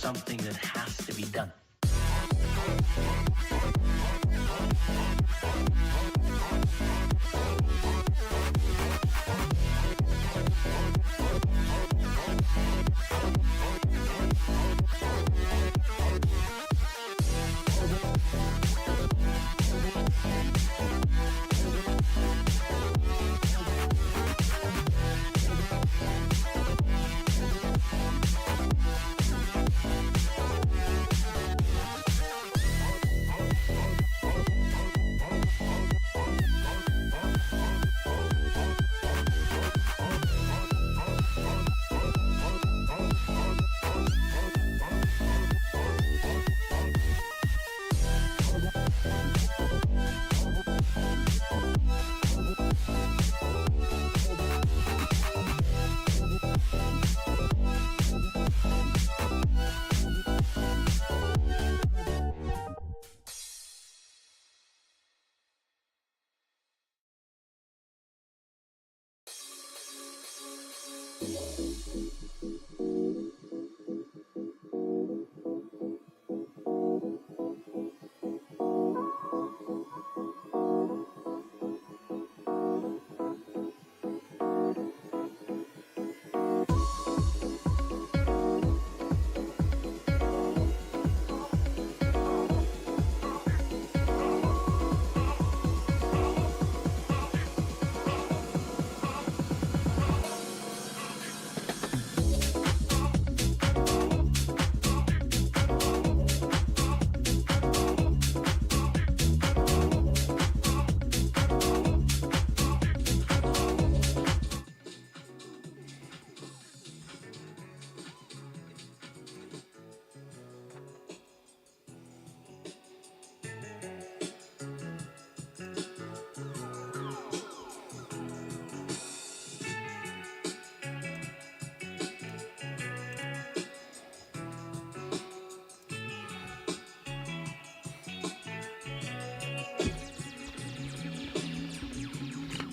something that has to be done.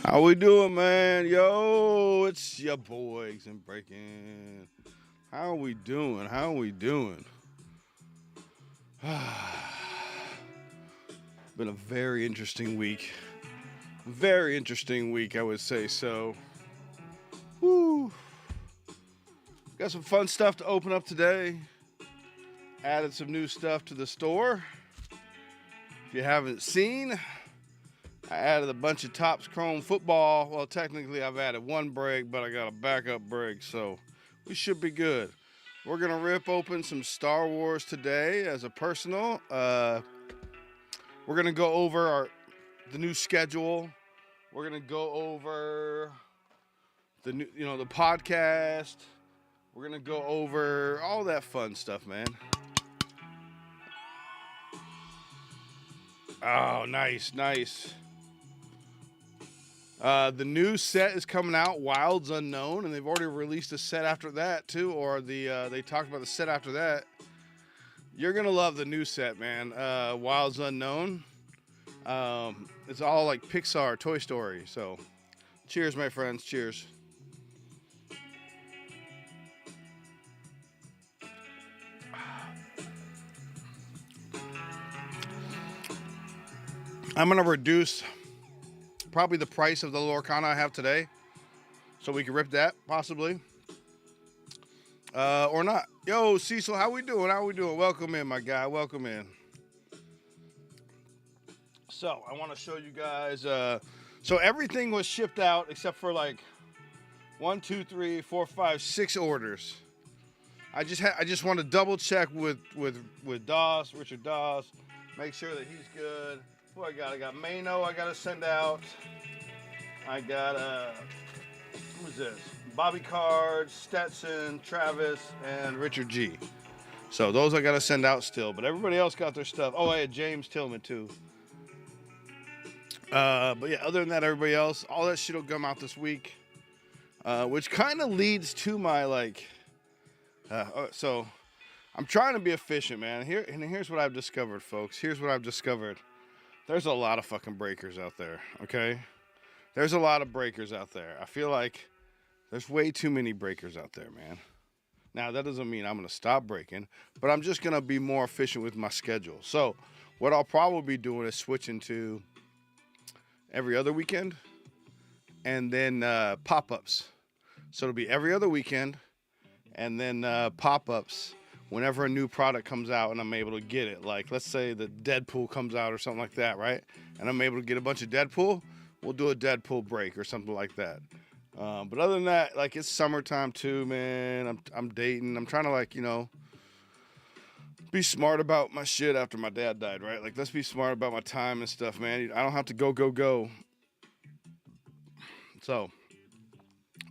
How we doing, man? Yo, it's your boys and Breakin. How are we doing? How are we doing? Been a very interesting week. Very interesting week, I would say so. Woo. Got some fun stuff to open up today. Added some new stuff to the store. If you haven't seen, I added a bunch of Topps Chrome football. Well, technically I've added one break, but I got a backup break, so we should be good. We're going to rip open some Star Wars today as a personal. We're going to go over the new schedule. We're going to go over the new, the podcast. We're going to go over all that fun stuff, man. Oh, nice. The new set is coming out, Wilds Unknown, and they've already released a set after that too, or they talked about the set after that. You're gonna love the new set, man. Wilds Unknown. It's all like Pixar, Toy Story. So, cheers, my friends. Cheers. I'm gonna reduce probably the price of the Lorcana I have today, so we can rip that possibly, or not. Yo, Cecil, how we doing? Welcome in, my guy. Welcome in. So I want to show you guys. So everything was shipped out except for like 1, 2, 3, 4, 5, 6 orders. I just want to double check with Doss, Richard Doss, make sure that he's good. Who I got Mano. I gotta send out. I got who's this? Bobby Card, Stetson, Travis, and Richard G. So those I gotta send out still, but everybody else got their stuff. Oh, I had James Tillman too. But yeah, other than that, everybody else, all that shit will come out this week, which kind of leads to my so I'm trying to be efficient, man. Here's what I've discovered, folks. Here's what I've discovered. There's a lot of fucking breakers out there, okay? There's a lot of breakers out there. I feel like there's way too many breakers out there, man. Now, that doesn't mean I'm going to stop breaking, but I'm just going to be more efficient with my schedule. So, what I'll probably be doing is switching to every other weekend and then pop-ups. So, it'll be every other weekend and then pop-ups whenever a new product comes out and I'm able to get it. Like, let's say the Deadpool comes out or something like that, right? And I'm able to get a bunch of Deadpool, we'll do a Deadpool break or something like that. But other than that, like, it's summertime too, man. I'm dating. I'm trying to, like, be smart about my shit after my dad died, right? Like, let's be smart about my time and stuff, man. I don't have to go. So,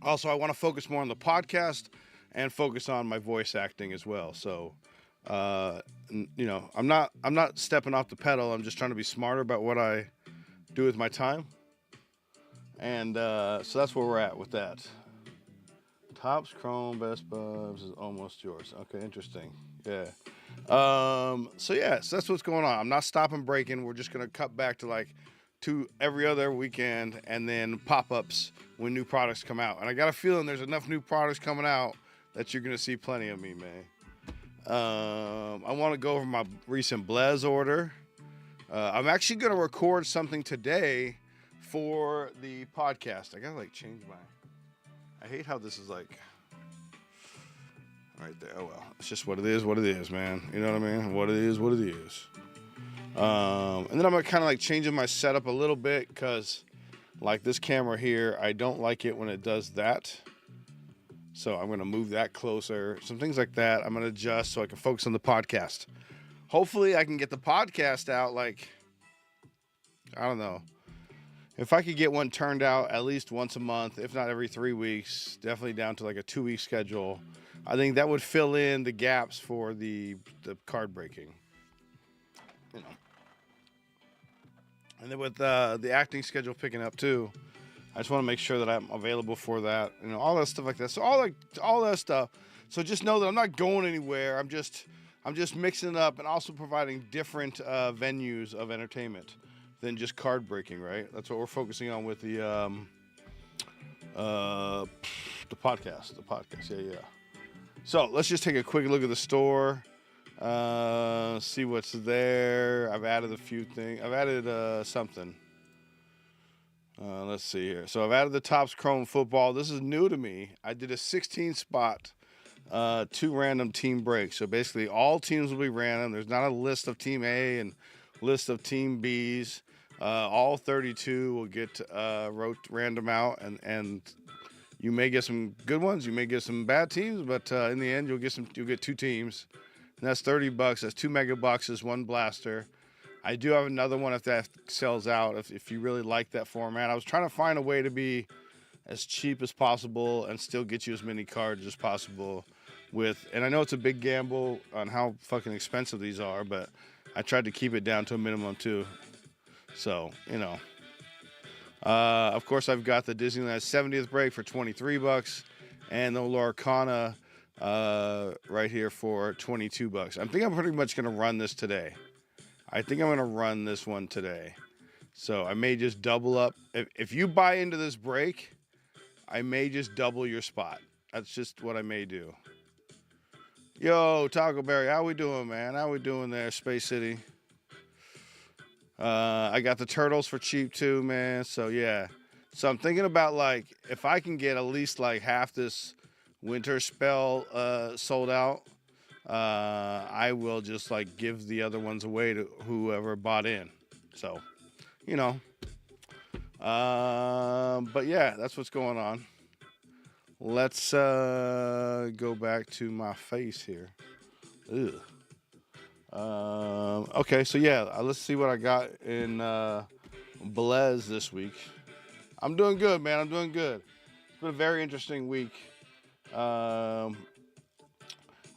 also, I want to focus more on the podcast and focus on my voice acting as well. So, I'm not stepping off the pedal. I'm just trying to be smarter about what I do with my time. And so that's where we're at with that. Tops Chrome Best Bubs is almost yours. Okay, interesting. Yeah. So that's what's going on. I'm not stopping breaking. We're just gonna cut back to like every other weekend and then pop-ups when new products come out. And I got a feeling there's enough new products coming out that you're gonna see plenty of me, man. I want to go over my recent Blaze order. I'm actually gonna record something today for the podcast. I gotta like change my. I hate how this is like right there. Oh well, it's just what it is, man. You know what I mean? What it is. And then I'm kind of like changing my setup a little bit because, like this camera here, I don't like it when it does that. So I'm gonna move that closer. Some things like that I'm gonna adjust so I can focus on the podcast. Hopefully, I can get the podcast out like I don't know. If I could get one turned out at least once a month, if not every 3 weeks, definitely down to like a 2-week schedule, I think that would fill in the gaps for the card breaking. And then with the acting schedule picking up too, I just want to make sure that I'm available for that. All that stuff like that. So all that stuff. So just know that I'm not going anywhere. I'm just mixing it up and also providing different venues of entertainment than just card breaking, right? That's what we're focusing on with the podcast. Yeah. So let's just take a quick look at the store, see what's there. I've added a few things. I've added something. Let's see here. So I've added the Topps Chrome football. This is new to me. I did a 16 spot, 2 random team breaks. So basically all teams will be random. There's not a list of team A and list of team B's. All 32 will get random out, and you may get some good ones. You may get some bad teams, but in the end, you'll get 2 teams, and that's $30. That's 2 mega boxes, 1 blaster. I do have another one if that sells out. If you really like that format, I was trying to find a way to be as cheap as possible and still get you as many cards as possible. And I know it's a big gamble on how fucking expensive these are, but I tried to keep it down to a minimum too. So, of course, I've got the Disneyland 70th break for $23 and the Lorcana right here for $22. I think I'm pretty much going to run this today. I think I'm going to run this one today. So I may just double up. If you buy into this break, I may just double your spot. That's just what I may do. Yo, Taco Berry, how we doing, man? How we doing there, Space City? I got the turtles for cheap too, man. So yeah. So I'm thinking about like if I can get at least like half this winter spell sold out, I will just like give the other ones away to whoever bought in. So, but yeah, that's what's going on. Let's go back to my face here. Ugh. Okay, so yeah, let's see what I got in Blaze this week. I'm doing good, man. I'm doing good. It's been a very interesting week. I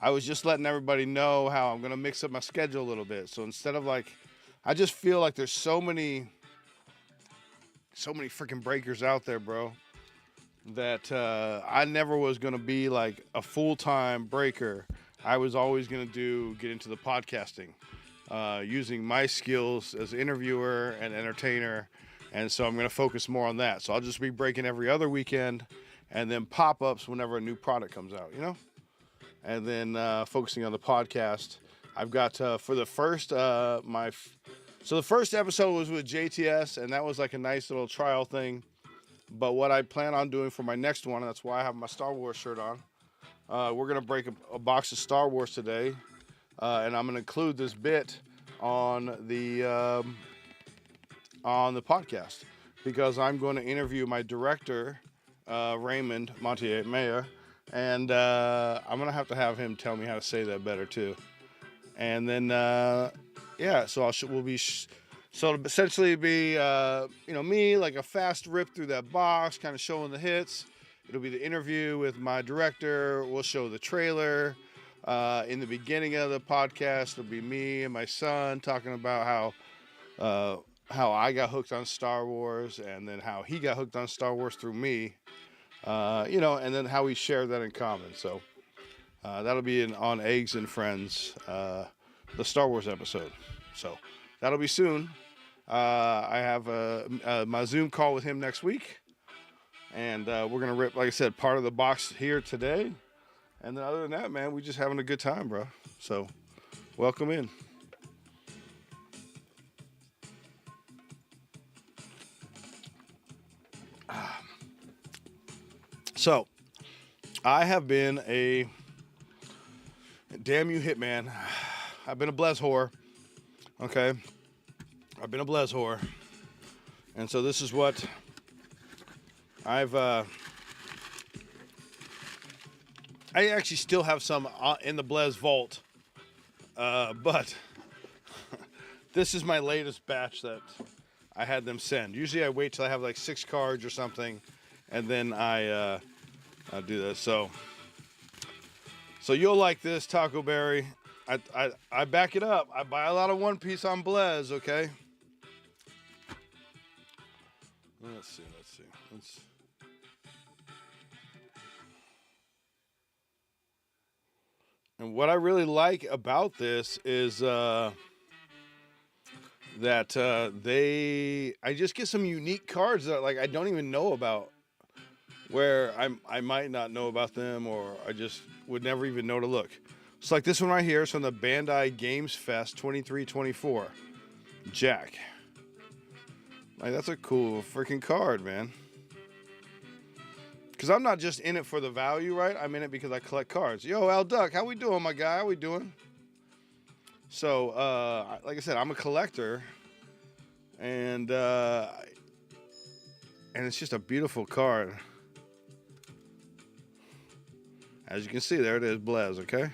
was just letting everybody know how I'm going to mix up my schedule a little bit. So instead of like, I just feel like there's so many freaking breakers out there, bro, that I never was going to be like a full-time breaker. I was always going to get into the podcasting, using my skills as an interviewer and entertainer. And so I'm going to focus more on that. So I'll just be breaking every other weekend and then pop-ups whenever a new product comes out, and then focusing on the podcast. I've got for the first so the first episode was with JTS, and that was like a nice little trial thing. But what I plan on doing for my next one, and that's why I have my Star Wars shirt on, we're gonna break a box of Star Wars today, and I'm gonna include this bit on the podcast because I'm going to interview my director, Raymond Montier, and I'm gonna have to have him tell me how to say that better too. And then so we'll be so it'll essentially be me, like a fast rip through that box, kind of showing the hits. It'll be the interview with my director. We'll show the trailer. In the beginning of the podcast, it'll be me and my son talking about how I got hooked on Star Wars, and then how he got hooked on Star Wars through me. And then how we share that in common. So that'll be on Eggs and Friends, the Star Wars episode. So that'll be soon. I have my Zoom call with him next week, and we're gonna rip, like I said, part of the box here today. And then other than that, man, we just having a good time, bro. So welcome in. So I have been a damn you hitman. I've been a Blez whore. Okay. I've been a Blez whore. And so this is what I actually still have some in the Blez vault. But this is my latest batch that I had them send. Usually I wait till I have like 6 cards or something, and then I do this. So you'll like this, Taco Berry. I back it up. I buy a lot of One Piece on Blez, okay? Let's see. And what I really like about this is that I just get some unique cards that like I don't even know about, where I might not know about them, or I just would never even know to look. It's like this one right here. It's from the Bandai Games Fest 23-24. Jack. Like, that's a cool freaking card, man. Because I'm not just in it for the value, right? I'm in it because I collect cards. Yo, Al Duck, how we doing, my guy? How we doing? So, like I said, I'm a collector. And it's just a beautiful card. As you can see, there it is, Blez, okay?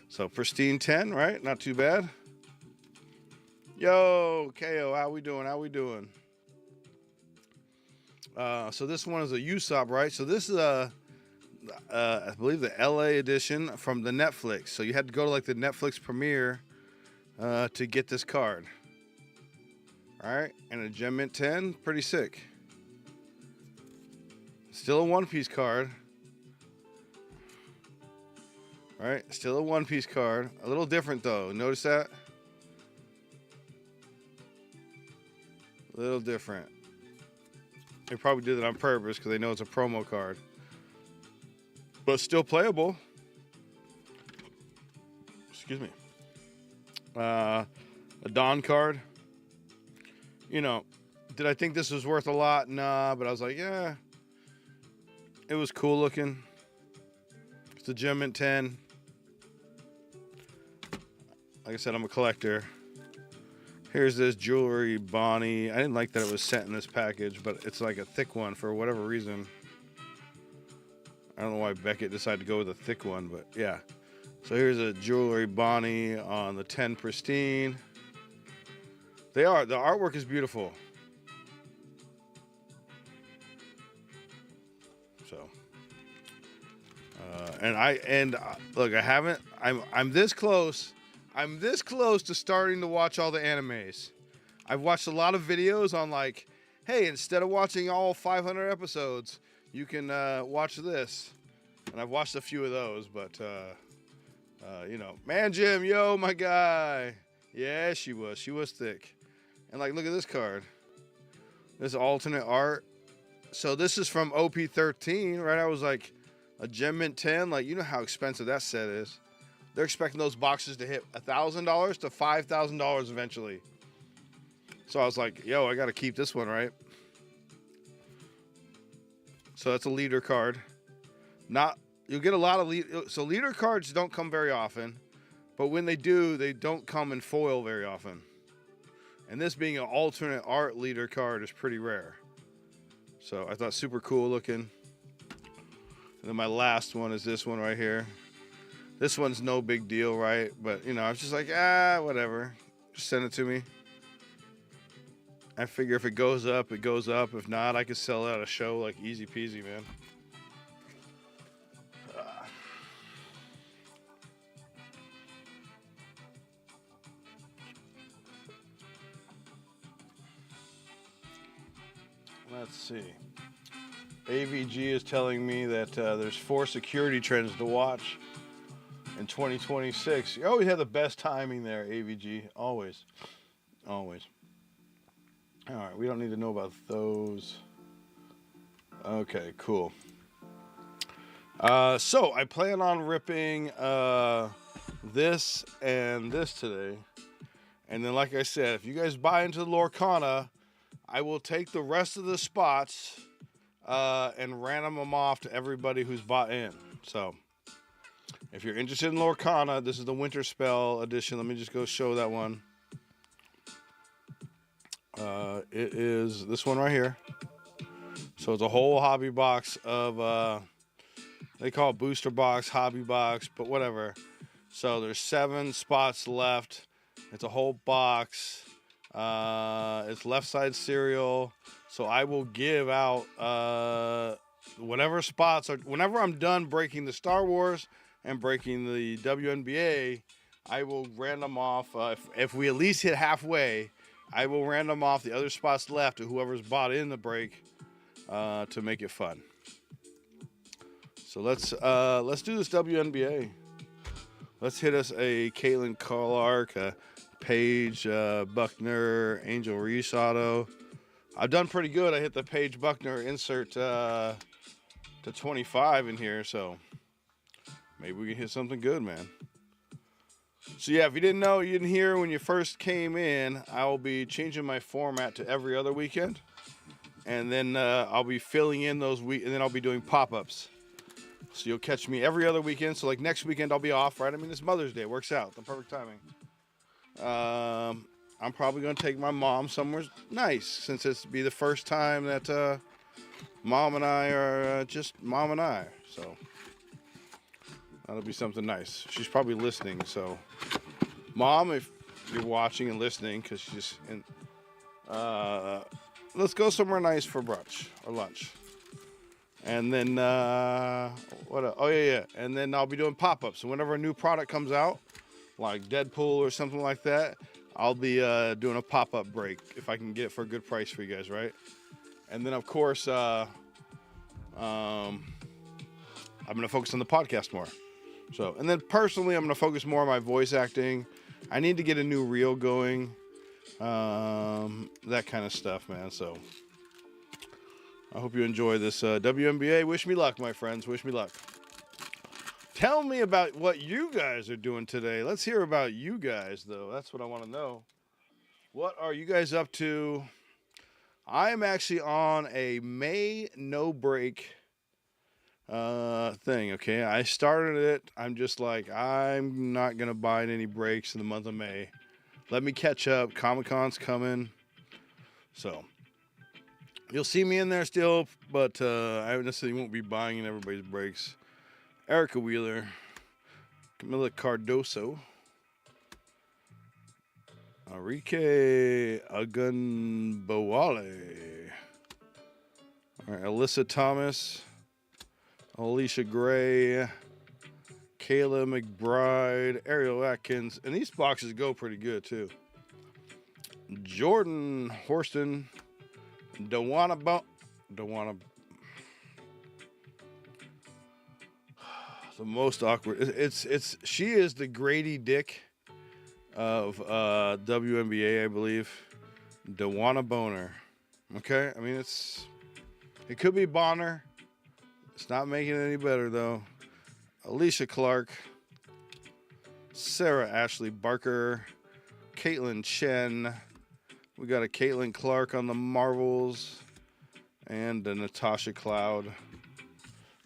So, pristine 10, right? Not too bad. Yo, KO, how we doing? So this one is a Usopp, right? So this is I believe the LA edition from the Netflix. So you had to go to like the Netflix premiere to get this card. All right, and a Gem Mint 10, pretty sick. Still a One Piece card. All right, still a One Piece card. A little different though. Notice that? A little different. They probably did it on purpose because they know it's a promo card. But still playable. Excuse me. A Dawn card. You know, did I think this was worth a lot? Nah, but I was like, yeah. It was cool looking. It's a Gem Mint 10. Like I said, I'm a collector. Here's this jewelry Bonnie. I didn't like that it was sent in this package, but it's like a thick one for whatever reason. I don't know why Beckett decided to go with a thick one, but yeah. So here's a jewelry Bonnie on the 10 pristine. The artwork is beautiful. So, look, I'm this close. I'm this close to starting to watch all the animes. I've watched a lot of videos on like, hey, instead of watching all 500 episodes, you can watch this. And I've watched a few of those, but, Man Jim, yo, my guy. Yeah, she was. She was thick. And like, look at this card. This alternate art. So this is from OP13, right? I was like a Gem Mint 10, like, you know how expensive that set is. They're expecting those boxes to hit $1,000 to $5,000 eventually. So I was like, yo, I got to keep this one, right? So that's a leader card. You'll get a lot of so leader cards don't come very often, but when they do, they don't come in foil very often. And this being an alternate art leader card is pretty rare. So I thought super cool looking. And then my last one is this one right here. This one's no big deal, right? But, you know, I was just like, whatever. Just send it to me. I figure if it goes up, it goes up. If not, I could sell it at a show like easy peasy, man. Let's see. AVG is telling me that there's 4 security trends to watch in 2026. You always have the best timing there, AVG. Always. Always. All right, we don't need to know about those. Okay, cool. So I plan on ripping this and this today. And then, like I said, if you guys buy into the Lorcana, I will take the rest of the spots and random them off to everybody who's bought in. So if you're interested in Lorcana, this is the Winter Spell edition. Let me just go show that one. It is this one right here. So it's a whole hobby box of, they call it booster box, hobby box, but whatever. So there's 7 spots left. It's a whole box. It's left side cereal. So I will give out whatever spots are, whenever I'm done breaking the Star Wars and breaking the WNBA, I will random off. If we at least hit halfway, I will random off the other spots left to whoever's bought in the break to make it fun. So let's do this WNBA. Let's hit us a Caitlin Clark, a Paige Buckner, Angel Reese auto. I've done pretty good. I hit the Paige Buckner insert to 25 in here, so maybe we can hit something good, man. So yeah, if you didn't know, you didn't hear when you first came in, I will be changing my format to every other weekend. And then I'll be filling in those and then I'll be doing pop-ups. So you'll catch me every other weekend. So like next weekend I'll be off, right? I mean, it's Mother's Day. It works out. The perfect timing. I'm probably going to take my mom somewhere nice, since it's be the first time that Mom and I are just Mom and I. So that'll be something nice. She's probably listening. So Mom, if you're watching and listening, because she's just in, let's go somewhere nice for brunch or lunch. And then, and then I'll be doing pop-ups. So whenever a new product comes out, like Deadpool or something like that, I'll be doing a pop-up break if I can get it for a good price for you guys, right? And then, of course, I'm going to focus on the podcast more. So, and then personally, I'm going to focus more on my voice acting. I need to get a new reel going, that kind of stuff, man. So I hope you enjoy this WNBA. Wish me luck, my friends. Wish me luck. Tell me about what you guys are doing today. Let's hear about you guys, though. That's what I want to know. What are you guys up to? I am actually on a May no break thing, okay? I started it. I'm just like, I'm not going to buy any breaks in the month of May. Let me catch up. Comic-Con's coming. So you'll see me in there still, but I necessarily won't be buying in everybody's breaks. Erica Wheeler, Camila Cardoso, Enrique Agunbowale, all right, Alyssa Thomas, Alicia Gray, Kayla McBride, Ariel Atkins, and these boxes go pretty good too. Jordan Horston, Dewana. The most awkward. She is the Grady Dick of WNBA, I believe. Dewana Boner. Okay, I mean it could be Bonner. It's not making it any better, though. Alicia Clark, Sarah Ashley Barker, Caitlin Chen. We got a Caitlin Clark on the Marvels, and a Natasha Cloud.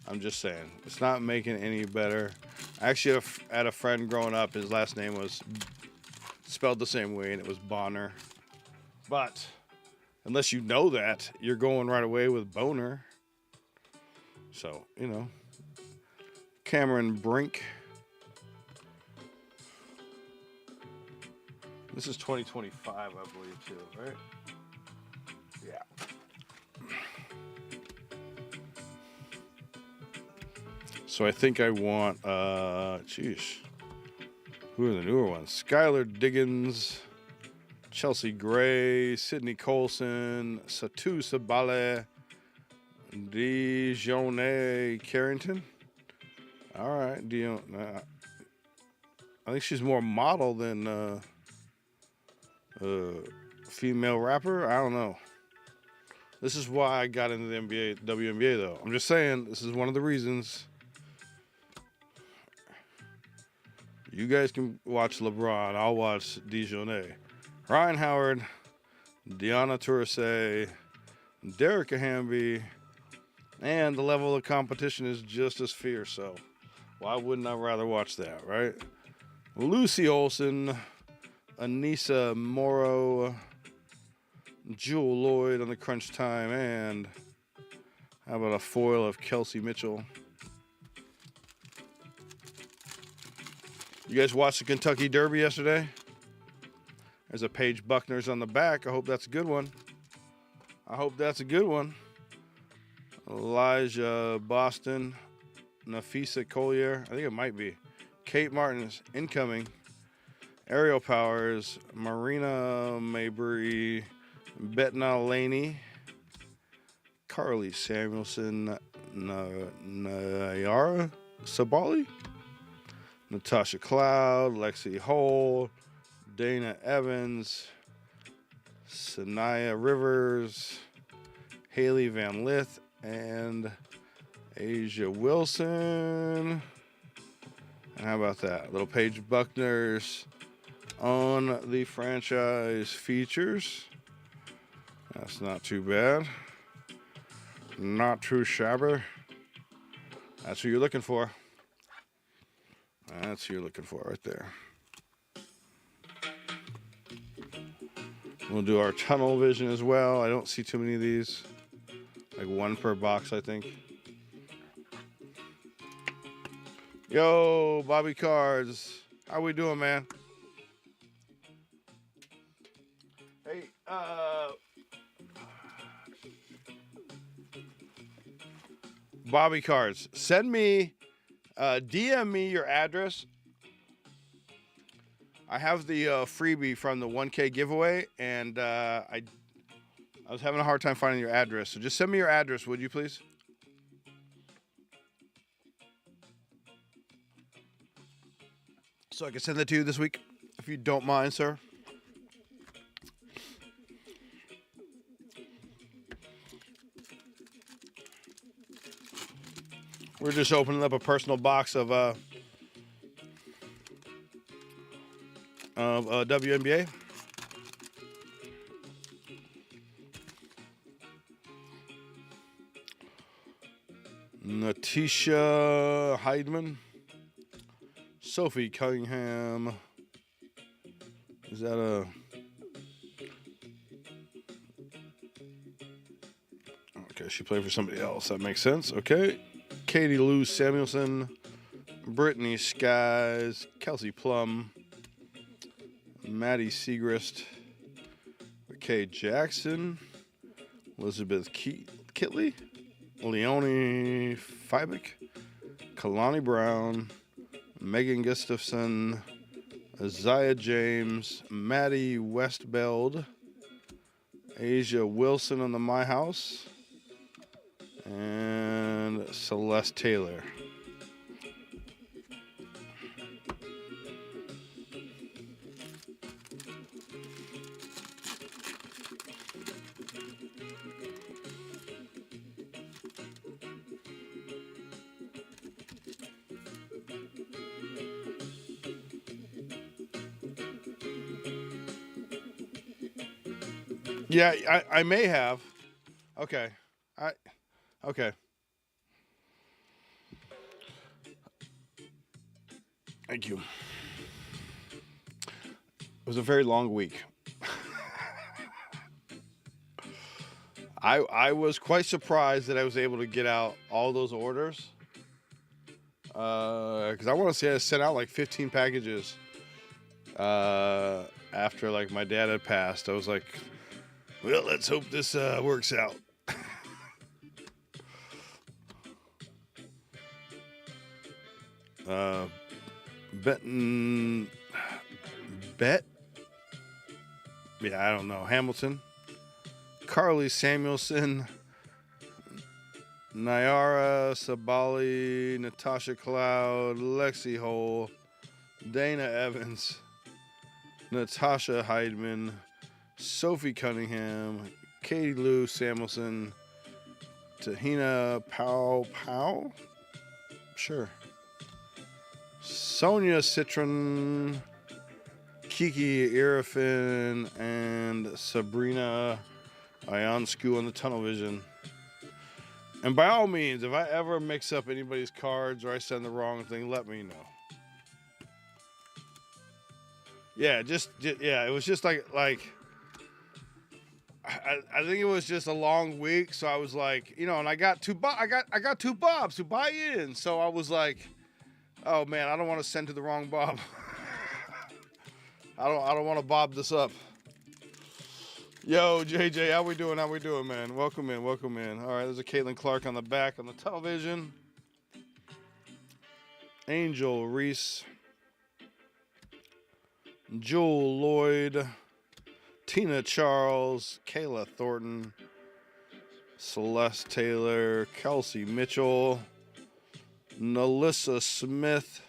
I'm just saying, it's not making it any better. I actually had a friend growing up, his last name was spelled the same way, and it was Bonner. But unless you know that, you're going right away with Boner. So, you know. Cameron Brink. This is 2025, I believe, too, right? Yeah. So I think I want, geez. Who are the newer ones? Skylar Diggins, Chelsea Gray, Sydney Colson, Satu Sabale, Dijonne Carrington. All right, I think she's more model than female rapper. I don't know. This is why I got into the WNBA, though. I'm just saying, this is one of the reasons. You guys can watch LeBron. I'll watch Dijonne. Ryan Howard, Deanna Toursay, Derek Hamby, and the level of competition is just as fierce. So why wouldn't I rather watch that, right? Lucy Olson, Anissa Morrow, Jewel Lloyd on the crunch time, and how about a foil of Kelsey Mitchell? You guys watched the Kentucky Derby yesterday? There's a Paige Buckner's on the back. I hope that's a good one. Elijah Boston, Nafisa Collier. I think it might be. Kate Martin's incoming. Aerial Powers, Marina Mabry, Betna Laney, Carly Samuelson, Nayara Sabali, Natasha Cloud, Lexi Hole, Dana Evans, Sanaya Rivers, Haley Van Lith, and Asia Wilson. And how about that? Little Paige Buckner's on the franchise features. That's not too bad. Not too shabby. That's who you're looking for. That's who you're looking for right there. We'll do our tunnel vision as well. I don't see too many of these. Like one per box, I think. Yo, Bobby Cards. How we doing, man? Hey, Bobby Cards. Send me, DM me your address. I have the freebie from the 1K giveaway, and I was having a hard time finding your address. So just send me your address, would you please? So I can send that to you this week, if you don't mind, sir. We're just opening up a personal box of WNBA. Natisha Heidman, Sophie Cunningham. Is that a... Okay, she played for somebody else. That makes sense. Okay. Katie Lou Samuelson, Brittany Skies, Kelsey Plum, Maddie Segrist, McKay Jackson, Elizabeth Kitley, Leonie Fibick, Kalani Brown, Megan Gustafson, Isaiah James, Maddie Westbeld, Asia Wilson on the My House, and Celeste Taylor. Yeah, I may have. Okay. I okay. Thank you. It was a very long week. I was quite surprised that I was able to get out all those orders. Because I want to say I sent out like 15 packages. After like my dad had passed, I was like, well, let's hope this works out. Benton, Bet, yeah, I don't know. Hamilton, Carly Samuelson, Nyara Sabali, Natasha Cloud, Lexi Hole, Dana Evans, Natasha Heidman, Sophie Cunningham, Katie Lou Samuelson, Tahina Pow, sure, Sonia Citron, Kiki Irafin, and Sabrina Ionscu on the Tunnel Vision. And by all means, if I ever mix up anybody's cards or I send the wrong thing, let me know. Yeah, it was just like I think it was just a long week, so I was like, and I got two Bobs who buy in, so I was like, oh man, I don't want to send to the wrong Bob. I don't want to bob this up. Yo, JJ, how we doing, man? Welcome in. All right, there's a Caitlin Clark on the back on the television. Angel Reese, Joel Lloyd, Tina Charles, Kayla Thornton, Celeste Taylor, Kelsey Mitchell, Nalissa Smith,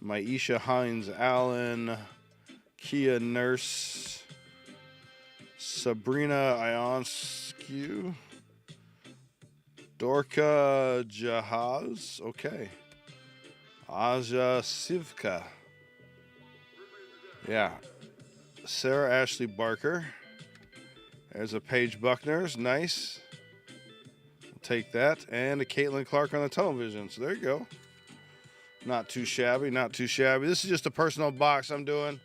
Maisha Hines Allen, Kia Nurse, Sabrina Ionscu, Dorka Jahaz, okay, Aja Sivka, yeah, Sarah Ashley Barker, there's a Paige Buckner's, nice, I'll take that, and a Caitlin Clark on the television, so there you go, not too shabby, this is just a personal box I'm doing.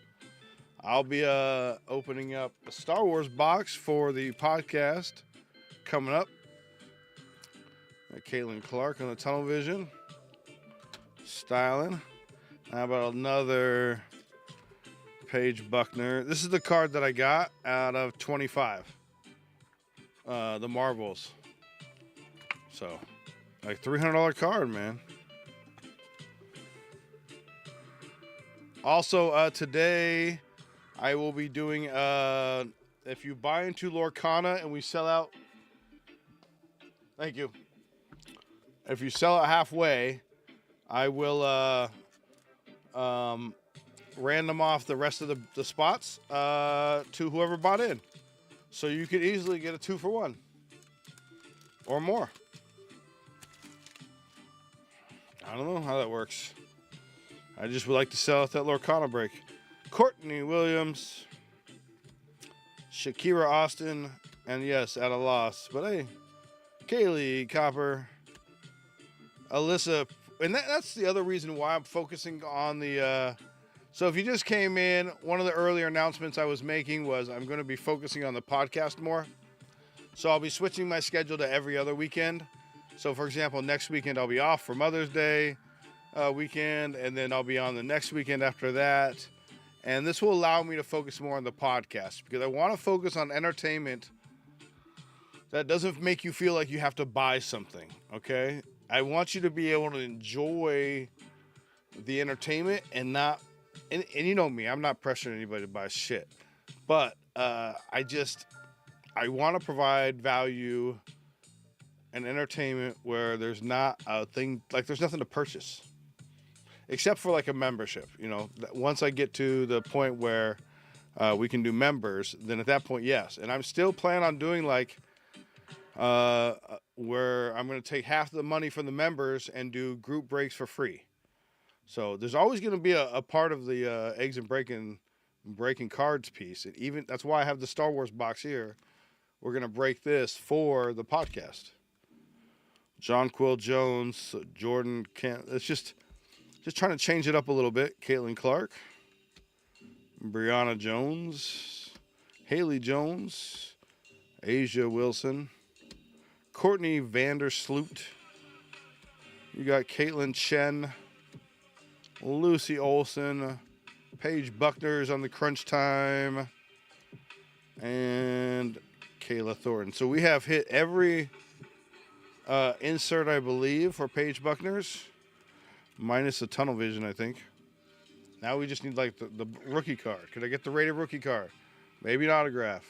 I'll be opening up a Star Wars box for the podcast coming up. Caitlin Clark on the television. Styling. How about another Paige Buckner? This is the card that I got out of 25. The Marvels. So, like $300 card, man. Also, today I will be doing, if you buy into Lorcana and we sell out, thank you. If you sell it halfway, I will random off the rest of the spots to whoever bought in. So you could easily get a 2-for-1 or more. I don't know how that works. I just would like to sell out that Lorcana break. Courtney Williams, Shakira Austin, and yes, at a loss. But hey, Kaylee Copper, Alyssa, and that's the other reason why I'm focusing on the. So if you just came in, one of the earlier announcements I was making was I'm going to be focusing on the podcast more. So I'll be switching my schedule to every other weekend. So for example, next weekend I'll be off for Mother's Day weekend, and then I'll be on the next weekend after that. And this will allow me to focus more on the podcast because I want to focus on entertainment that doesn't make you feel like you have to buy something, okay? I want you to be able to enjoy the entertainment and not, and you know me, I'm not pressuring anybody to buy shit. But I want to provide value and entertainment where there's not a thing, like there's nothing to purchase. Except for like a membership, once I get to the point where we can do members, then at that point, yes. And I'm still planning on doing like where I'm going to take half the money from the members and do group breaks for free. So there's always going to be a part of the Eggs and Breakin breaking cards piece. And even that's why I have the Star Wars box here. We're gonna break this for the podcast. John Quill Jones, Jordan Kent. It's just trying to change it up a little bit. Caitlin Clark, Brianna Jones, Haley Jones, Asia Wilson, Courtney Vandersloot. You got Caitlin Chen, Lucy Olson, Paige Buckner's on the crunch time, and Kayla Thornton. So we have hit every insert, I believe, for Paige Buckner's, minus the tunnel vision, I think. Now we just need like the rookie card. Could I get the rated rookie card? Maybe an autograph.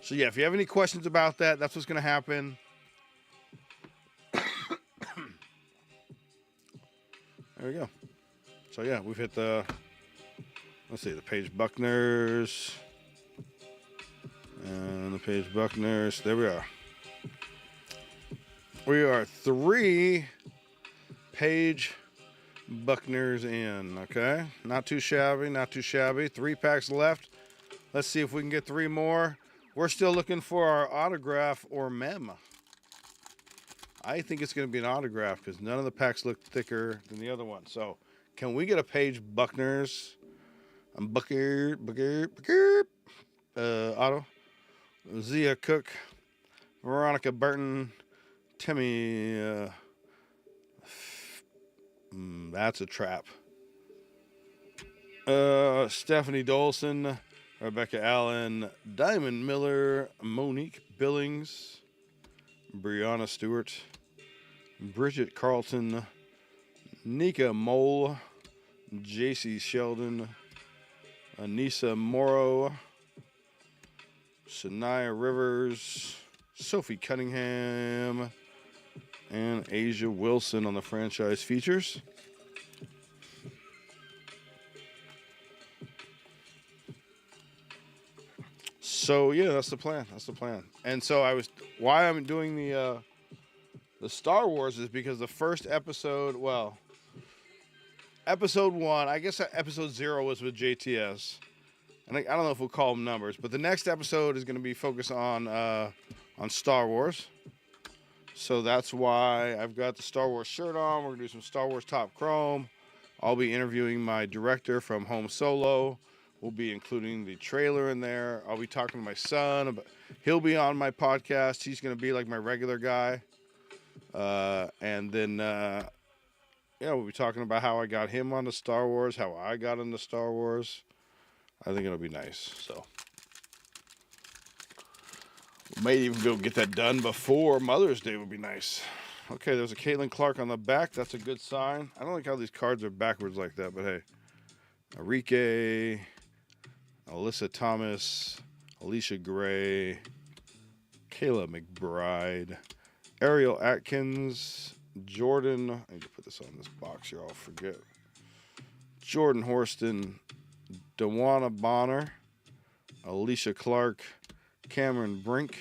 So yeah, if you have any questions about that, that's what's going to happen. There we go. So yeah, we've hit the, let's see, the Paige Buckners. And the Paige Buckners. There we are. We are 3 Paige Buckners in, okay? Not too shabby, not too shabby. 3 packs left. Let's see if we can get 3 more. We're still looking for our autograph or mem. I think it's going to be an autograph because none of the packs look thicker than the other one. So, can we get a Paige Buckners? Booker, auto. Zia Cook, Veronica Burton, Timmy. That's a trap. Stephanie Dolson, Rebecca Allen, Diamond Miller, Monique Billings, Brianna Stewart, Bridget Carlton, Nika Mole, JC Sheldon, Anissa Morrow, Shania Rivers, Sophie Cunningham, and Asia Wilson on the franchise features. So yeah, that's the plan. That's the plan. And so why I'm doing the Star Wars is because the first episode, episode 1, I guess episode 0 was with JTS. And I don't know if we'll call them numbers, but the next episode is going to be focused on Star Wars. So that's why I've got the Star Wars shirt on. We're going to do some Star Wars Top Chrome. I'll be interviewing my director from Home Solo. We'll be including the trailer in there. I'll be talking to my son. He'll be on my podcast. He's going to be like my regular guy. And then, we'll be talking about how I got him onto Star Wars, how I got into Star Wars. I think it'll be nice. So, we might even go get that done before Mother's Day would be nice. Okay, there's a Caitlin Clark on the back. That's a good sign. I don't like how these cards are backwards like that, but hey. Enrique, Alyssa Thomas, Alicia Gray, Kayla McBride, Ariel Atkins, Jordan. I need to put this on this box here. I'll forget. Jordan Horston, Dewana Bonner, Alicia Clark, Cameron Brink,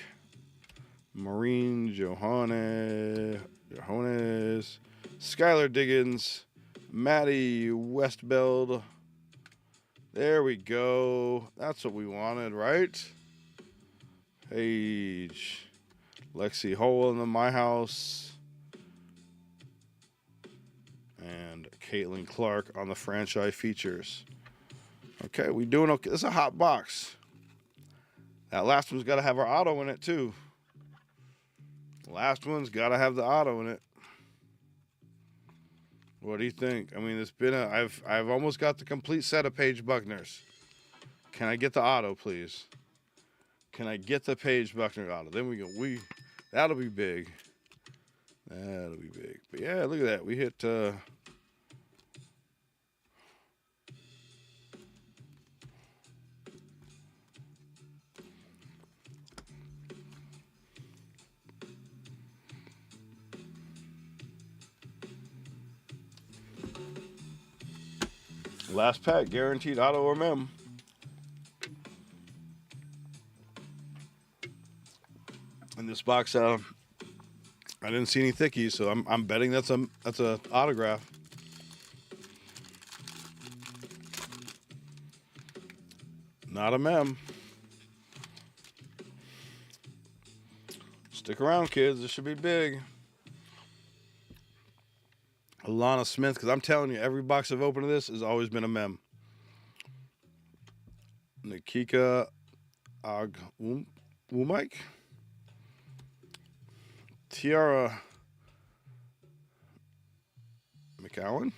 Maureen Johannes, Skylar Diggins, Maddie Westbeld. There we go. That's what we wanted, right? Paige, Lexi Hole in My House, and Caitlin Clark on the franchise features. Okay, we doing okay. This is a hot box. That last one's got to have our auto in it too. Last one's got to have the auto in it. What do you think? I mean, it's been I've almost got the complete set of Paige Buckners. Can I get the auto, please? Can I get the Paige Buckner auto? Then we go. That'll be big. That'll be big. But yeah, look at that. We hit. Last pack, guaranteed auto or mem. In this box, I didn't see any thickies, so I'm betting that's a autograph. Not a mem. Stick around, kids. This should be big. Alana Smith, because I'm telling you, every box I've opened of this has always been a mem. Nikika Agwumike. Tiara McCowan.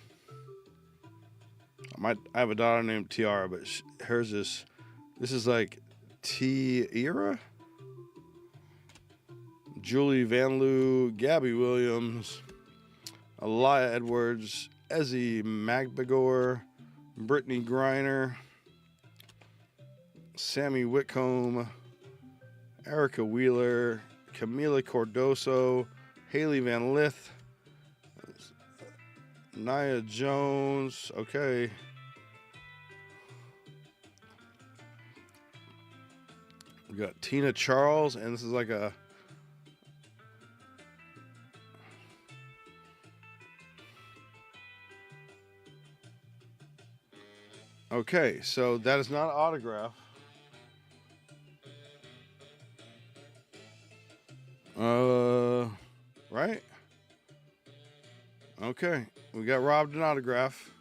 I have a daughter named Tiara, but hers is, this is like Tiara. Julie Vanloo, Gabby Williams, Aliyah Edwards, Ezzy Magbagor, Brittany Griner, Sammy Whitcomb, Erica Wheeler, Camila Cordoso, Haley Van Lith, Nia Jones. Okay. We got Tina Charles, and this is like a okay, so that is not an autograph. Right? Okay, we got robbed an autograph.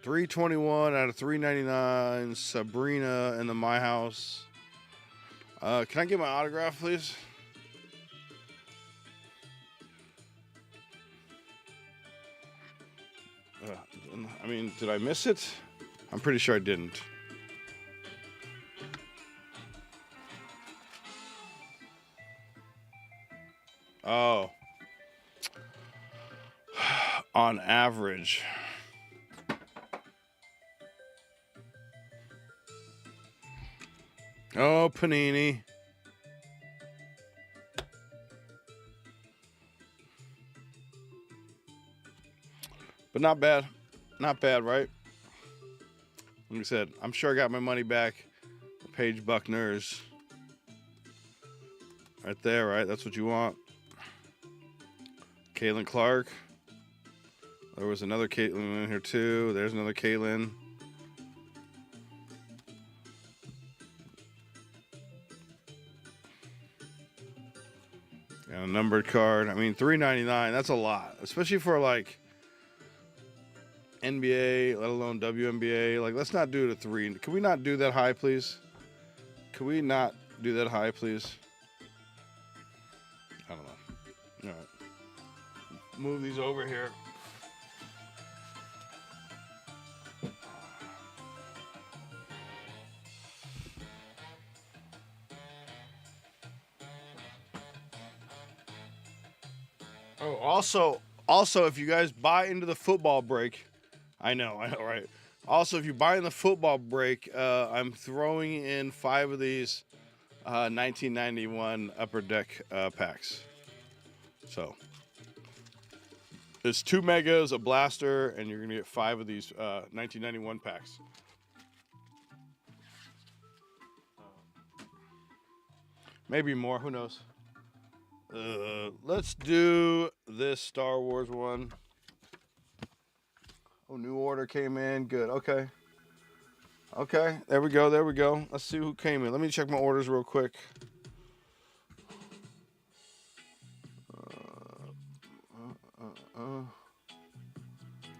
321 out of 399. Sabrina in the My House. Can I get my autograph, please? I mean, did I miss it? I'm pretty sure I didn't. Oh. On average. Oh, Panini. But not bad. Not bad, right? Like I said, I'm sure I got my money back. Paige Buckner's. Right there, right? That's what you want. Caitlin Clark. There was another Caitlin in here too. There's another Caitlin. And a numbered card. I mean, $3.99. That's a lot, especially for like NBA, let alone WNBA. Like, let's not do it at $3. Can we not do that high, please? Can we not do that high, please? I don't know. All right. Move these over here. Oh, also, if you guys buy into the football break, I know, right? Also, if you buy in the football break, I'm throwing in 5 of these 1991 Upper Deck packs. So, it's 2 megas, a blaster, and you're going to get 5 of these 1991 packs. Maybe more, who knows? Let's do this Star Wars one. Oh, new order came in. Good. Okay. Okay. There we go. There we go. Let's see who came in. Let me check my orders real quick.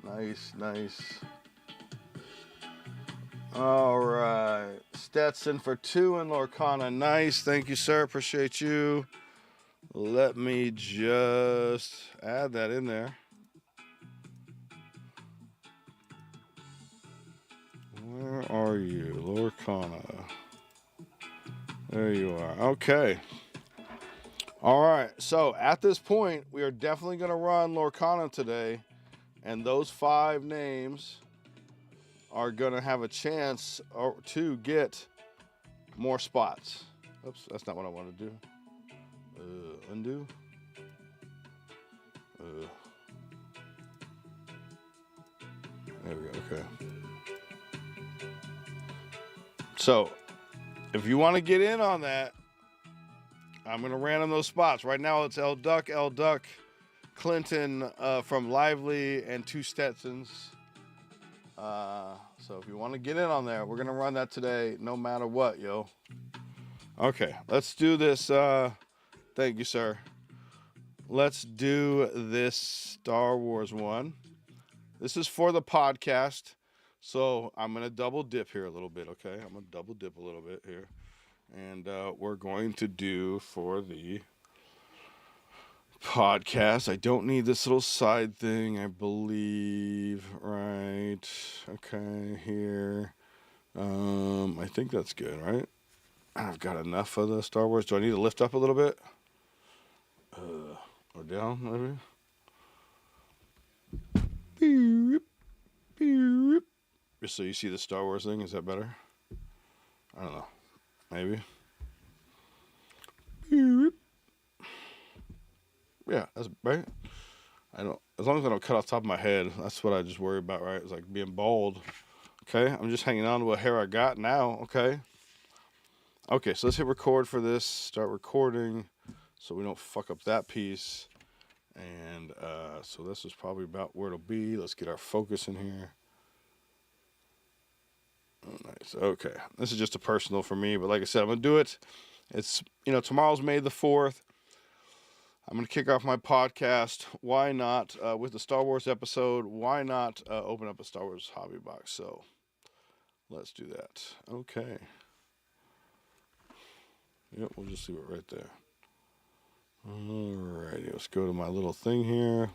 Nice. Nice. All right. Stetson for 2 and Lorcana. Nice. Thank you, sir. Appreciate you. Let me just add that in there. Where are you, Lorcana? There you are. Okay. All right. So at this point, we are definitely going to run Lorcana today, and those 5 names are going to have a chance to get more spots. Oops, that's not what I want to do. Undo. There we go. Okay. So, if you want to get in on that, I'm going to random those spots. Right now, it's L Duck, Clinton from Lively, and 2 Stetsons. So if you want to get in on there, we're going to run that today no matter what, yo. Okay, let's do this. Thank you, sir. Let's do this Star Wars one. This is for the podcast. So I'm going to double dip here a little bit, okay? I'm going to double dip a little bit here. And we're going to do for the podcast. I don't need this little side thing, I believe. Right. Okay, here. I think that's good, right? I've got enough of the Star Wars. Do I need to lift up a little bit? Or down, maybe? Beep, beep. Just so you see the Star Wars thing. Is that better? I don't know. Maybe. Beep. Yeah, that's right. I don't. As long as I don't cut off the top of my head, that's what I just worry about, right? It's like being bald. Okay, I'm just hanging on to what hair I got now. Okay. Okay, so let's hit record for this. Start recording, so we don't fuck up that piece. And so this is probably about where it'll be. Let's get our focus in here. Oh, nice. Okay, this is just a personal for me, but like I said, I'm gonna do it. It's tomorrow's May the 4th. I'm going to kick off my podcast. Why not, with the Star Wars episode, why not open up a Star Wars hobby box? So let's do that. Okay. Yep, we'll just leave it right there. Alrighty, let's go to my little thing here.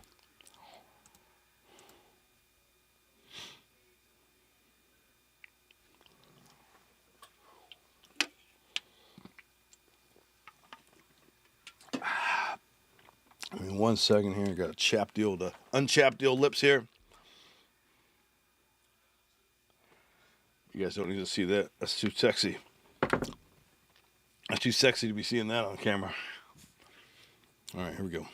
I mean, 1 second here. Got to unchap the old lips here. You guys don't need to see that. That's too sexy. That's too sexy to be seeing that on camera. All right, here we go.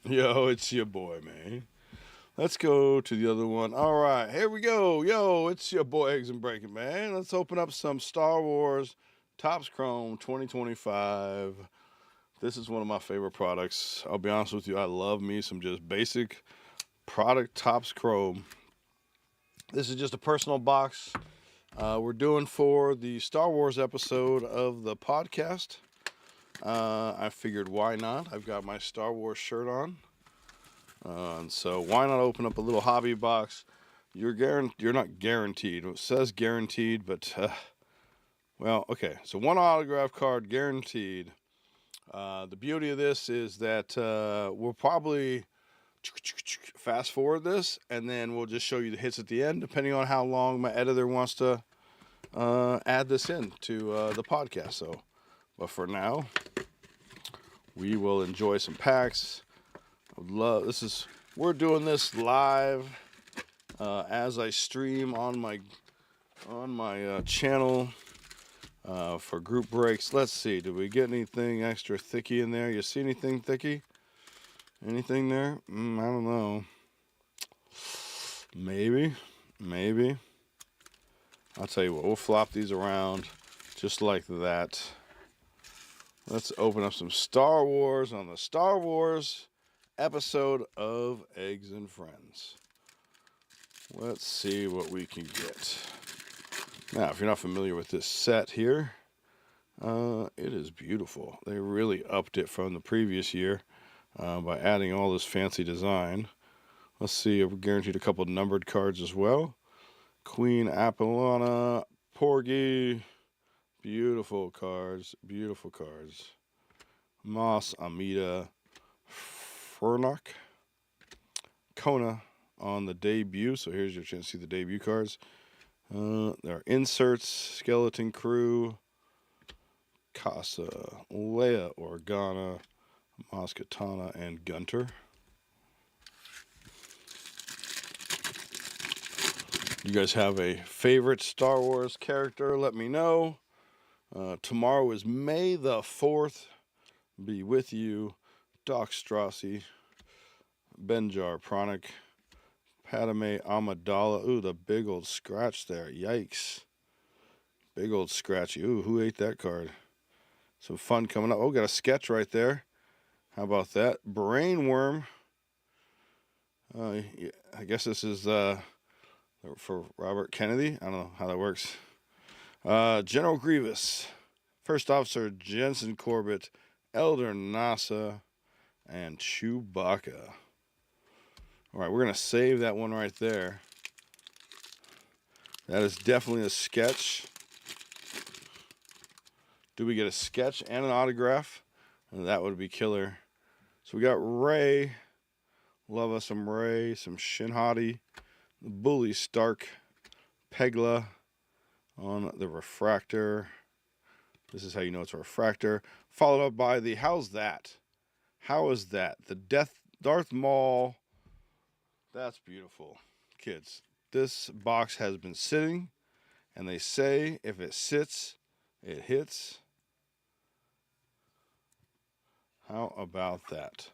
Yo, it's your boy, man. Let's go to the other one. All right, here we go. Yo, it's your boy Eggs and Breakin, man. Let's open up some Star Wars Topps Chrome 2025. This is one of my favorite products. I'll be honest with you, I love me some just basic product Topps Chrome. This is just a personal box we're doing for the Star Wars episode of the podcast. I figured why not? I've got my Star Wars shirt on. And so why not open up a little hobby box? You're not guaranteed. It says guaranteed, but well, okay. So one autograph card guaranteed. The beauty of this is that we'll probably fast forward this, and then we'll just show you the hits at the end, depending on how long my editor wants to add this in to the podcast. So, but for now, we will enjoy some packs. We're doing this live as I stream on my channel for group breaks. Let's see, did we get anything extra thicky in there? You see anything thicky? Anything there? I don't know. Maybe. I'll tell you what, we'll flop these around just like that. Let's open up some Star Wars on the Star Wars episode of Eggs and Friends. Let's see what we can get. Now, if you're not familiar with this set here, it is beautiful. They really upped it from the previous year by adding all this fancy design. Let's see if we're guaranteed a couple of numbered cards as well. Queen Apollona, Porgy, beautiful cards. Moss Amida, Furnock, Kona on the debut. So here's your chance to see the debut cards. There are inserts, Skeleton Crew, Casa, Leia Organa, Maz Kanata, and Gunter. You guys have a favorite Star Wars character? Let me know. Tomorrow is May the 4th. Be with you. Doc Strassi, Benjar Pranic, Padme Amidala. Ooh, the big old scratch there. Yikes. Big old scratchy. Ooh, who ate that card? Some fun coming up. Oh, got a sketch right there. How about that? Brainworm. Yeah, I guess this is for Robert Kennedy. I don't know how that works. General Grievous. First Officer Jensen Corbett. Elder Nasa. And Chewbacca. All right, we're going to save that one right there. That is definitely a sketch. Do we get a sketch and an autograph? And that would be killer. So we got Ray. Love us some Ray, some Shinhati, the Bully Stark, Pegla on the refractor. This is how you know it's a refractor. Followed up by the How's That? How is that? The Darth Maul. That's beautiful. Kids, this box has been sitting, and they say if it sits, it hits. How about that?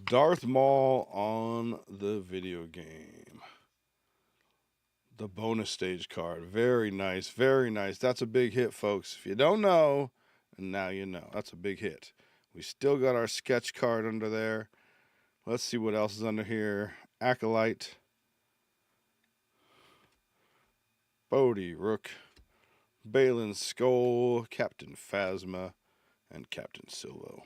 Darth Maul on the video game. The bonus stage card. Very nice. Very nice. That's a big hit, folks. If you don't know, now you know. That's a big hit. We still got our sketch card under there. Let's see what else is under here. Acolyte. Bodhi Rook. Balin Skull. Captain Phasma. And Captain Silvo.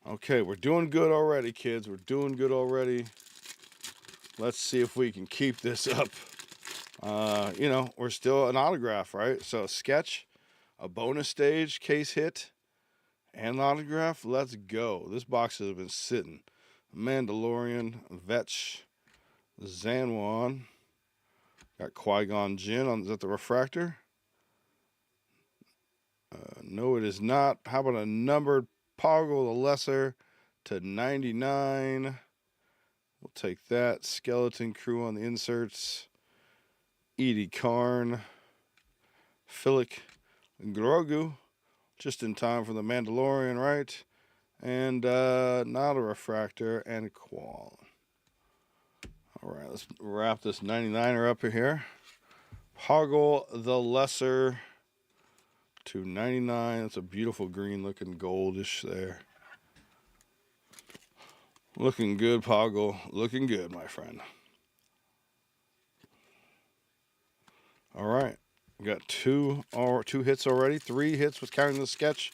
Okay, we're doing good already, kids. We're doing good already. Let's see if we can keep this up. We're still an autograph, right? So a sketch, a bonus stage, case hit, and an autograph. Let's go. This box has been sitting. Mandalorian, Vetch, Zanwan. Got Qui-Gon Jinn. Is that the refractor? No, it is not. How about a numbered Poggle the Lesser to 99? We'll take that. Skeleton Crew on the inserts. Edie Karn. Philic Grogu. Just in time for the Mandalorian, right? And not a refractor. And a Qual. All right, let's wrap this 99er up here. Poggle the Lesser to 99. That's a beautiful green looking goldish there. Looking good, Poggle. Looking good, my friend. All right. We got two hits already. 3 hits with counting the sketch.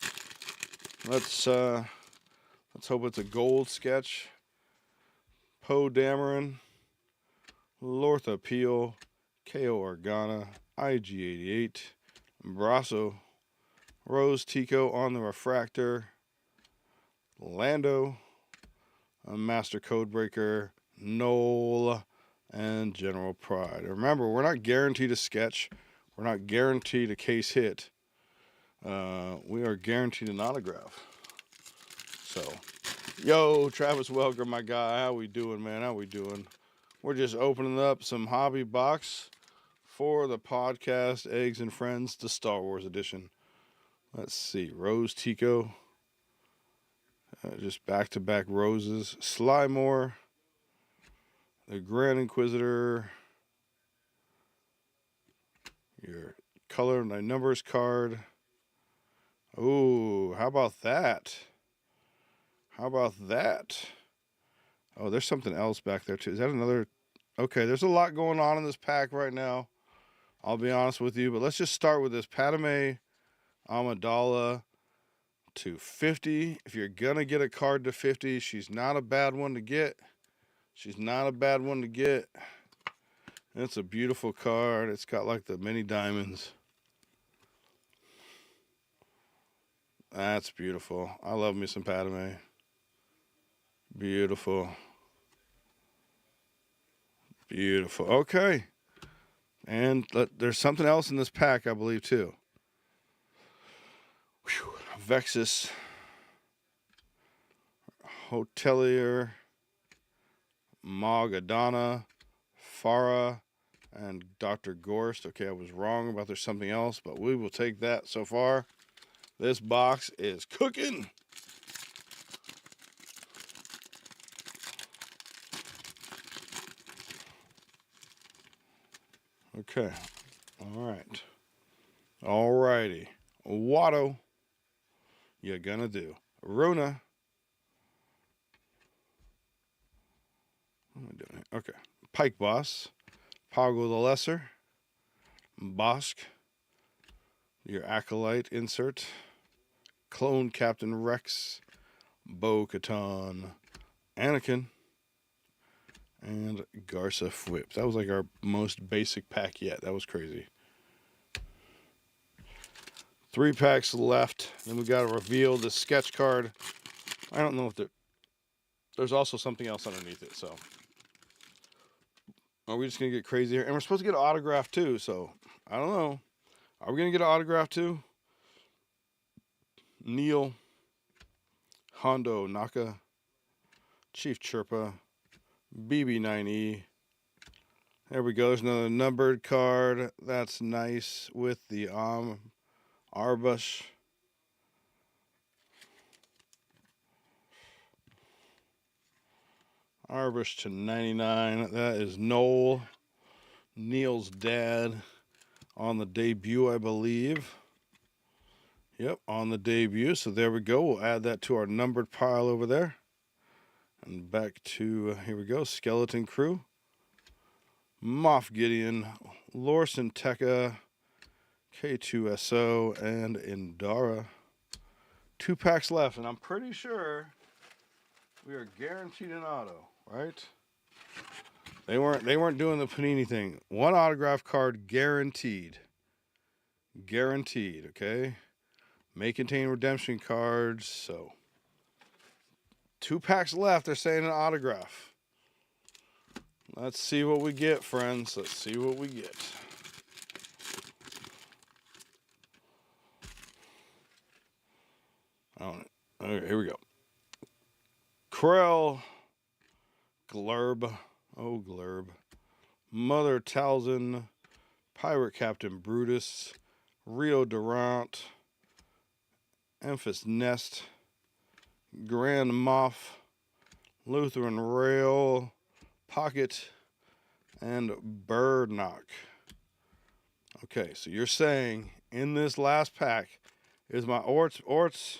Let's hope it's a gold sketch. Poe Dameron. Lortha Peel. Ko Organa. IG-88. Brasso. Rose Tico on the refractor. Lando. A Master Codebreaker. Noel. And General Pride. Remember, we're not guaranteed a sketch. We're not guaranteed a case hit. We are guaranteed an autograph. So, yo, Travis Welker, my guy. How we doing, man? How we doing? We're just opening up some hobby box for the podcast, Eggs and Friends, the Star Wars edition. Let's see. Rose Tico. Just back-to-back roses. Slymore. The Grand Inquisitor. Your color and my numbers card. Ooh, how about that? How about that? Oh, there's something else back there too. Is that another? Okay, there's a lot going on in this pack right now. I'll be honest with you, but let's just start with this Padme Amidala to 50. If you're gonna get a card to 50, she's not a bad one to get. She's not a bad one to get. It's a beautiful card. It's got like the mini diamonds. That's beautiful. I love me some Padme. Beautiful. Beautiful. Okay. And there's something else in this pack, I believe, too. Whew. Vexus. Hotelier. Magadana. Farah. And Dr. Gorst. Okay, I was wrong about there's something else, but we will take that so far. This box is cooking. Okay. All right. All righty. Watto. you gonna do? Rona. What am I doing here? Okay. Pike Boss. Poggle the Lesser. Bosk. Your Acolyte insert. Clone Captain Rex. Bo-Katan. Anakin. And Garza Whip. That was like our most basic pack yet. That was crazy. 3 packs left. Then we got to reveal the sketch card. I don't know if there's also something else underneath it. So are we just going to get crazy here? And we're supposed to get an autograph too. So I don't know. Are we going to get an autograph too? Neil. Hondo Naka. Chief Chirpa. BB9E. There we go. There's another numbered card. That's nice with the Arbush. Arbush to 99. That is Noel. Neil's dad on the debut, I believe. Yep, on the debut. So there we go. We'll add that to our numbered pile over there. And back to, here we go, Skeleton Crew. Moff Gideon, Lorson Tekka, K2SO, and Indara. 2 packs left, and I'm pretty sure we are guaranteed an auto, right? They weren't doing the Panini thing. 1 autograph card guaranteed. Guaranteed, okay? May contain redemption cards, so 2 packs left. They're saying an autograph. Let's see what we get, friends. Let's see what we get. Okay, here we go. Krell, Glurb, oh Glurb, Mother Talzin, Pirate Captain Brutus, Rio Durant, Emphas Nest, Grand Moff, Lutheran Rail, Pocket, and Birdknock. Okay, so you're saying in this last pack is my Orts.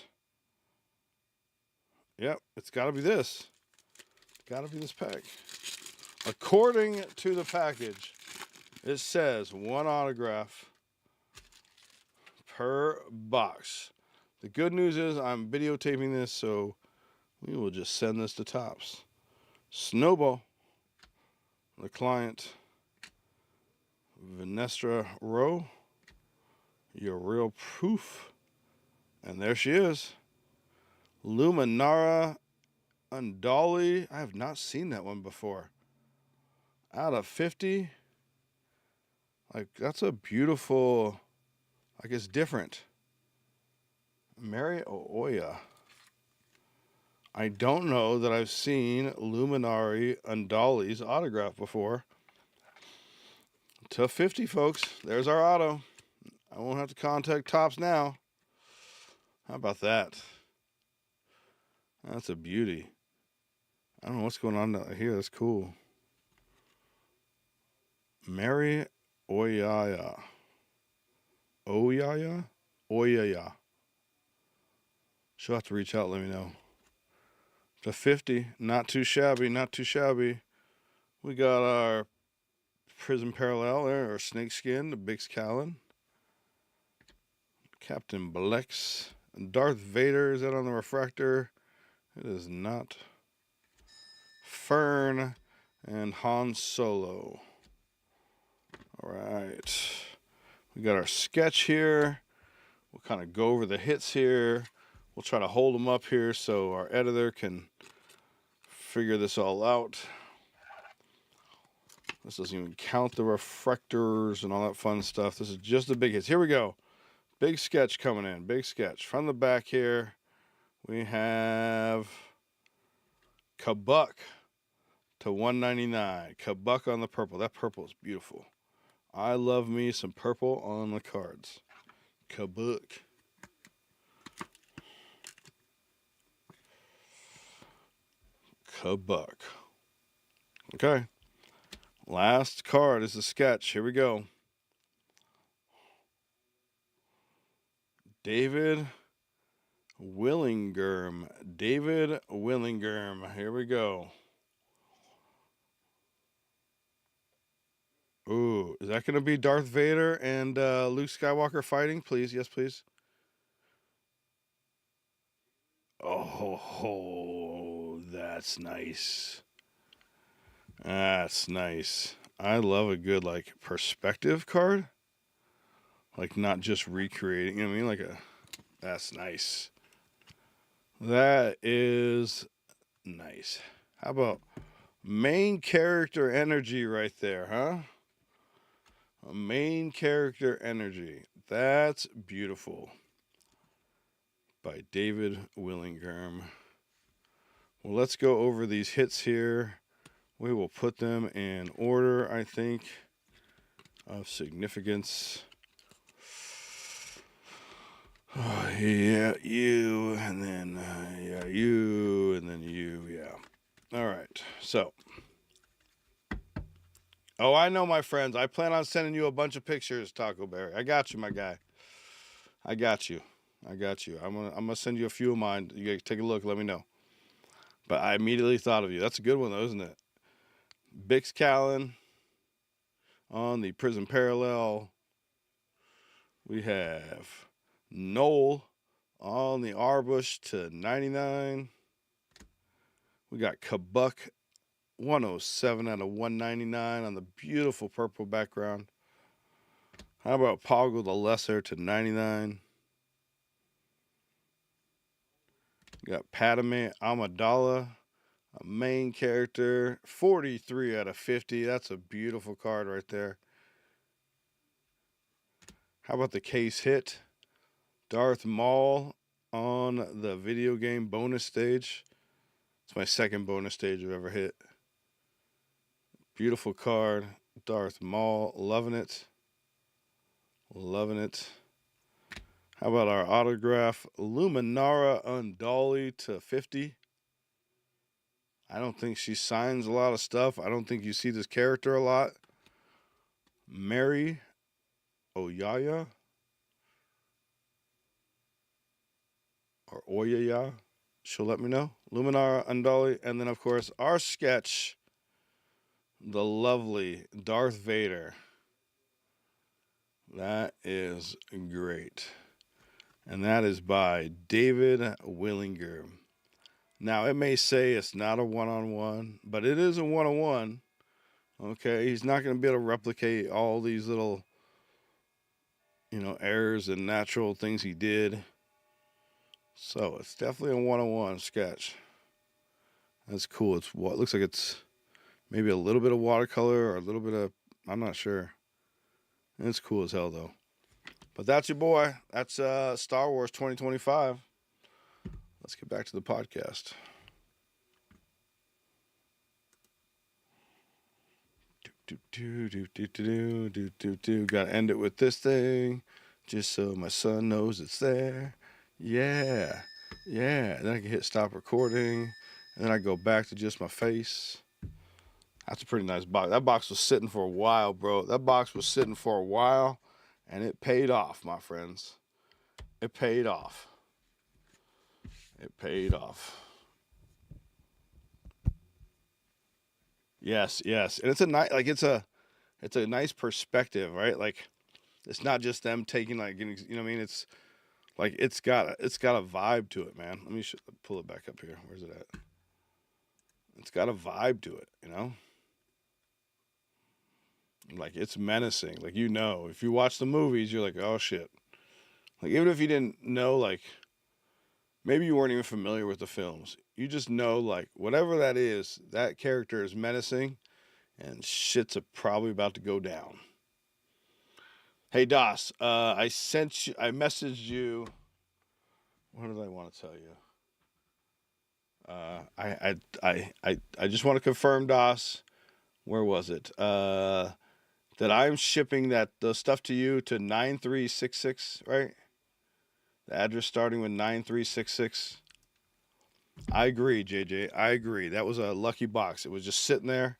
Yep, it's got to be this. Got to be this pack. According to the package, it says 1 autograph per box. The good news is I'm videotaping this, so we will just send this to Topps. Snowball, the client, Vanestra Rowe, your real proof, and there she is. Luminara Undali. I have not seen that one before. Out of 50. Like, that's a beautiful, like, it's different. Mary Oya. I don't know that I've seen Luminari Undali's autograph before. To 50, folks. There's our auto. I won't have to contact Topps now. How about that? That's a beauty. I don't know what's going on here. That's cool. Mary Oyaya. Oyaya. She'll have to reach out, let me know. To 50. Not too shabby. Not too shabby. We got our Prism Parallel there, our Snakeskin, the Bix Callan. Captain Blex. Darth Vader, is that on the refractor? It is not. Fern and Han Solo. All right. We got our sketch here. We'll kind of go over the hits here. We'll try to hold them up here so our editor can figure this all out. This doesn't even count the refractors and all that fun stuff. This is just the big hits. Here we go. Big sketch coming in. Big sketch. From the back here, we have Kabuk to 199. Kabuk on the purple. That purple is beautiful. I love me some purple on the cards. Kabuk. Kabuk. Okay. Last card is the sketch. Here we go. David Willingerm. David Willingerm. Here we go. Ooh, is that going to be Darth Vader and Luke Skywalker fighting? Please, yes, please. Oh, that's nice. That's nice. I love a good like perspective card. Like not just recreating. You know what I mean? That's nice. That is nice. How about main character energy right there, huh? A main character energy. That's beautiful. By David Willingerm. Well, let's go over these hits here. We will put them in order, I think, of significance. Oh, yeah, you, and then, yeah, you, and then you, yeah. All right, so. Oh, I know, my friends. I plan on sending you a bunch of pictures, Taco Berry. I got you, my guy. I got you. I'm gonna send you a few of mine. You gotta take a look. Let me know. But I immediately thought of you. That's a good one, though, isn't it? Bix Callen on the Prison Parallel. We have Noel on the Arbush to 99. We got Kabuk 107 out of 199 on the beautiful purple background. How about Poggle the Lesser to 99? We got Padme Amidala, a main character, 43 out of 50. That's a beautiful card right there. How about the case hit? Darth Maul on the video game bonus stage. It's my second bonus stage I've ever hit. Beautiful card. Darth Maul. Loving it. Loving it. How about our autograph? Luminara Undolly to 50. I don't think she signs a lot of stuff. I don't think you see this character a lot. Mary Oyaya. Or Oyaya. She'll let me know. Luminara Undolly. And then, of course, our sketch. The lovely Darth Vader. That is great. And that is by David Willinger. Now, it may say it's not a one-on-one, but it is a one-on-one. Okay, he's not going to be able to replicate all these little, errors and natural things he did. So it's definitely a one-on-one sketch. That's cool. It's what looks like it's maybe a little bit of watercolor or a little bit of, I'm not sure. It's cool as hell though. But that's your boy. That's Star Wars 2025. Let's get back to the podcast. Gotta end it with this thing, just so my son knows it's there. Yeah. Then I can hit stop recording, and then I go back to just my face. That's a pretty nice box. That box was sitting for a while, bro. That box was sitting for a while, and it paid off, my friends. It paid off. It paid off. Yes, and it's a nice, it's a nice perspective, right? Like, it's not just them taking getting, you know what I mean? It's like it's got a vibe to it, man. Let me pull it back up here. Where's it at? It's got a vibe to it, Like it's menacing. Like if you watch the movies, you're like, oh shit. Like even if you didn't know, like maybe you weren't even familiar with the films, you just know like whatever that is, that character is menacing, and shit's probably about to go down. Hey Das, I messaged you. What did I want to tell you? I just want to confirm, Das. Where was it? That I'm shipping the stuff to you to 9366, right? The address starting with 9366. I agree, JJ. I agree. That was a lucky box. It was just sitting there.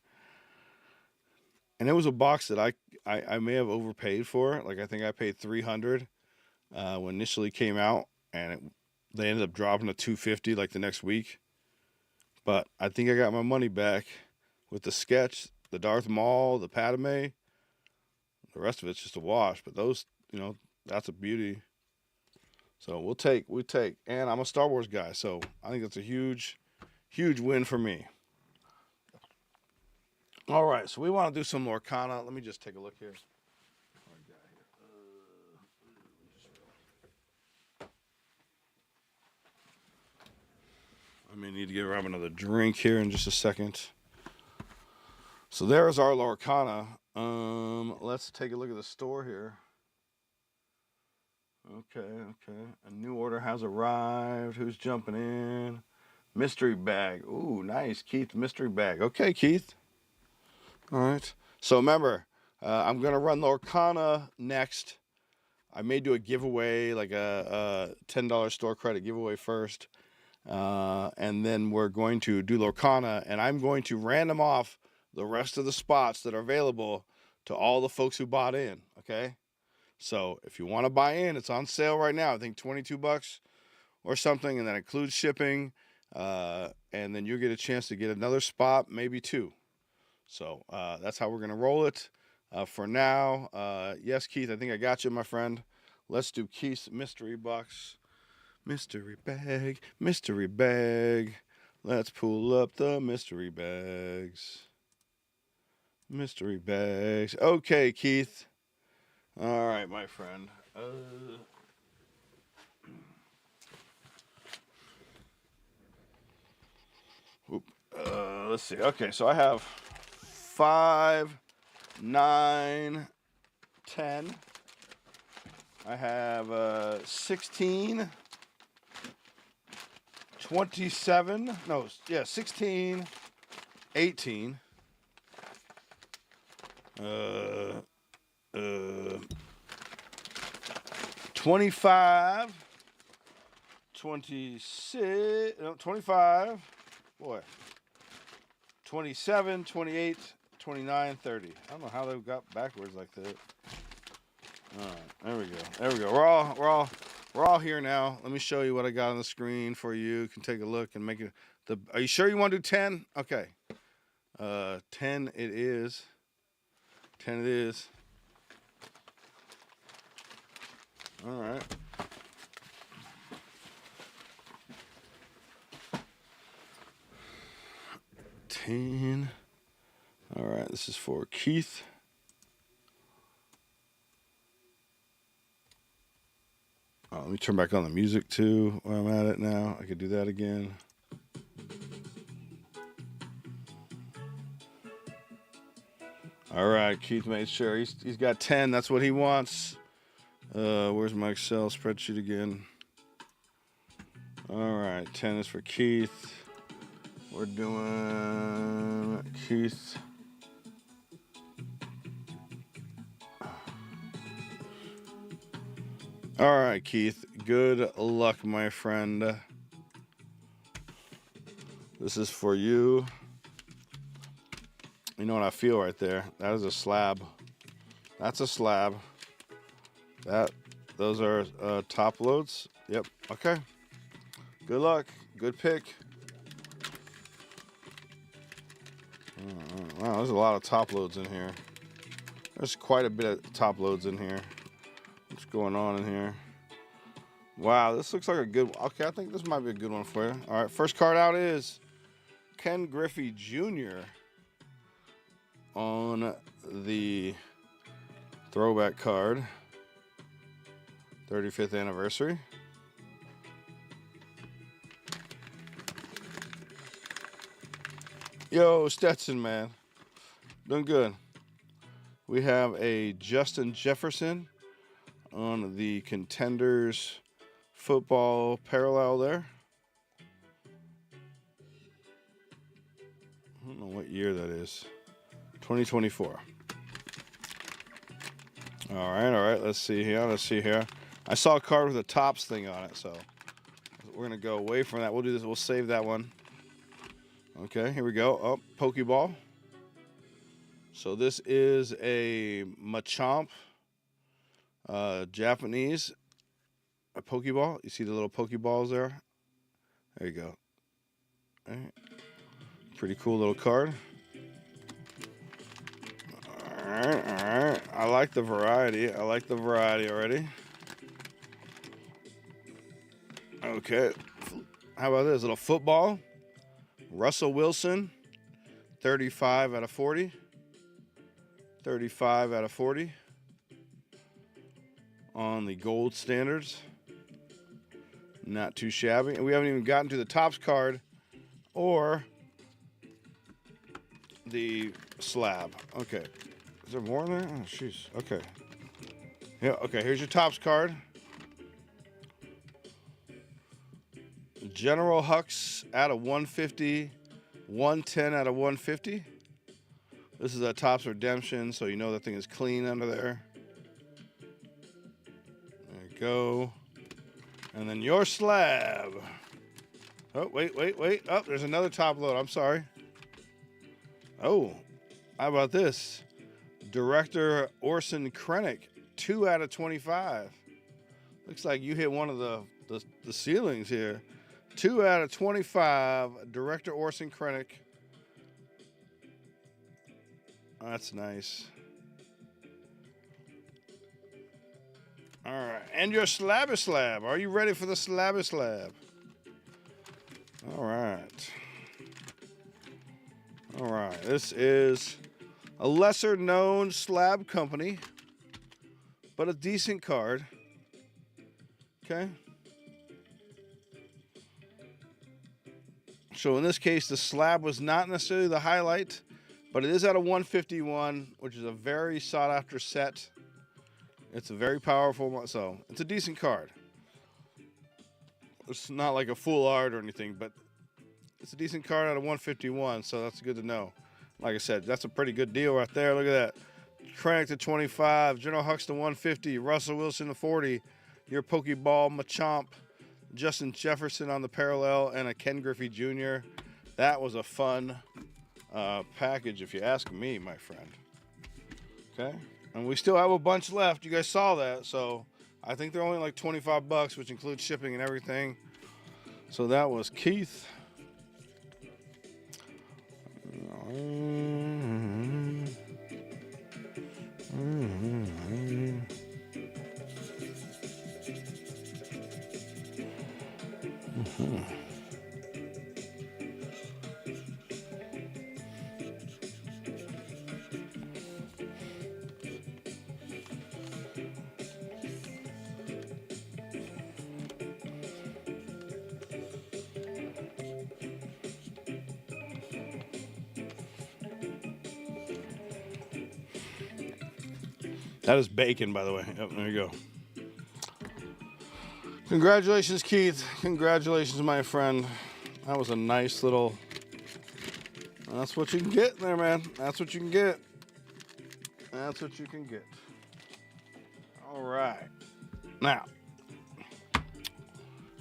And it was a box that I may have overpaid for. Like I think I paid $300 when initially came out, and They ended up dropping to 250 like the next week. But I think I got my money back with the sketch, the Darth Maul, the Padme. The rest of it's just a wash. But those, that's a beauty. So we take. And I'm a Star Wars guy, so I think that's a huge, huge win for me. All right, so we want to do some Lorcana. Let me just take a look here. I may need to grab another drink here in just a second. So there's our Lorcana. Let's take a look at the store here. Okay. A new order has arrived. Who's jumping in? Mystery bag. Ooh, nice, Keith. Mystery bag. Okay, Keith. All right. So remember, I'm gonna run Lorcana next. I may do a giveaway, like a $10 store credit giveaway first, and then we're going to do Lorcana, and I'm going to random off the rest of the spots that are available to all the folks who bought in. Okay. So if you want to buy in, it's on sale right now. I think $22 or something, and that includes shipping. And then you get a chance to get another spot, maybe two. So that's how we're going to roll it. For now, yes, Keith, I think I got you, my friend. Let's do Keith's mystery box. Mystery bag, mystery bag. Let's pull up the mystery bags. Mystery bags. Okay, Keith. All right, my friend. Let's see. Okay, so I have 5, 9, 10. I have 16, 27. No, yeah, 16, 18. 25, 26, no, 25, boy, 27, 28, 29, 30. I don't know how they got backwards like that. All right, there we go. We're all here now. Let me show you what I got on the screen for you. You can take a look and make it. Are you sure you want to do 10? Okay. 10 it is. 10 it is. All right. All right, this is for Keith. Let me turn back on the music too while I'm at it now. I could do that again. All right, Keith made sure he's got 10. That's what he wants. Where's my Excel spreadsheet again? All right, 10 is for Keith. We're doing Keith. All right, Keith. Good luck, my friend. This is for you. You know what I feel right there? That is a slab. That's a slab. Those are top loads. Yep. Okay. Good luck. Good pick. Wow, there's a lot of top loads in here. There's quite a bit of top loads in here. What's going on in here? Wow, this looks like a good one. Okay, I think this might be a good one for you. All right, first card out is Ken Griffey Jr. on the throwback card. 35th anniversary. Yo, Stetson, man. Doing good. We have a Justin Jefferson on the Contenders football parallel there. I don't know what year that is. 2024. All right. Let's see here. I saw a card with a Tops thing on it, so we're going to go away from that. We'll do this. We'll save that one. Okay, here we go. Oh, Pokeball. So this is a Machamp, Japanese. a Pokeball. You see the little Pokeballs there? There you go. All right. Pretty cool little card. All right. I like the variety. Already. Okay. How about this? Little football. Russell Wilson. 35 out of 40. 35 out of 40. On the gold standards. Not too shabby. And we haven't even gotten to the Topps card or the slab. Okay. Is there more in there? Oh, jeez. Okay. Yeah, okay. Here's your Topps card. General Hux out of 150. 110 out of 150. This is a Topps Redemption, so you know that thing is clean under there. There you go. And then your slab. Oh, wait. Oh, there's another top load. I'm sorry. Oh, how about this? Director Orson Krennic, 2 out of 25. Looks like you hit one of the ceilings here. 2 out of 25, Director Orson Krennic. That's nice. All right, and your slabby slab. Are you ready for the slabby slab? All right. All right, this is a lesser known slab company, but a decent card. Okay. So in this case, the slab was not necessarily the highlight, but it is out of 151, which is a very sought after set. It's a very powerful one, so it's a decent card. It's not like a full art or anything, but it's a decent card out of 151, so that's good to know. Like I said, that's a pretty good deal right there. Look at that. Krennic to 25, General Hux to 150, Russell Wilson to 40, your Pokeball Machamp, Justin Jefferson on the parallel, and a Ken Griffey Jr. That was a fun package, if you ask me, my friend. Okay? And we still have a bunch left. You guys saw that, so I think they're only like 25 bucks, which includes shipping and everything. So that was Keith. That is bacon, by the way. Yep, there you go. Congratulations, Keith. Congratulations, my friend. That was a nice little... That's what you can get there, man. That's what you can get. That's what you can get. All right. Now,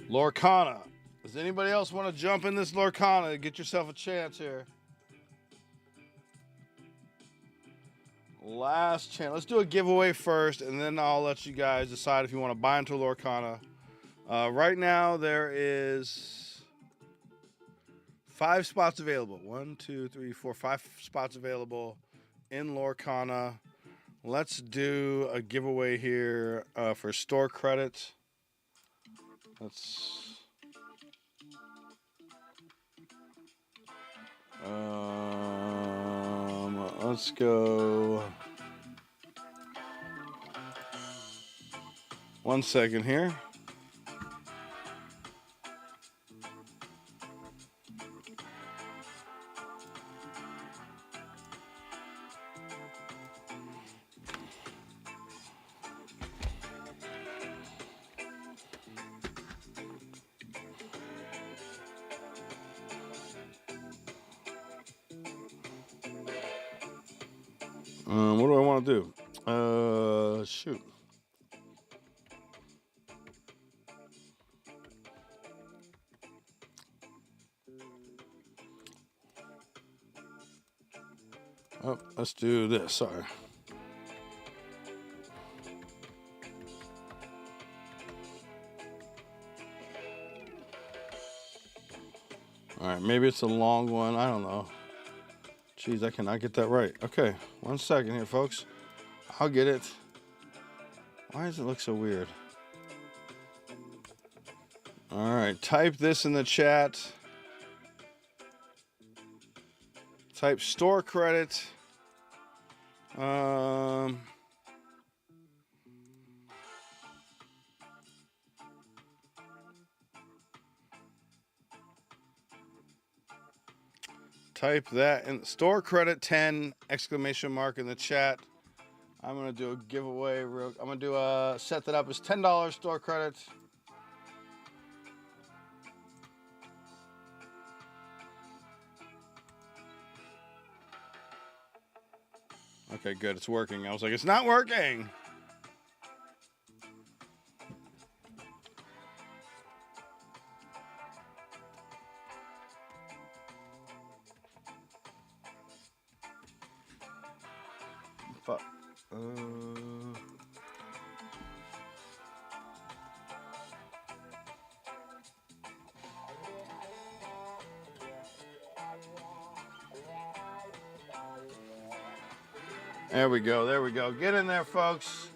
Lorcana. Does anybody else want to jump in this Lorcana? Get yourself a chance here. Last chance. Let's do a giveaway first, and then I'll let you guys decide if you want to buy into Lorcana. Right now, there is 5 spots available. 1, 2, 3, 4, 5 spots available in Lorcana. Let's do a giveaway here for store credit. Let's go. 1 second here. What do I want to do? Shoot. Oh, let's do this. Sorry. All right, maybe it's a long one. I don't know. Jeez, I cannot get that right. Okay, 1 second here, folks. I'll get it. Why does it look so weird? All right, type this in the chat. Type store credit. Type that in store credit 10 exclamation mark in the chat. I'm gonna do a giveaway. I'm gonna do a set that up as $10 store credit. Okay, good. It's working. I was like, it's not working. Fuck. There we go. There we go. Get in there, folks.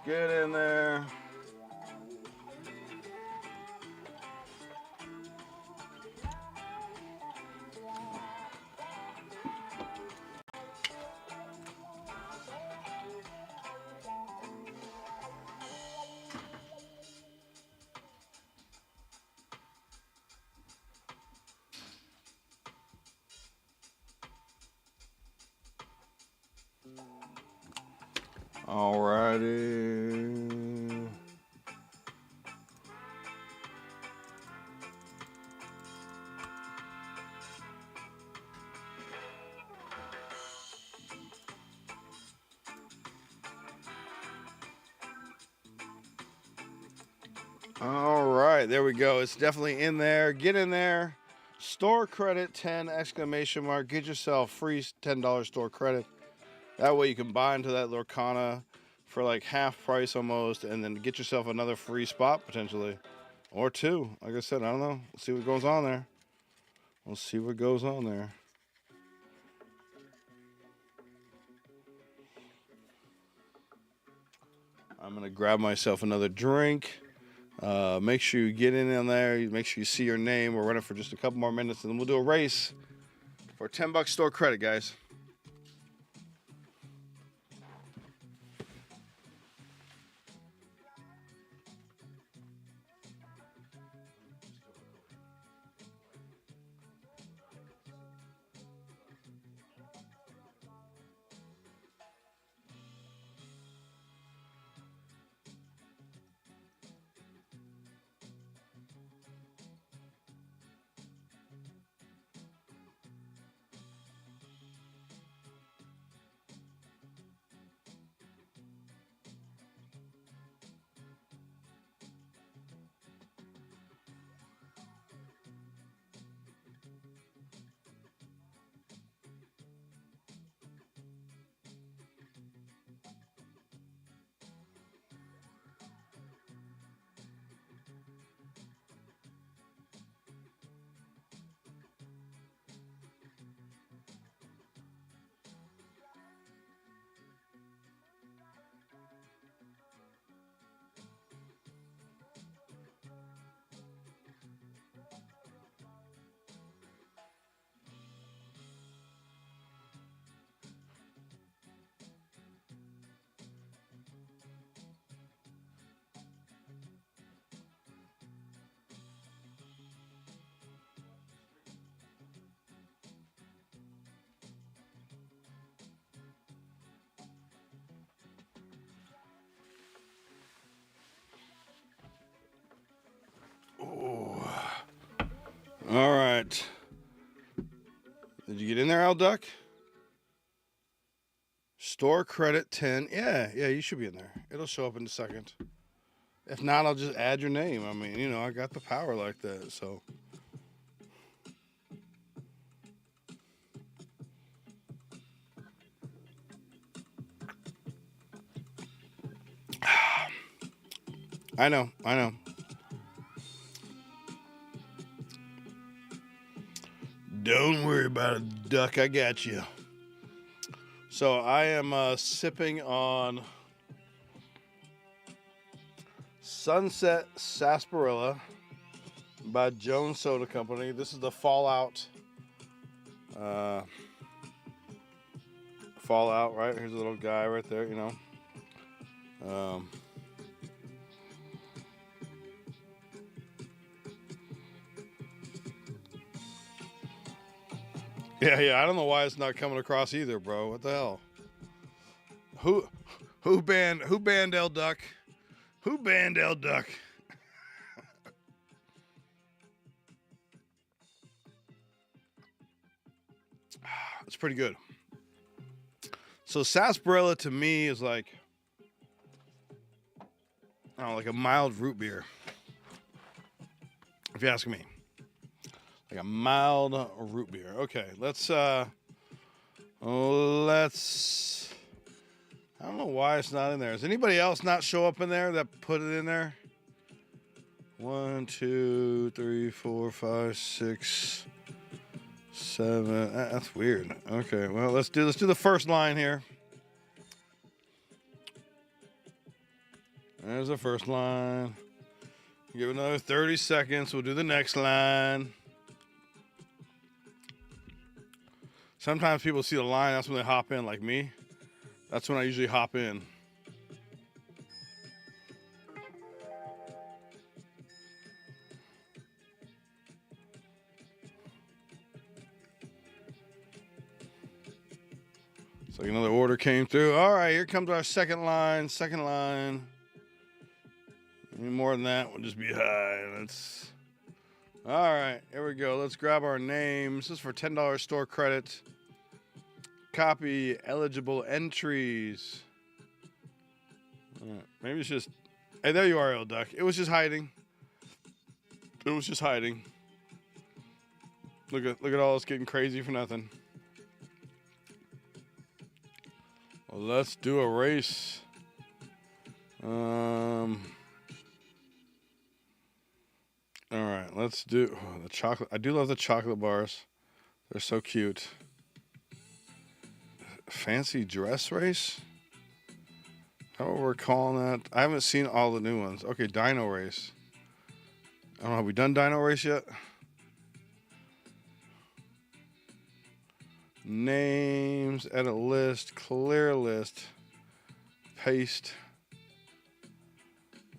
Get in there. Alrighty. All right, there we go. It's definitely in there. Get in there. Store credit 10 exclamation mark. Get yourself free $10 store credit. That way you can buy into that Lorcana for like half price almost, and then get yourself another free spot potentially, or two. Like I said, I don't know. We'll see what goes on there. We'll see what goes on there. I'm gonna grab myself another drink. Make sure you get in there. Make sure you see your name. We're running for just a couple more minutes, and then we'll do a race for $10 store credit, guys. All right. Did you get in there, Al Duck? Store credit 10. Yeah, you should be in there. It'll show up in a second. If not, I'll just add your name. I mean, I got the power like that, so. I know. Don't worry about it, duck. I got you. So I am sipping on Sunset Sarsaparilla by Jones Soda Company. This is the Fallout. Fallout, right? Here's a little guy right there, you know. Yeah. I don't know why it's not coming across either, bro. What the hell? Who banned El Duck? Who banned El Duck? It's pretty good. So sarsaparilla to me is like, I don't know, like a mild root beer. If you ask me. Like a mild root beer. Okay, let's I don't know why it's not in there. Does anybody else not show up in there that put it in there? 1, 2, 3, 4, 5, 6, 7. That's weird. Okay, well let's do the first line here. There's the first line. Give it another 30 seconds. We'll do the next line. Sometimes people see the line, that's when they hop in, like me. That's when I usually hop in. So another order came through. All right, here comes our second line. Any more than that, we'll just be high. All right, here we go. Let's grab our names. This is for $10 store credit. Copy eligible entries. Maybe it's just... Hey, there you are, El Duck. It was just hiding. Look at all this getting crazy for nothing. Well, let's do a race. All right, let's do the chocolate. I do love the chocolate bars. They're so cute. Fancy dress race? How are we calling that? I haven't seen all the new ones. Okay, Dino Race. I don't know, have we done Dino Race yet? Names, edit list, clear list, paste.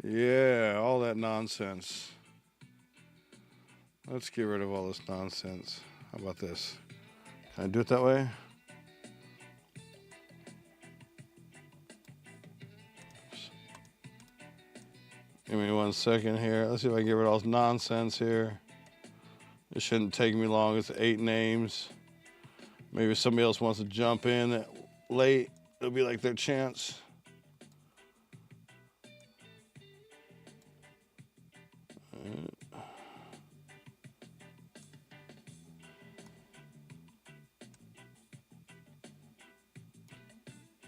Yeah, all that nonsense. Let's get rid of all this nonsense. How about this? Can I do it that way? Give me 1 second here. Let's see if I can get rid of all this nonsense here. It shouldn't take me long. It's 8 names. Maybe if somebody else wants to jump in late, it'll be like their chance.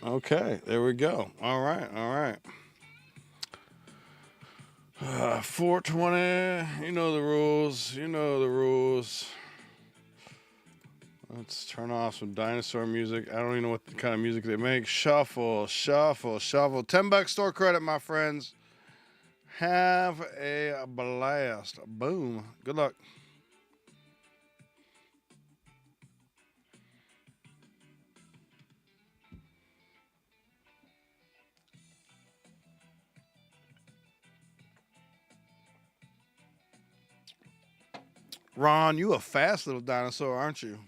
Okay, there we go. All right. 420, you know the rules. Let's turn off some dinosaur music. I don't even know what kind of music they make. Shuffle. $10 store credit, my friends. Have a blast. Boom. Good luck. Ron, you a fast little dinosaur, aren't you?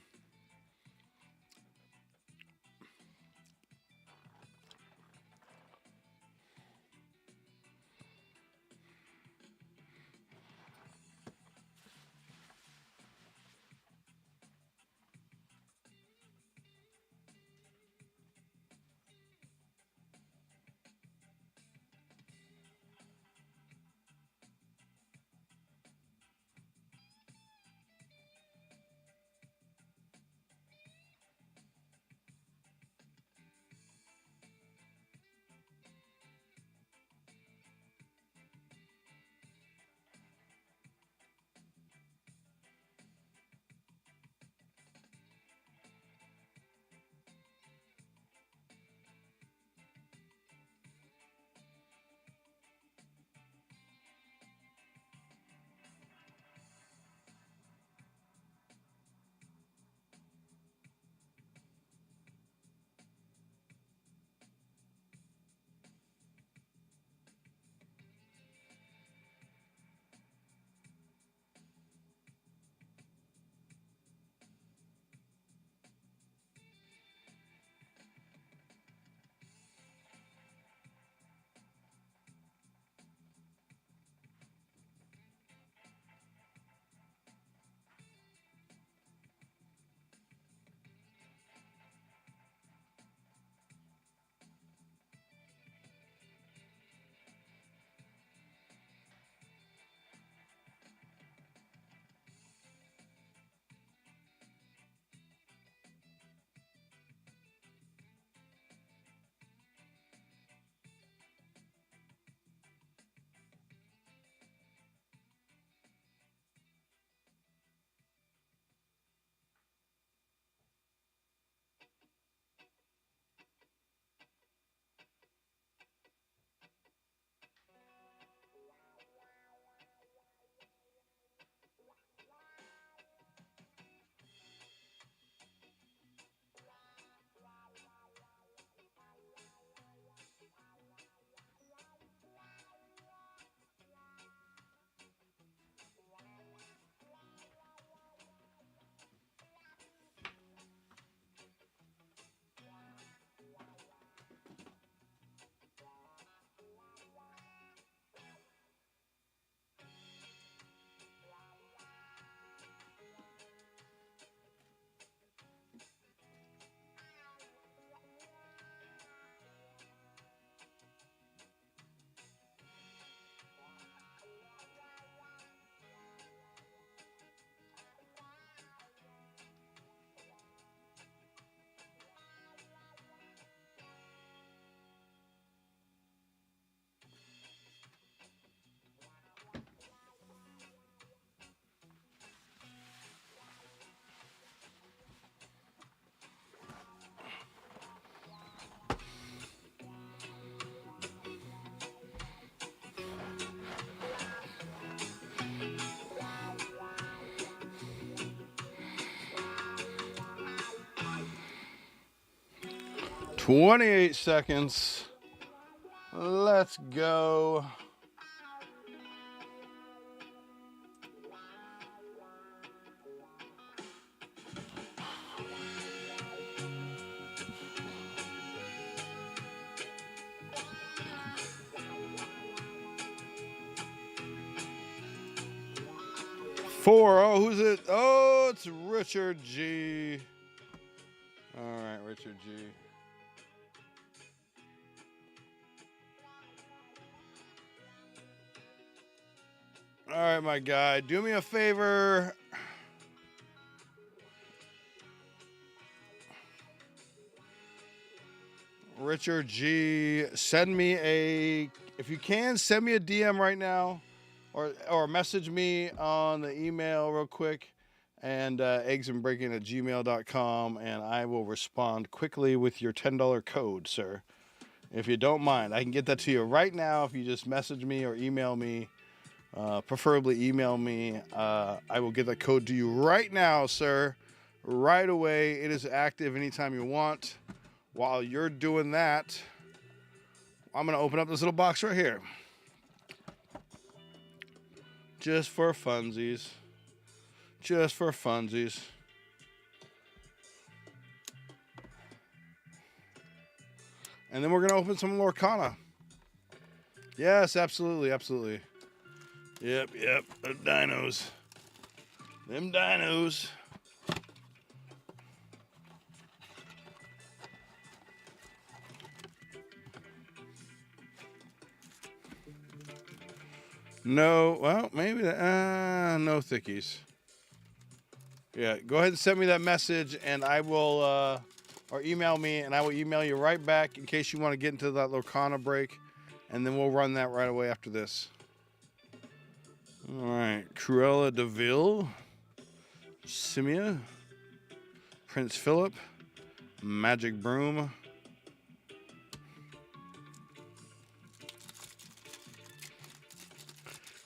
28 seconds. Let's go. Four. Oh, who's it? Oh, it's Richard G. All right, Richard G. All right, my guy. Do me a favor. Richard G. Send me if you can, send me a DM right now. Or message me on the email real quick, and eggsandbreakin@gmail.com, and I will respond quickly with your $10 code, sir. If you don't mind, I can get that to you right now if you just message me or email me. Preferably email me. I will get that code to you right now, sir. Right away. It is active anytime you want. While you're doing that, I'm going to open up this little box right here. Just for funsies. Just for funsies. And then we're going to open some Lorcana. Yes, absolutely, absolutely. Yep, the dinos. Them dinos. No, well, maybe no thickies. Yeah, go ahead and send me that message, and I will, or email me, and I will email you right back in case you want to get into that Lorcana break, and then we'll run that right away after this. All right, Cruella de Vil, Simia, Prince Philip, Magic Broom,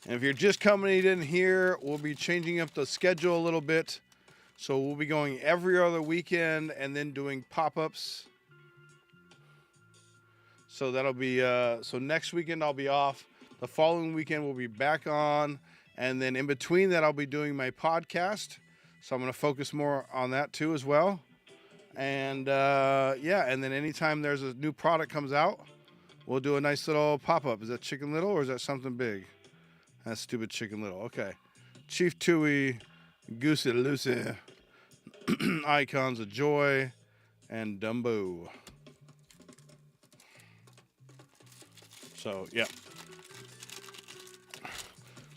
and if you're just coming in here, we'll be changing up the schedule a little bit. So we'll be going every other weekend and then doing pop-ups. So that'll be, so next weekend I'll be off. The following weekend we'll be back on. And then in between that, I'll be doing my podcast. So I'm going to focus more on that too as well. And yeah, and then anytime there's a new product comes out, we'll do a nice little pop-up. Is that Chicken Little or is that something big? That's stupid Chicken Little. Okay. Chief Tui, Goosey Lucy, Icons of Joy, and Dumbo. So, yeah.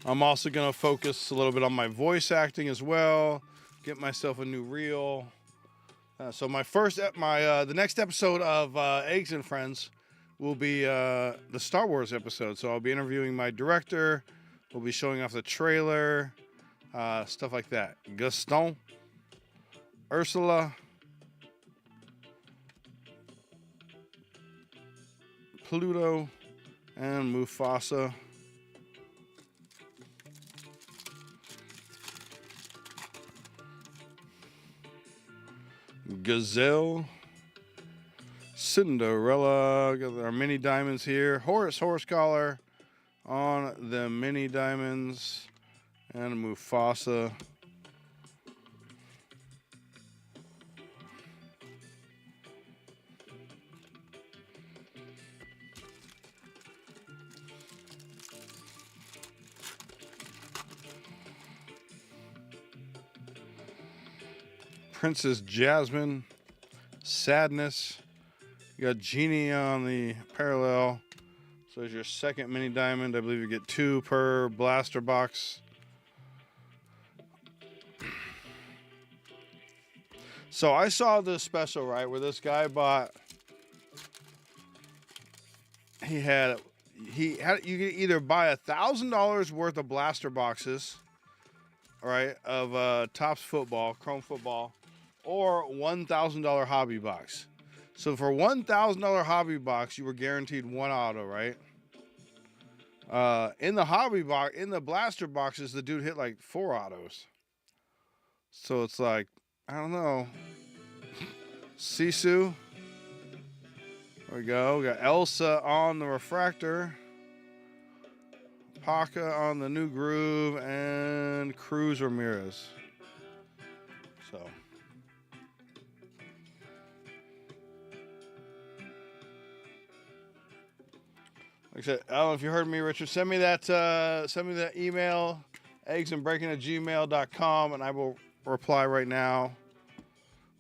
I'm also going to focus a little bit on my voice acting as well. Get myself a new reel. So the next episode of Eggs and Friends will be the Star Wars episode. So I'll be interviewing my director. We'll be showing off the trailer, stuff like that. Gaston, Ursula, Pluto, and Mufasa. Gazelle, Cinderella, got our mini diamonds here. Horse collar on the mini diamonds, and Mufasa. Princess Jasmine, Sadness. You got Genie on the parallel. So there's your second mini diamond. I believe you get 2 per blaster box. So I saw this special, right, where this guy bought. You could either buy $1,000 worth of blaster boxes, right, of Topps football, Chrome football, or $1,000 hobby box. So for $1,000 hobby box, you were guaranteed 1 auto, right? In the hobby box, in the blaster boxes, the dude hit like 4 autos. So it's like, I don't know. Sisu, There we go. We got Elsa on the refractor. Paca on the new groove. And Cruz Ramirez. So. Like I said, I don't know if you heard me, Richard. Send me that email, eggsandbreakin@gmail.com, and I will reply right now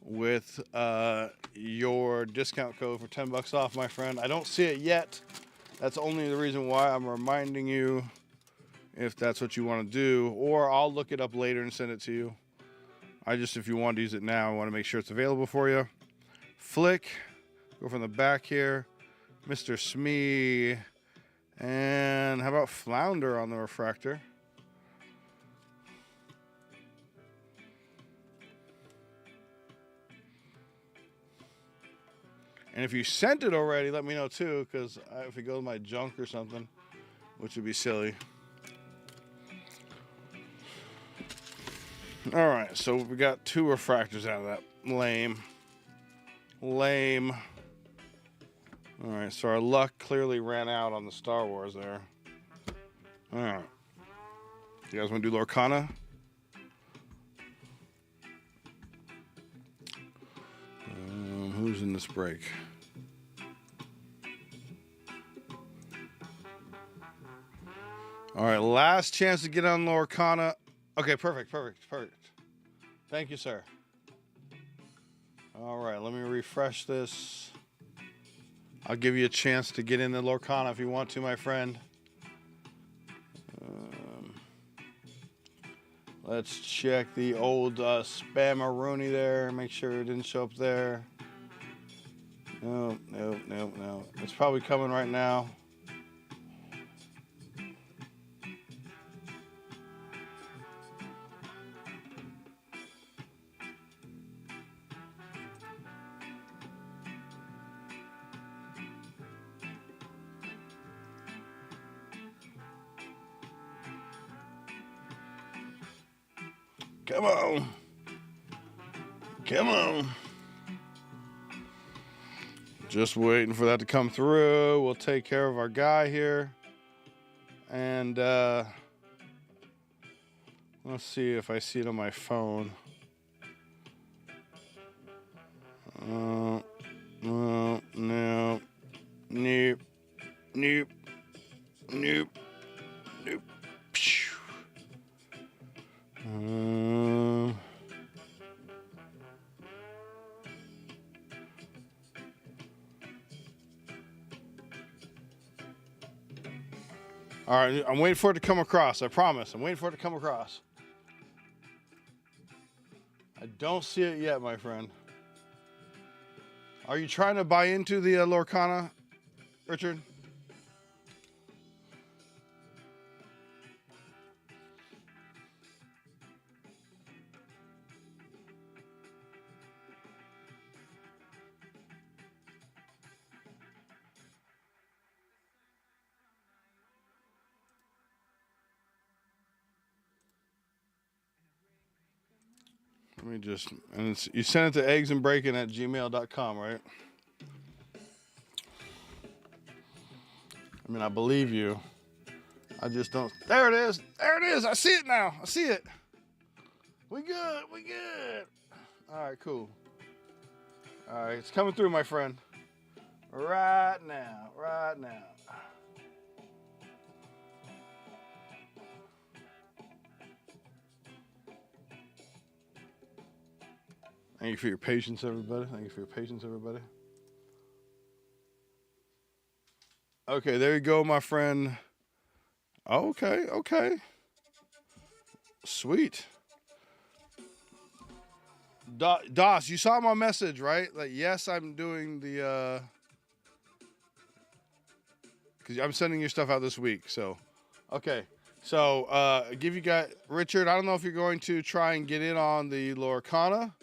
with your discount code for $10 off, my friend. I don't see it yet. That's only the reason why I'm reminding you, if that's what you want to do, or I'll look it up later and send it to you. If you want to use it now, I want to make sure it's available for you. Flick, go from the back here, Mr. Smee. And how about Flounder on the refractor? And if you sent it already, let me know too, because if it goes to my junk or something, which would be silly. All right, so we got 2 refractors out of that. Lame. All right, so our luck clearly ran out on the Star Wars there. All right. You guys want to do Lorcana? Who's in this break? All right, last chance to get on Lorcana. Okay, perfect. Thank you, sir. All right, let me refresh this. I'll give you a chance to get in the Lorcana if you want to, my friend. Let's check the old spammeroonie there. Make sure it didn't show up there. No. It's probably coming right now. Come on. Just waiting for that to come through. We'll take care of our guy here. And let's see if I see it on my phone. No. Nope. All right, I'm waiting for it to come across. I promise. I'm waiting for it to come across. I don't see it yet, my friend. Are you trying to buy into the Lorcana, Richard? Let me just, and you sent it to eggsandbreakin@gmail.com, right? I mean, I believe you. I just don't. There it is. I see it now. I see it. We good. All right, cool. All right, it's coming through, my friend. Right now. Thank you for your patience, everybody. Okay, there you go, my friend. Okay. Sweet. Dos, you saw my message, right? Like, yes, I'm doing the, because I'm sending your stuff out this week. So, okay. So, give you guys, Richard, I don't know if you're going to try and get in on the Lorcana.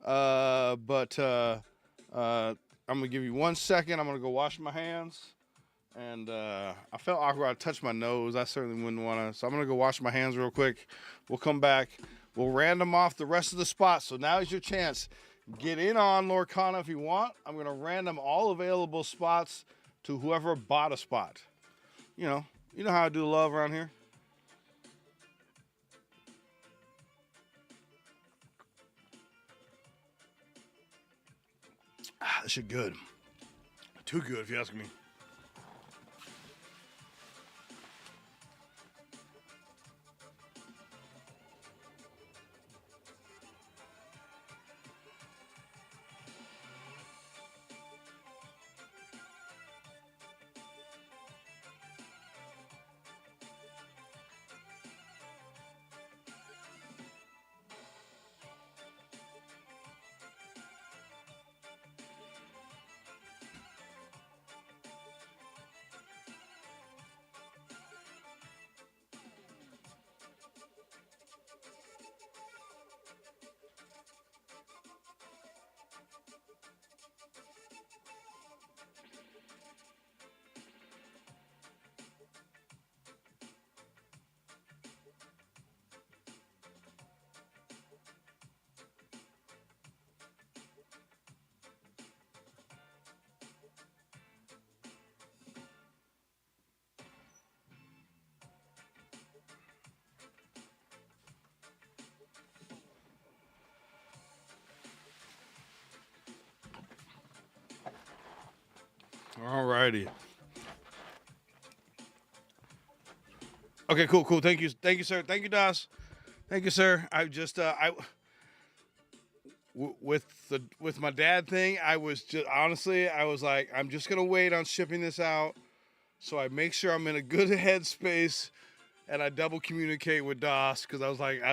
But I'm going to give you 1 second. I'm going to go wash my hands. And I felt awkward. I touched my nose. I certainly wouldn't want to. So I'm going to go wash my hands real quick. We'll come back. We'll random off the rest of the spots. So now is your chance. Get in on Lorcana if you want. I'm going to random all available spots to whoever bought a spot. You know how I do love around here. This shit good. Too good if you ask me. Alrighty. Okay, cool. Thank you, sir. Thank you, Das. Thank you, sir. I just with my dad thing, I was just honestly, I was like, I'm just gonna wait on shipping this out, so I make sure I'm in a good headspace, and I double communicate with Das because I was like,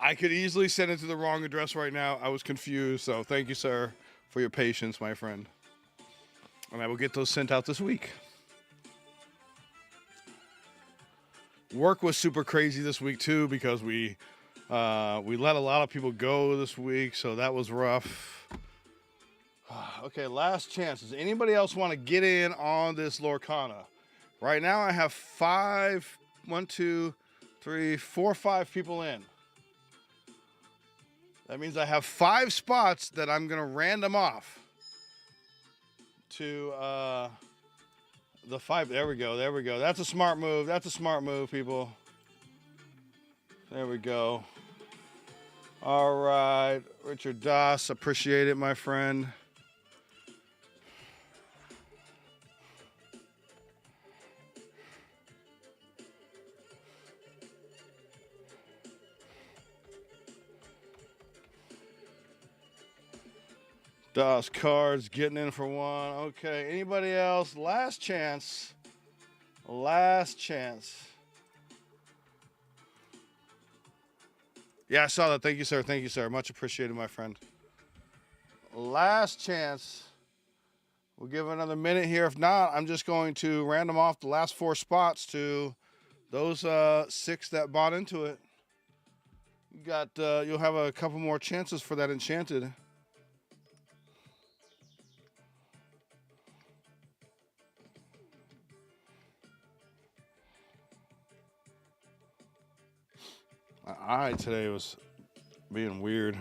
I could easily send it to the wrong address right now. I was confused, so thank you, sir, for your patience, my friend. And I will get those sent out this week. Work was super crazy this week too because we let a lot of people go this week, so that was rough. Okay, last chance. Does anybody else want to get in on this Lorcana? Right now I have 5 people in. That means I have 5 spots that I'm gonna random off to the 5. There we go. That's a smart move. People. There we go. All right, Richard Das, appreciate it, my friend. Das cards getting in for one. Okay, anybody else? Last chance. Yeah, I saw that. Thank you, sir. Much appreciated, my friend. Last chance. We'll give it another minute here. If not, I'm just going to random off the last 4 spots to those 6 that bought into it. You'll have a couple more chances for that enchanted. My eye today was being weird.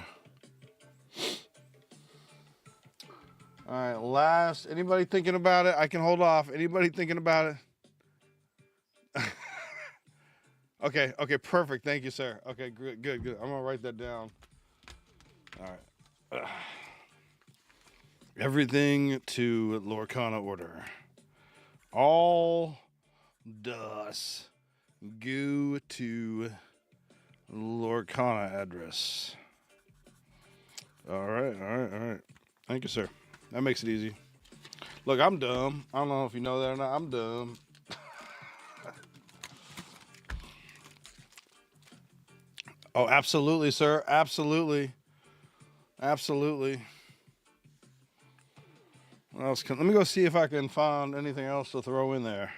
All right, last. Anybody thinking about it? I can hold off. Anybody thinking about it? Okay, perfect. Thank you, sir. Okay, good. I'm gonna write that down. All right. Everything to Lorcana order. All does go to Lorcana address. All right. Thank you, sir. That makes it easy. Look, I'm dumb. I don't know if you know that or not. I'm dumb. Oh, absolutely, sir. Absolutely. What else let me go see if I can find anything else to throw in there.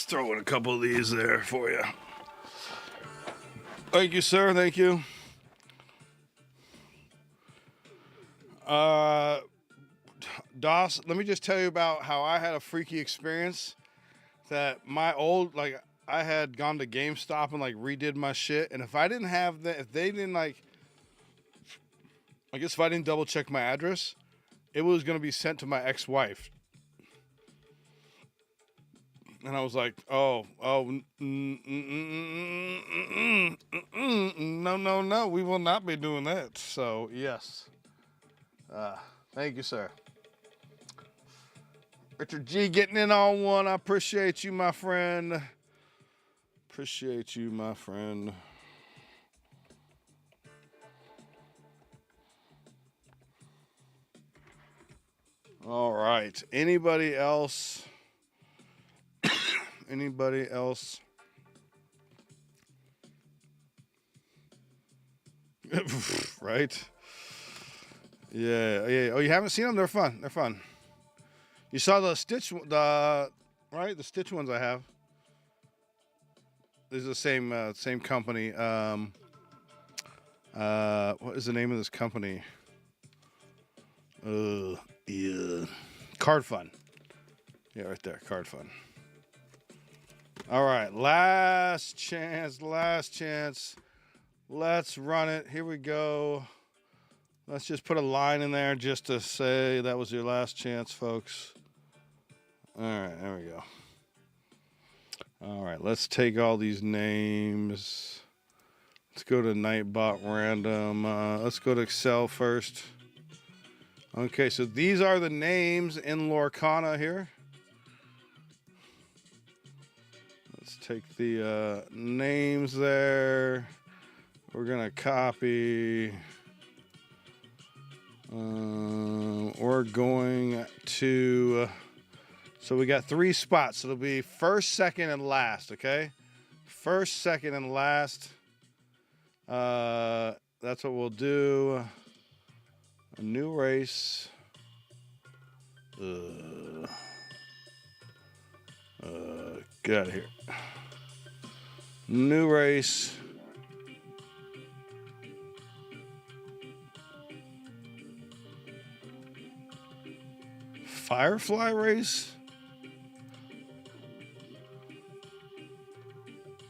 throw in a couple of these there for you. Thank you, sir. Thank you. Doss, let me just tell you about how I had a freaky experience that I had gone to GameStop and like redid my shit. And if I didn't have that, if they didn't I guess if I didn't double check my address, it was going to be sent to my ex-wife. And I was like, no, we will not be doing that. So, yes. Thank you, sir. Richard G getting in on one. I appreciate you, my friend. Appreciate you, my friend. All right. Anybody else? Anybody else? Right? Yeah. Oh, you haven't seen them? They're fun. They're fun. You saw the Stitch, the Stitch ones I have. These are the same company. What is the name of this company? Yeah. Card Fun. Yeah, right there. Card Fun. All right. Last chance. Let's run it. Here we go. Let's just put a line in there just to say that was your last chance, folks. All right. There we go. All right. Let's take all these names. Let's go to Nightbot Random. Let's go to Excel first. Okay, so these are the names in Lorcana here. Let's take the names there. We're going to copy. We're going to... So we got 3 spots. So it'll be first, second, and last, okay? First, second, and last. That's what we'll do. A new race. Get out of here. New race. Firefly race?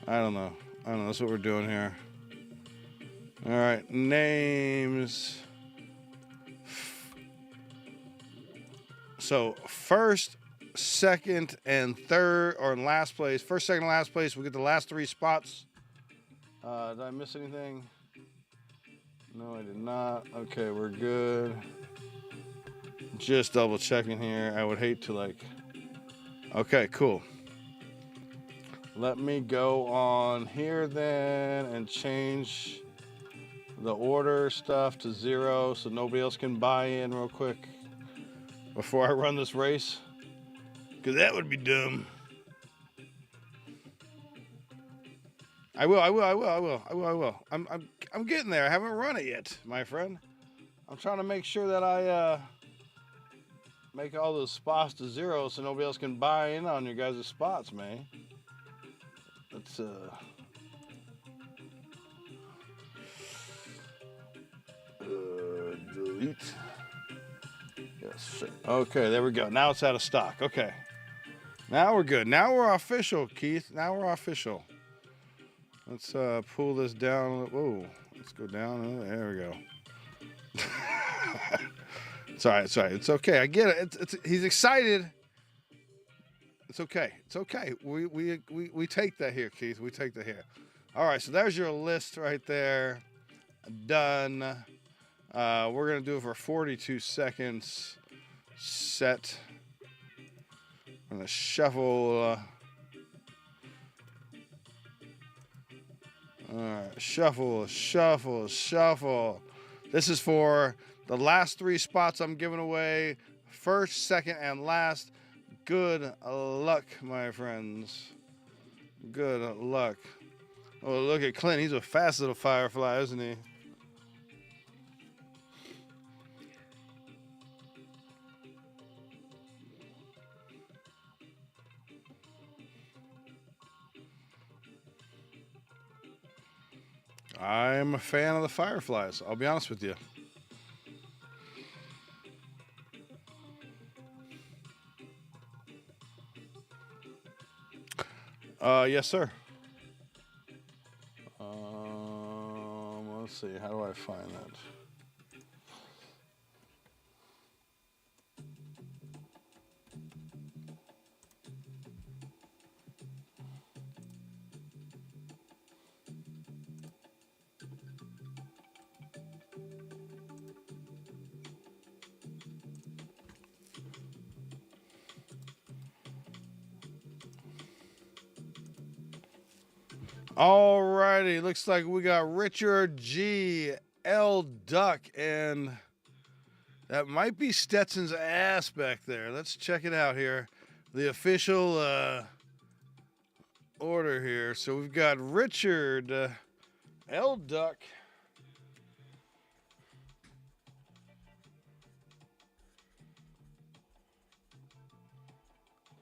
I don't know. That's what we're doing here. All right. Names. So first, second, and third, or in last place. First, second, and last place. We get the last 3 spots. Did I miss anything? No, I did not. Okay, we're good. Just double checking here. I would hate to Okay, cool. Let me go on here then and change the order stuff to 0 so nobody else can buy in real quick before I run this race, because that would be dumb. I will. I'm getting there. I haven't run it yet, my friend. I'm trying to make sure that I make all those spots to 0 so nobody else can buy in on your guys' spots, man. Let's delete. Yes. Okay, there we go. Now it's out of stock. Okay. Now we're good. Now we're official, Keith. Now we're official. Let's pull this down. Whoa. Let's go down. There we go. It's all right. It's okay. I get it. He's excited. It's okay. We take that here, Keith. We take that here. All right. So there's your list right there. Done. We're going to do it for 42 seconds. Set. I'm going to shuffle. All right. Shuffle. This is for the last 3 spots I'm giving away. First, second, and last. Good luck, my friends. Good luck. Oh, look at Clint. He's a fast little firefly, isn't he? I'm a fan of the Fireflies. I'll be honest with you. Yes, sir. Let's see. How do I find that? All righty. Looks like we got Richard G. L. Duck, and that might be Stetson's ass back there. Let's check it out here. The official order here. So we've got Richard L. Duck.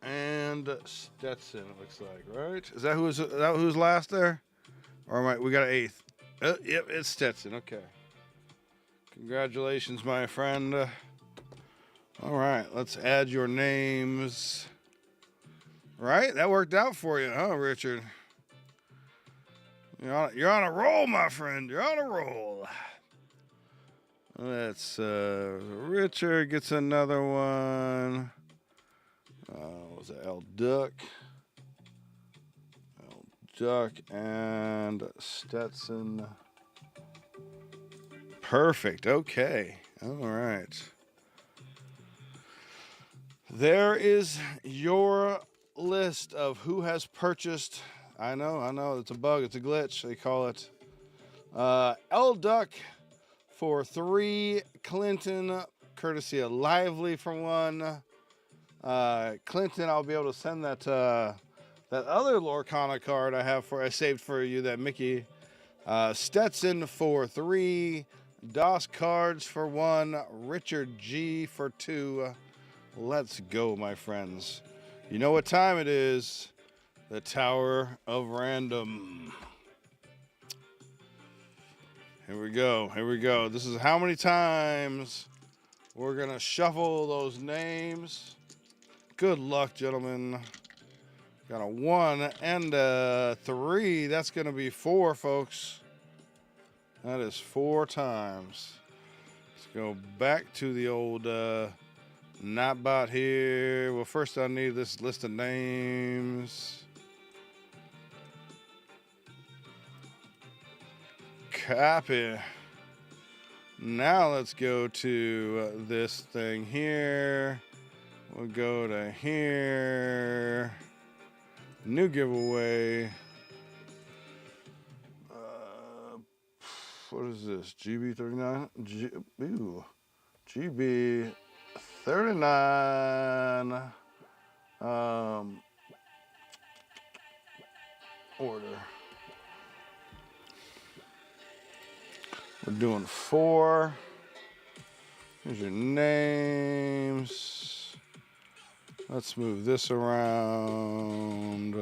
And Stetson, it looks like, right? Is that who's last there? Or we got an eighth? Yep, it's Stetson. Okay. Congratulations, my friend. All right, let's add your names. Right? That worked out for you, huh, Richard? You're on a roll, my friend. You're on a roll. Let's, Richard gets another one. Was it L. Duck? L. Duck and Stetson. Perfect. Okay. All right. There is your list of who has purchased. I know. It's a bug. It's a glitch. They call it. L. Duck for 3. Clinton, courtesy of Lively for 1. Clinton, I'll be able to send that that other Lorcana card I saved for you, that Mickey. Stetson for 3. DOS cards for 1. Richard G for 2. Let's go, my friends. You know what time it is. The Tower of Random. Here we go. This is how many times we're going to shuffle those names. Good luck, gentlemen. Got a 1 and a 3. That's going to be 4, folks. That is 4 times. Let's go back to the old Nightbot here. Well, first I need this list of names. Copy. Now let's go to this thing here. We'll go to here. New giveaway. What is this? GB39? GB39. Order. We're doing 4. Here's your names. Let's move this around.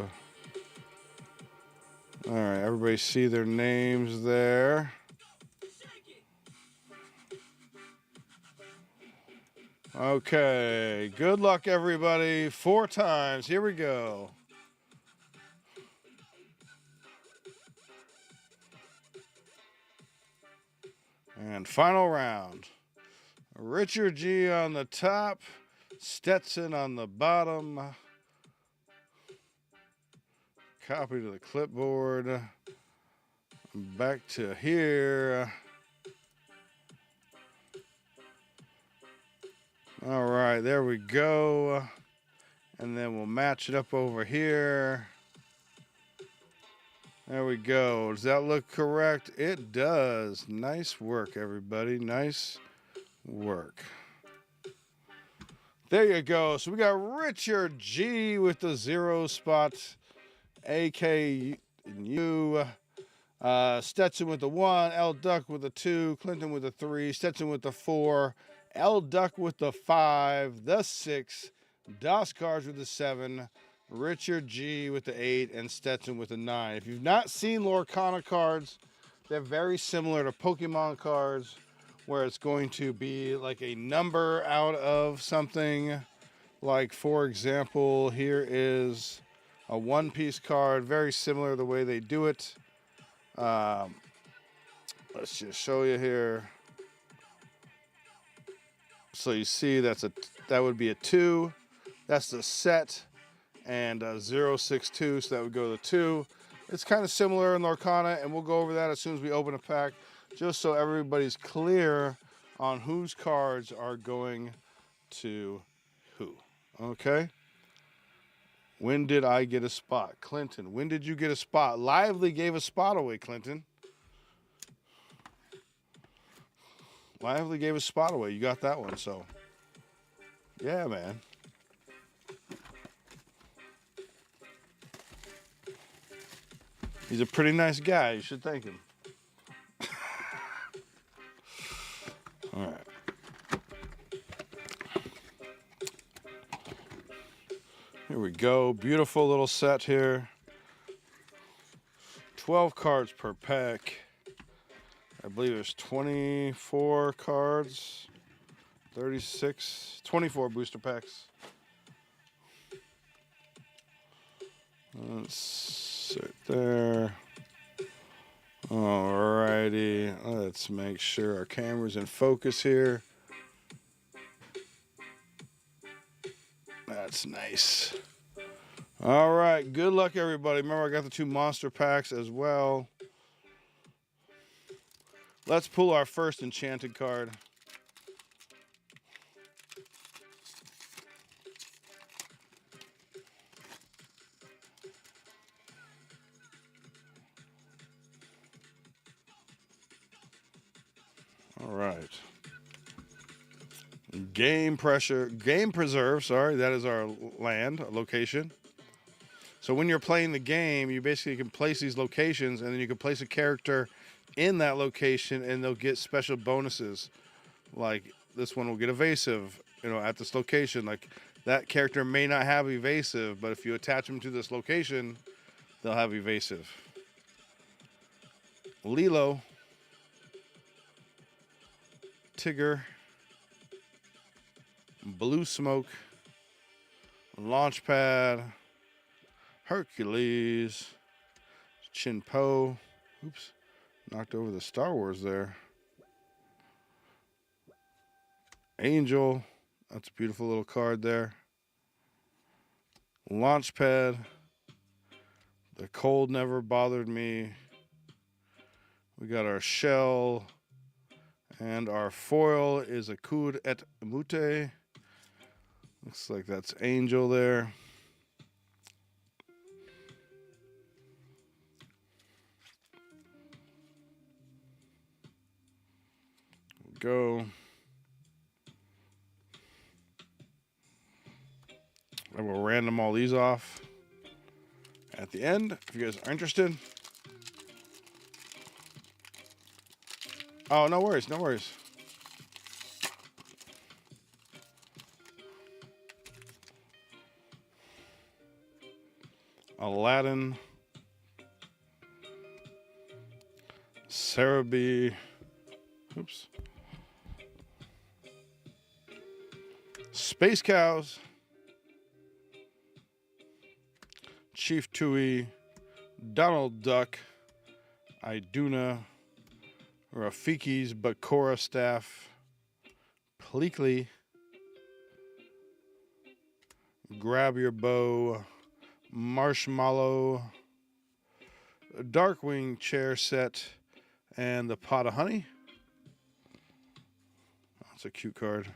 All right, everybody see their names there. Okay, good luck, everybody. 4 times. Here we go. And final round. Richard G on the top, Stetson on the bottom. Copy to the clipboard. Back to here. All right, there we go. And then we'll match it up over here. There we go. Does that look correct? It does. Nice work, everybody. Nice work. There you go. So we got Richard G with the 0 spot. AKU. Stetson with the 1. L. Duck with the 2. Clinton with the 3. Stetson with the 4. L. Duck with the 5. The 6. DOS cards with the 7. Richard G with the 8 and Stetson with the 9. If you've not seen Lorcana cards, They're very similar to Pokemon cards, where it's going to be like a number out of something. Like, for example, here is a one-piece card, very similar to the way they do it. Let's just show you here. So you see that would be a 2. That's the set, and 062, so that would go to the 2. It's kind of similar in Lorcana, and we'll go over that as soon as we open a pack, just so everybody's clear on whose cards are going to who. Okay? When did I get a spot? Clinton, when did you get a spot? Lively gave a spot away, Clinton. Lively gave a spot away. You got that one, so. Yeah, man. He's a pretty nice guy. You should thank him. All right. Here we go. Beautiful little set here. 12 cards per pack. I believe there's 24 cards. 36, 24 booster packs. Let's sit there. Alrighty, let's make sure our camera's in focus here. That's nice. All right, good luck, everybody. Remember, I got the 2 monster packs as well. Let's pull our first enchanted card. All right. Game Preserve, sorry, that is our land, location. So when you're playing the game, you basically can place these locations, and then you can place a character in that location, and they'll get special bonuses. Like this one will get evasive, at this location. Like that character may not have evasive, but if you attach them to this location, they'll have evasive. Lilo, Tigger, Blue Smoke, Launchpad, Hercules, Chinpo. Oops, knocked over the Star Wars there. Angel, that's a beautiful little card there. Launchpad, The Cold Never Bothered Me. We got our shell, and our foil is a Kud et Mute. Looks like that's Angel there. Go. I will random all these off at the end if you guys are interested. Oh, no worries, no worries. Aladdin, Cerebi, oops, Space Cows, Chief Tui, Donald Duck, Iduna, Rafiki's Bakura Staff, Pleakley, Grab Your Bow, Marshmallow, Darkwing Chair Set, and the Pot of Honey. That's a cute card.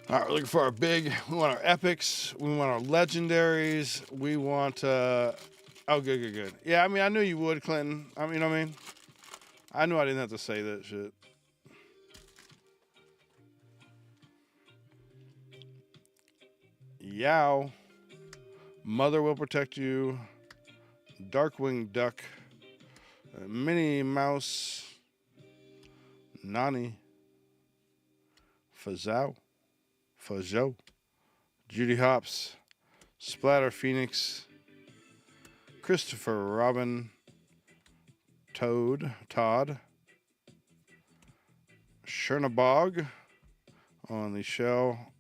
All right, we're looking for our big. We want our epics. We want our legendaries. We want. Oh, good. Yeah, I mean, I knew you would, Clinton. I mean, I knew I didn't have to say that shit. Yow. Mother Will Protect You. Darkwing Duck. Minnie Mouse. Nani. Fazao. Fajo. Judy Hopps. Splatter Phoenix. Christopher Robin. Todd. Chernabog on the shell.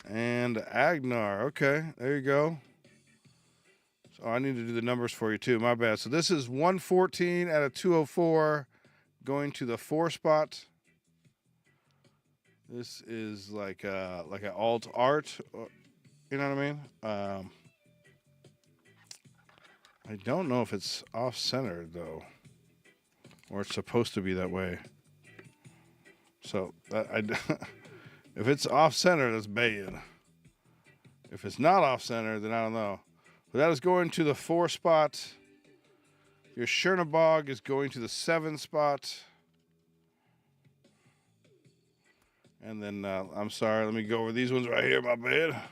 And Agnar. Okay, there you go. So I need to do the numbers for you too. My bad. So this is 114 out of 204 going to the 4 spot. This is like an alt art. You know what I mean? I don't know if it's off-centered though, or it's supposed to be that way. So if it's off-center, that's bad. If it's not off-center, then I don't know. But that is going to the 4 spot. Your Chernabog is going to the 7 spot. And then, I'm sorry, let me go over these ones right here, my bad.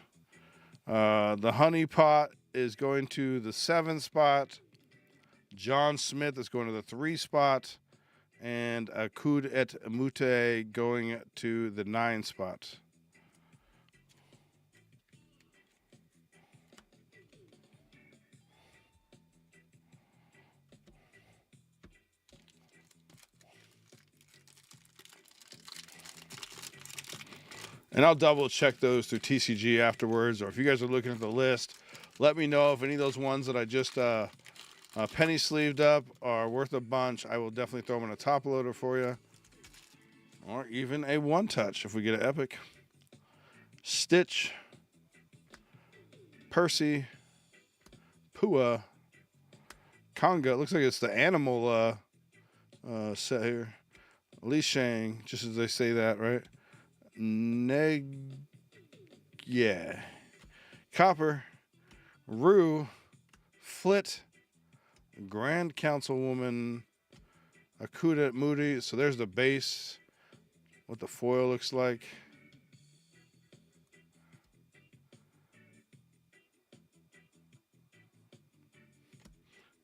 The Honey Pot is going to the 7 spot. John Smith is going to the 3 spot. And Akud et Mute going to the 9 spot. And I'll double check those through TCG afterwards, or if you guys are looking at the list, let me know if any of those ones that I just penny sleeved up are worth a bunch. I will definitely throw them in a top loader for you, or even a 1-touch if we get an epic. Stitch, Percy, Pua, Conga. It looks like it's the animal set here. Li Shang, just as they say that, right? Yeah. Copper, Rue, Flit, Grand Councilwoman, Akuda Moody. So there's the base, what the foil looks like.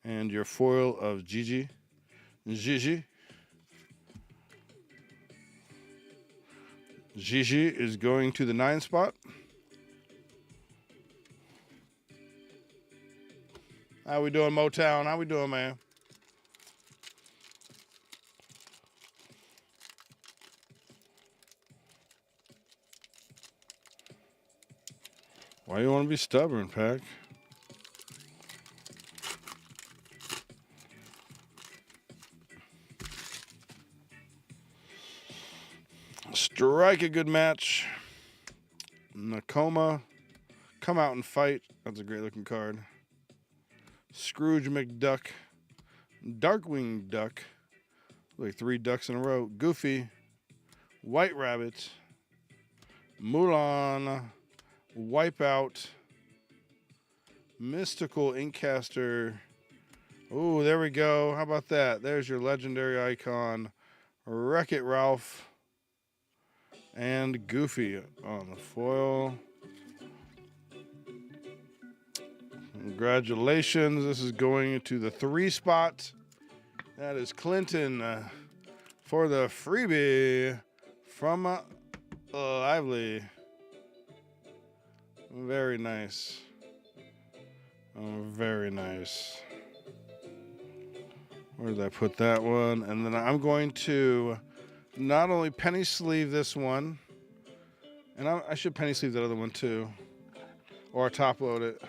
And your foil of Gigi. Gigi is going to the 9 spot. How we doing, Motown? How we doing, man? Why you want to be stubborn, Pack? Strike a good match. Nakoma, come out and fight. That's a great looking card. Scrooge McDuck, Darkwing Duck, like 3 ducks in a row. Goofy, White Rabbit, Mulan, Wipeout, Mystical Inkcaster. Oh, there we go. How about that? There's your legendary icon, Wreck-It Ralph. And Goofy on the foil. Congratulations. This is going to the 3 spot. That is Clinton for the freebie from Lively. Very nice. Oh, very nice. Where did I put that one? And then I'm going to not only penny sleeve this one, and I should penny sleeve that other one too, or top load it,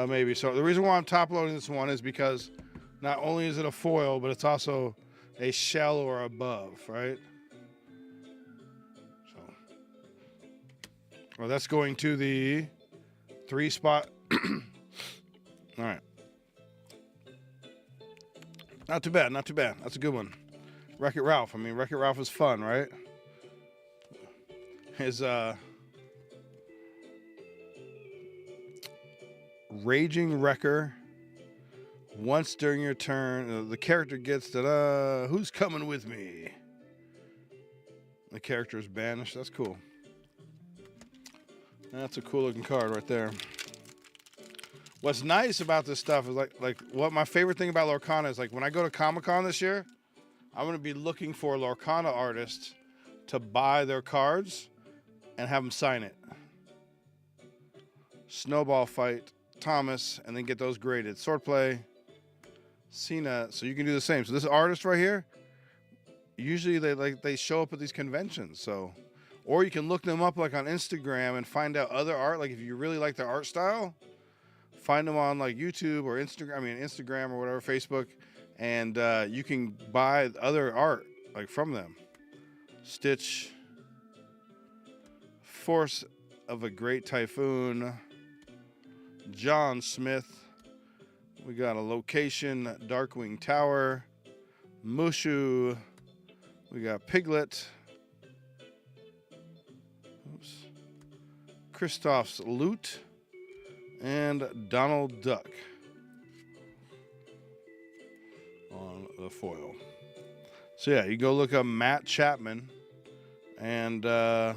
maybe. So the reason why I'm top loading this one is because not only is it a foil, but it's also a shell or above, right? So, well, that's going to the 3 spot. All right. Not too bad, not too bad. That's a good one. Wreck-It Ralph. I mean, Wreck-It Ralph is fun, right? His Raging Wrecker. Once during your turn, the character gets that, who's coming with me? The character is banished. That's cool. That's a cool looking card right there. What's nice about this stuff is like what my favorite thing about Lorcana is, like when I go to Comic-Con this year, I'm going to be looking for Lorcana artists to buy their cards and have them sign it. Snowball Fight, Thomas, and then get those graded. Swordplay, Cena. So you can do the same. So this artist right here, usually they show up at these conventions. So, or you can look them up like on Instagram and find out other art. Like if you really like their art style, find them on like YouTube or Instagram or whatever, Facebook, and you can buy other art like from them. Stitch, Force of a Great Typhoon, John Smith. We got a Location, Darkwing Tower, Mushu. We got Piglet. Oops. Kristoff's Loot. And Donald Duck on the foil. So yeah, you go look up Matt Chapman, and we're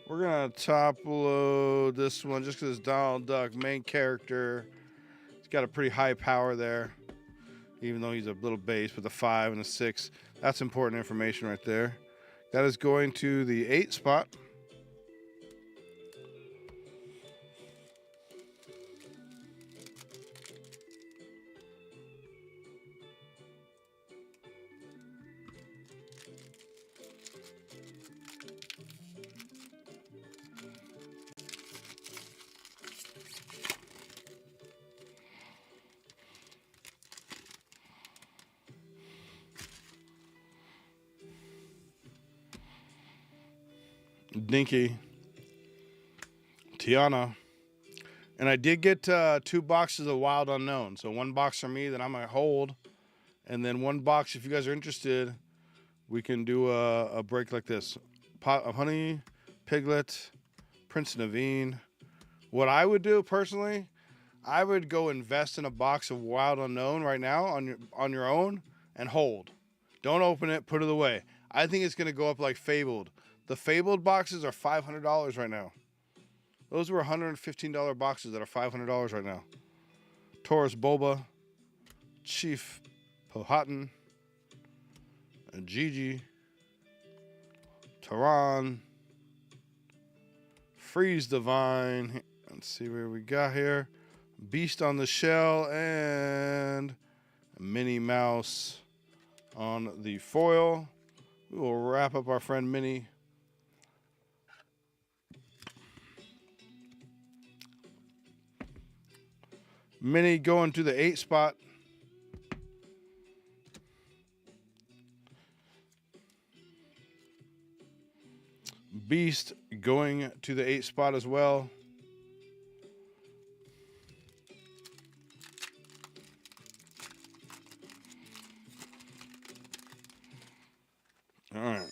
gonna top load this one just because it's Donald Duck, main character. He's got a pretty high power there, even though he's a little base with a 5 and a 6. That's important information right there. That is going to the 8 spot. Dinky, Tiana, and I did get 2 boxes of Wild Unknown. So 1 box for me that I'm gonna hold, and then 1 box if you guys are interested. We can do a break like this: Pot of Honey, Piglet, Prince Naveen. What I would do personally, I would go invest in a box of Wild Unknown right now on your own and hold. Don't open it, put it away. I think it's gonna go up like Fabled. The Fabled boxes are $500 right now. Those were $115 boxes that are $500 right now. Taurus Boba, Chief Powhatan, Gigi, Tehran, Freeze Divine. Let's see where we got here. Beast on the Shell and Minnie Mouse on the foil. We will wrap up our friend Minnie. Minnie going to the 8 spot. Beast going to the 8 spot as well. All right.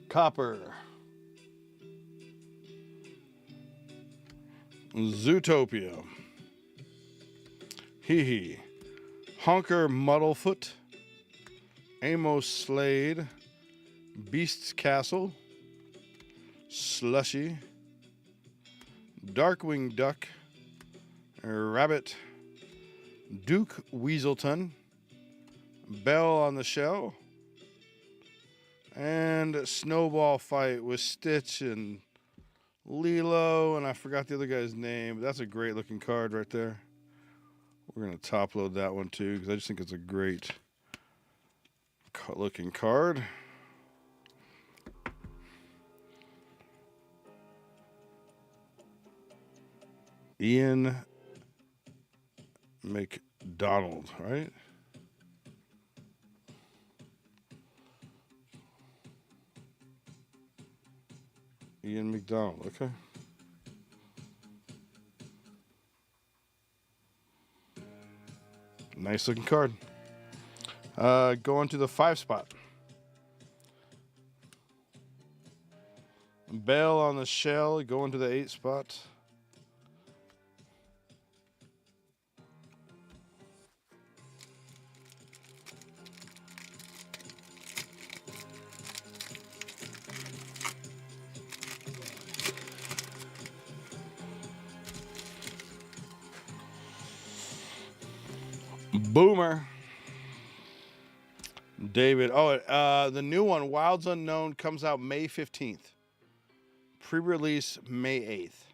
Copper. Zootopia. Hee Hee. Honker Muddlefoot. Amos Slade. Beast's Castle. Slushy. Darkwing Duck. Rabbit. Duke Weaselton. Bell on the Shell. And Snowball Fight with Stitch and Lilo, and I forgot the other guy's name. That's a great looking card right there. We're going to top load that one too because I just think it's a great looking card. Ian McDonald, right? Ian McDonald, okay. Nice looking card. Going to the 5 spot. Bell on the Shell going to the 8 spot. Boomer. David. Oh, the new one, Wilds Unknown, comes out May 15th. Pre-release May 8th.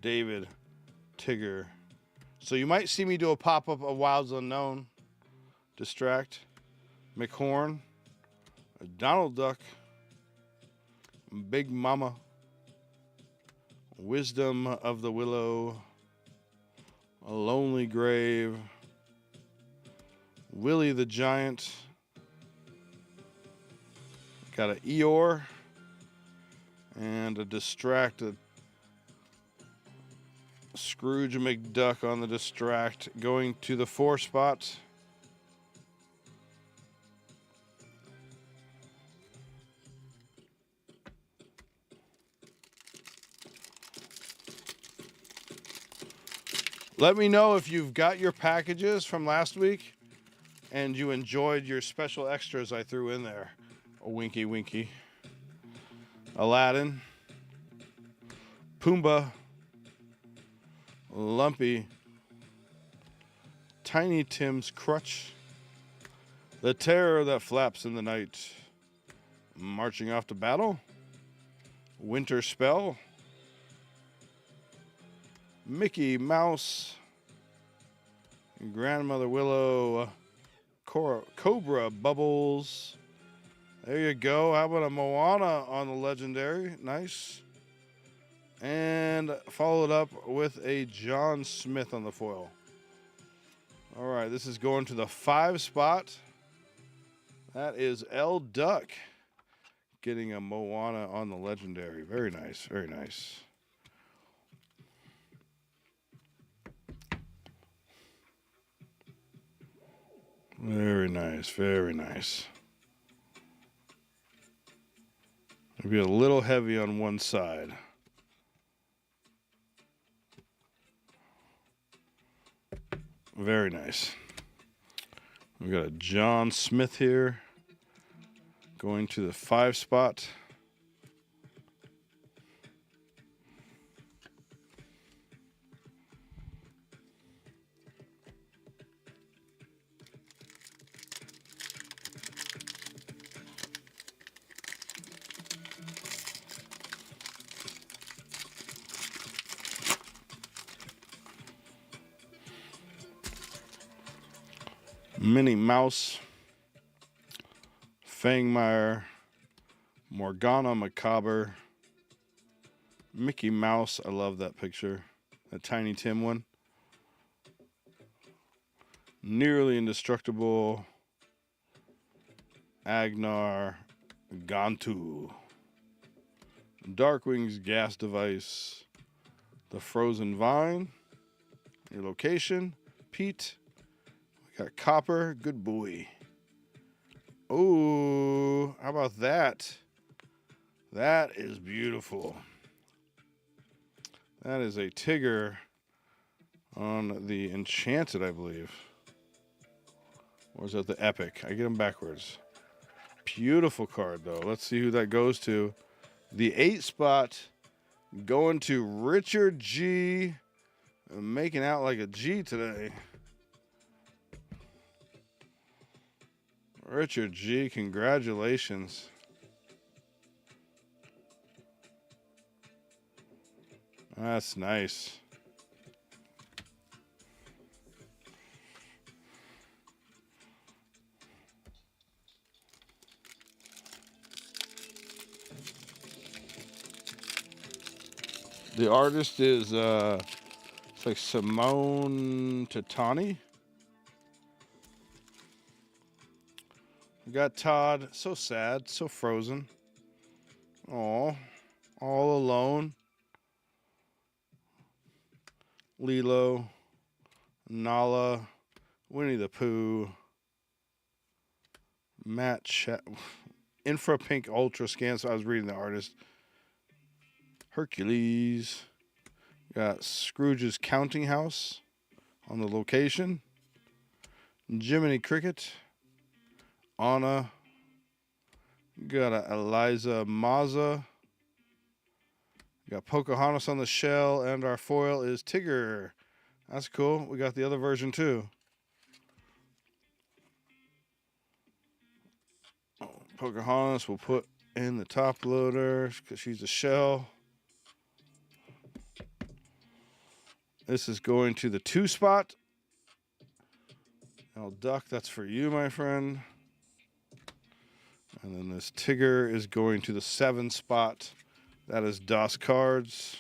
David. Tigger. So you might see me do a pop-up of Wilds Unknown. Distract. McHorn. Donald Duck. Big Mama. Wisdom of the Willow. A Lonely Grave. Willie the Giant. Got an Eeyore. And a Distracted. Scrooge McDuck on the Distract. Going to the 4 spot. Let me know if you've got your packages from last week and you enjoyed your special extras I threw in there. A Winky Winky. Aladdin. Pumbaa. Lumpy. Tiny Tim's Crutch. The Terror That Flaps in the Night. Marching Off to Battle. Winter Spell. Mickey Mouse. Grandmother Willow. Cobra Bubbles. There you go. How about a Moana on the Legendary? Nice. And followed up with a John Smith on the foil. All right, this is going to the 5 spot. That is L Duck getting a Moana on the Legendary. Very nice, very nice. Very nice, very nice. Maybe a little heavy on one side. Very nice. We got a John Smith here. Going to the 5 spot. Minnie Mouse, Fangmeyer, Morgana Macabre, Mickey Mouse. I love that picture. That Tiny Tim one. Nearly Indestructible, Agnar, Gantu, Darkwing's Gas Device, The Frozen Vine, Your Location, Pete. Got Copper, Good Boy. Oh, how about that? That is beautiful. That is a Tigger on the Enchanted, I believe. Or is that the Epic? I get them backwards. Beautiful card, though. Let's see who that goes to. The 8 spot going to Richard G. Making out like a G today. Richard G, congratulations. That's nice. The artist is it's like Simone Tatani. We got Todd, so sad, so frozen. Aw, all alone. Lilo, Nala, Winnie the Pooh, Matt Infra Pink Ultra Scan, so I was reading the artist. Hercules. Got Scrooge's Counting House on the location. Jiminy Cricket. Anna. Got a Eliza Mazza. Got Pocahontas on the shell, and our foil is Tigger. That's cool. We got the other version too. Pocahontas we'll put in the top loader because she's a shell. This is going to the 2 spot. El Duck, that's for you, my friend. And then this Tigger is going to the 7 spot. That is DOS Cards.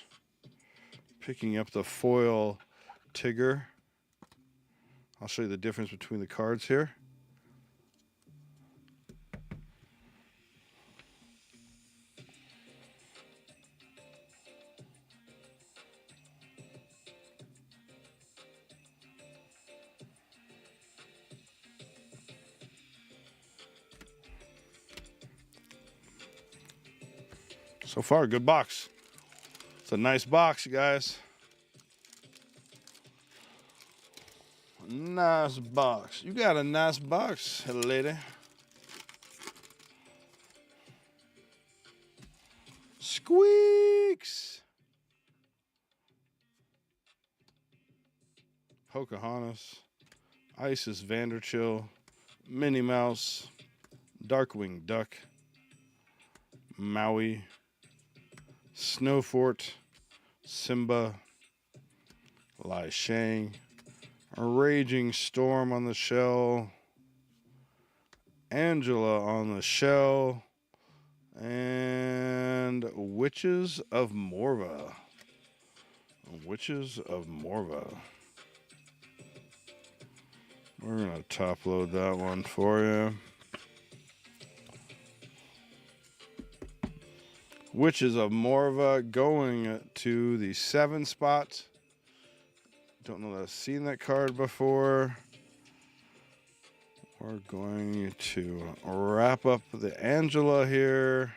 Picking up the foil Tigger. I'll show you the difference between the cards here. So far, good box. It's a nice box, you guys. Nice box. You got a nice box, lady. Squeaks. Pocahontas. Isis Vanderchill. Minnie Mouse. Darkwing Duck. Maui. Snowfort. Simba. Lai Shang. A Raging Storm on the shell. Angela on the shell. And Witches of Morva. Witches of Morva. We're going to top load that one for you. Witches of Morva going to the 7 spot. Don't know that I've seen that card before. We're going to wrap up the Angela here.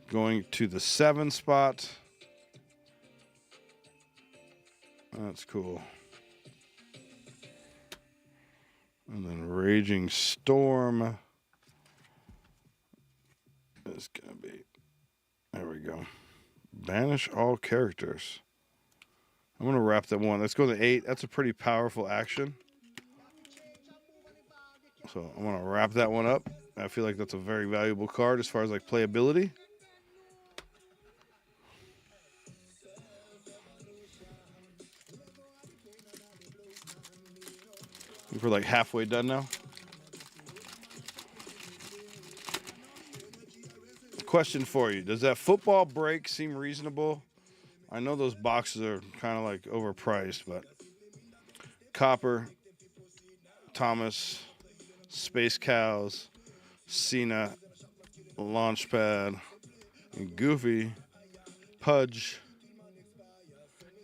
Going to the 7 spot. That's cool. And then Raging Storm is going to be, there we go. Banish all characters. I'm going to wrap that one. Let's go to the 8. That's a pretty powerful action. So I'm going to wrap that one up. I feel like that's a very valuable card as far as like playability. I think we're like halfway done now. Question for you. Does that football break seem reasonable? I know those boxes are kind of like overpriced, but Copper, Thomas, Space Cows, Cena, Launchpad, and Goofy, Pudge,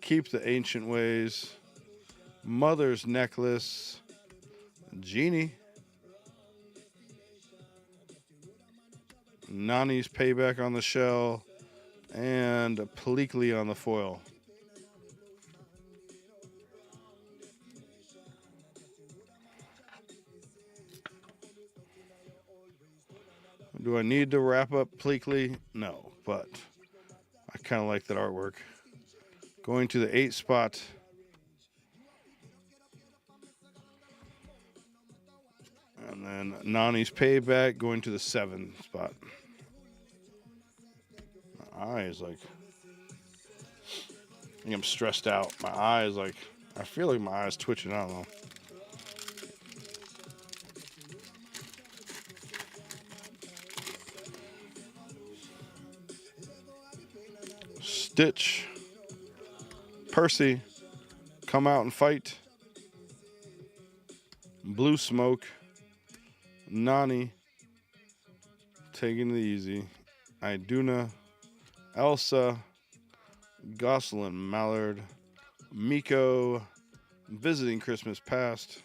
Keep the Ancient Ways, Mother's Necklace, Genie, Nani's Payback on the shell, and Pleakley on the foil. Do I need to wrap up Pleakley? No, but I kind of like that artwork. Going to the 8 spot. And then Nani's Payback going to the 7 spot. My eye is like, I think I'm stressed out. My eye is like, I feel like my eye is twitching. I don't know. Stitch, Percy, Come Out and Fight, Blue Smoke, Nani, Taking It Easy, Iduna, Elsa, Gosselin Mallard, Miko, Visiting Christmas Past,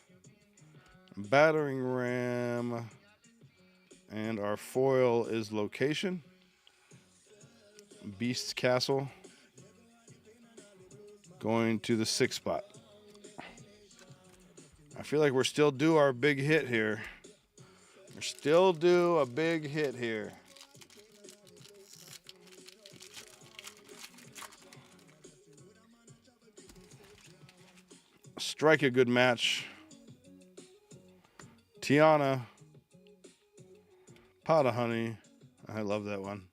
Battering Ram, and our foil is Location, Beast's Castle, going to the 6 spot. I feel like we're still due our big hit here. We're still due a big hit here. Strike a good match. Tiana. Pot of honey. I love that one.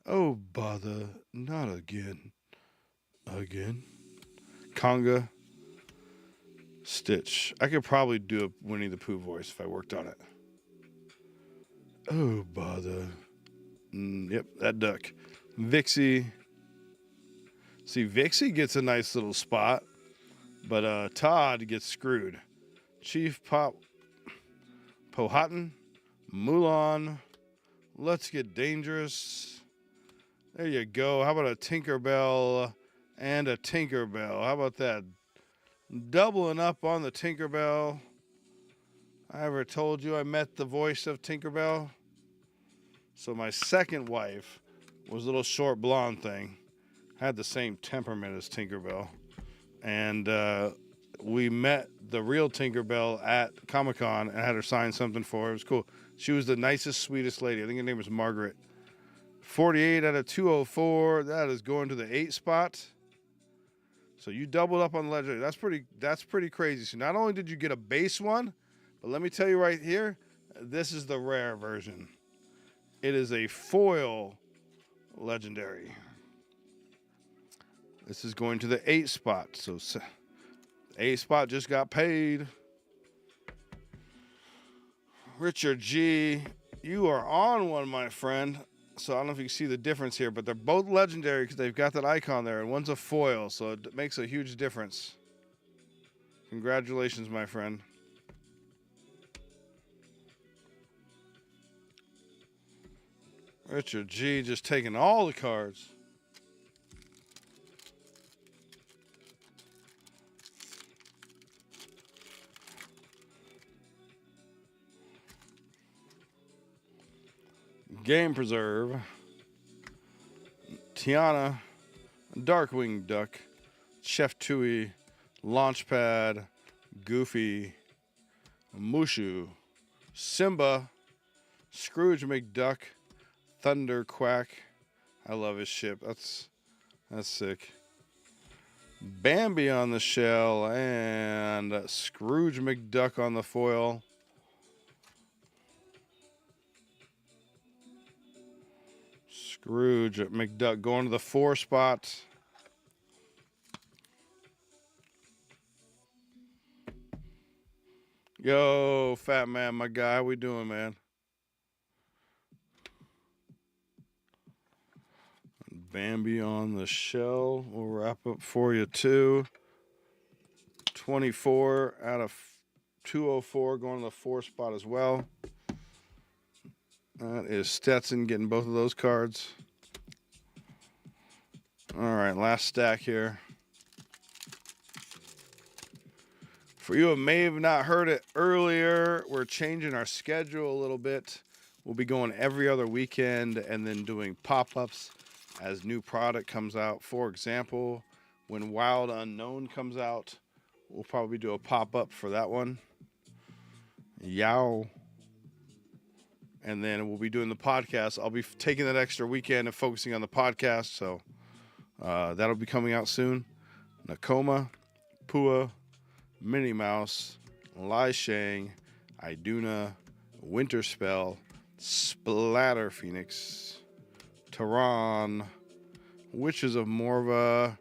Oh, bother. Not again. Again. Conga. Stitch. I could probably do a Winnie the Pooh voice if I worked on it. Oh, bother. Yep, that duck. Vixie. See, Vixie gets a nice little spot, but Todd gets screwed. Chief Pop. Powhatan. Mulan. Let's Get Dangerous. There you go. How about a Tinkerbell and a Tinkerbell? How about that? Doubling up on the Tinkerbell. I ever told you I met the voice of Tinkerbell? So my second wife was a little short blonde thing. Had the same temperament as Tinkerbell. And we met the real Tinkerbell at Comic-Con and had her sign something for her. It was cool. She was the nicest, sweetest lady. I think her name was Margaret. 48 out of 204. That is going to the 8 spot. So you doubled up on legendary. That's pretty crazy. So not only did you get a base one, but let me tell you right here, this is the rare version. It is a foil legendary. This is going to the 8 spot. So 8 spot just got paid. Richard G, you are on one, my friend. So I don't know if you can see the difference here, but they're both legendary because they've got that icon there, and one's a foil, so it makes a huge difference. Congratulations, my friend. Richard G just taking all the cards. Game Preserve, Tiana, Darkwing Duck, Chef Tui, Launchpad, Goofy, Mushu, Simba, Scrooge McDuck, Thunder Quack. I love his ship. That's sick. Bambi on the shell and Scrooge McDuck on the foil. Scrooge McDuck going to the 4 spot. Yo, Fat Man, my guy. How we doing, man? Bambi on the shell. We'll wrap up for you, too. 24 out of 204 going to the 4 spot as well. That is Stetson getting both of those cards. All right, last stack here. For you who may have not heard it earlier, we're changing our schedule a little bit. We'll be going every other weekend and then doing pop-ups as new product comes out. For example, when Wild Unknown comes out, we'll probably do a pop-up for that one. Yow. And then we'll be doing the podcast. I'll be taking that extra weekend and focusing on the podcast. So that'll be coming out soon. Nakoma, Pua, Minnie Mouse, Lai Shang, Iduna, Winter Spell, Splatter Phoenix, Tehran, Witches of Morva,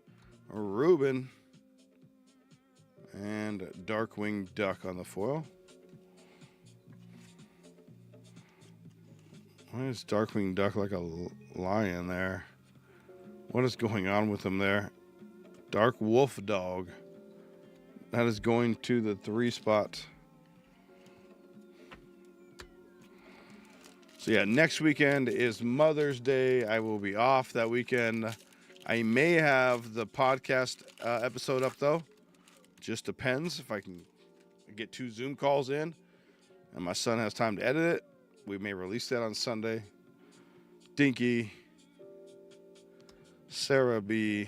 Ruben, and Darkwing Duck on the foil. Why is Darkwing Duck like a lion there? What is going on with him there? Dark Wolf Dog. That is going to the 3 spot. So yeah, next weekend is Mother's Day. I will be off that weekend. I may have the podcast episode up though. Just depends if I can get 2 Zoom calls in and my son has time to edit it. We may release that on Sunday. Dinky, Sarah B,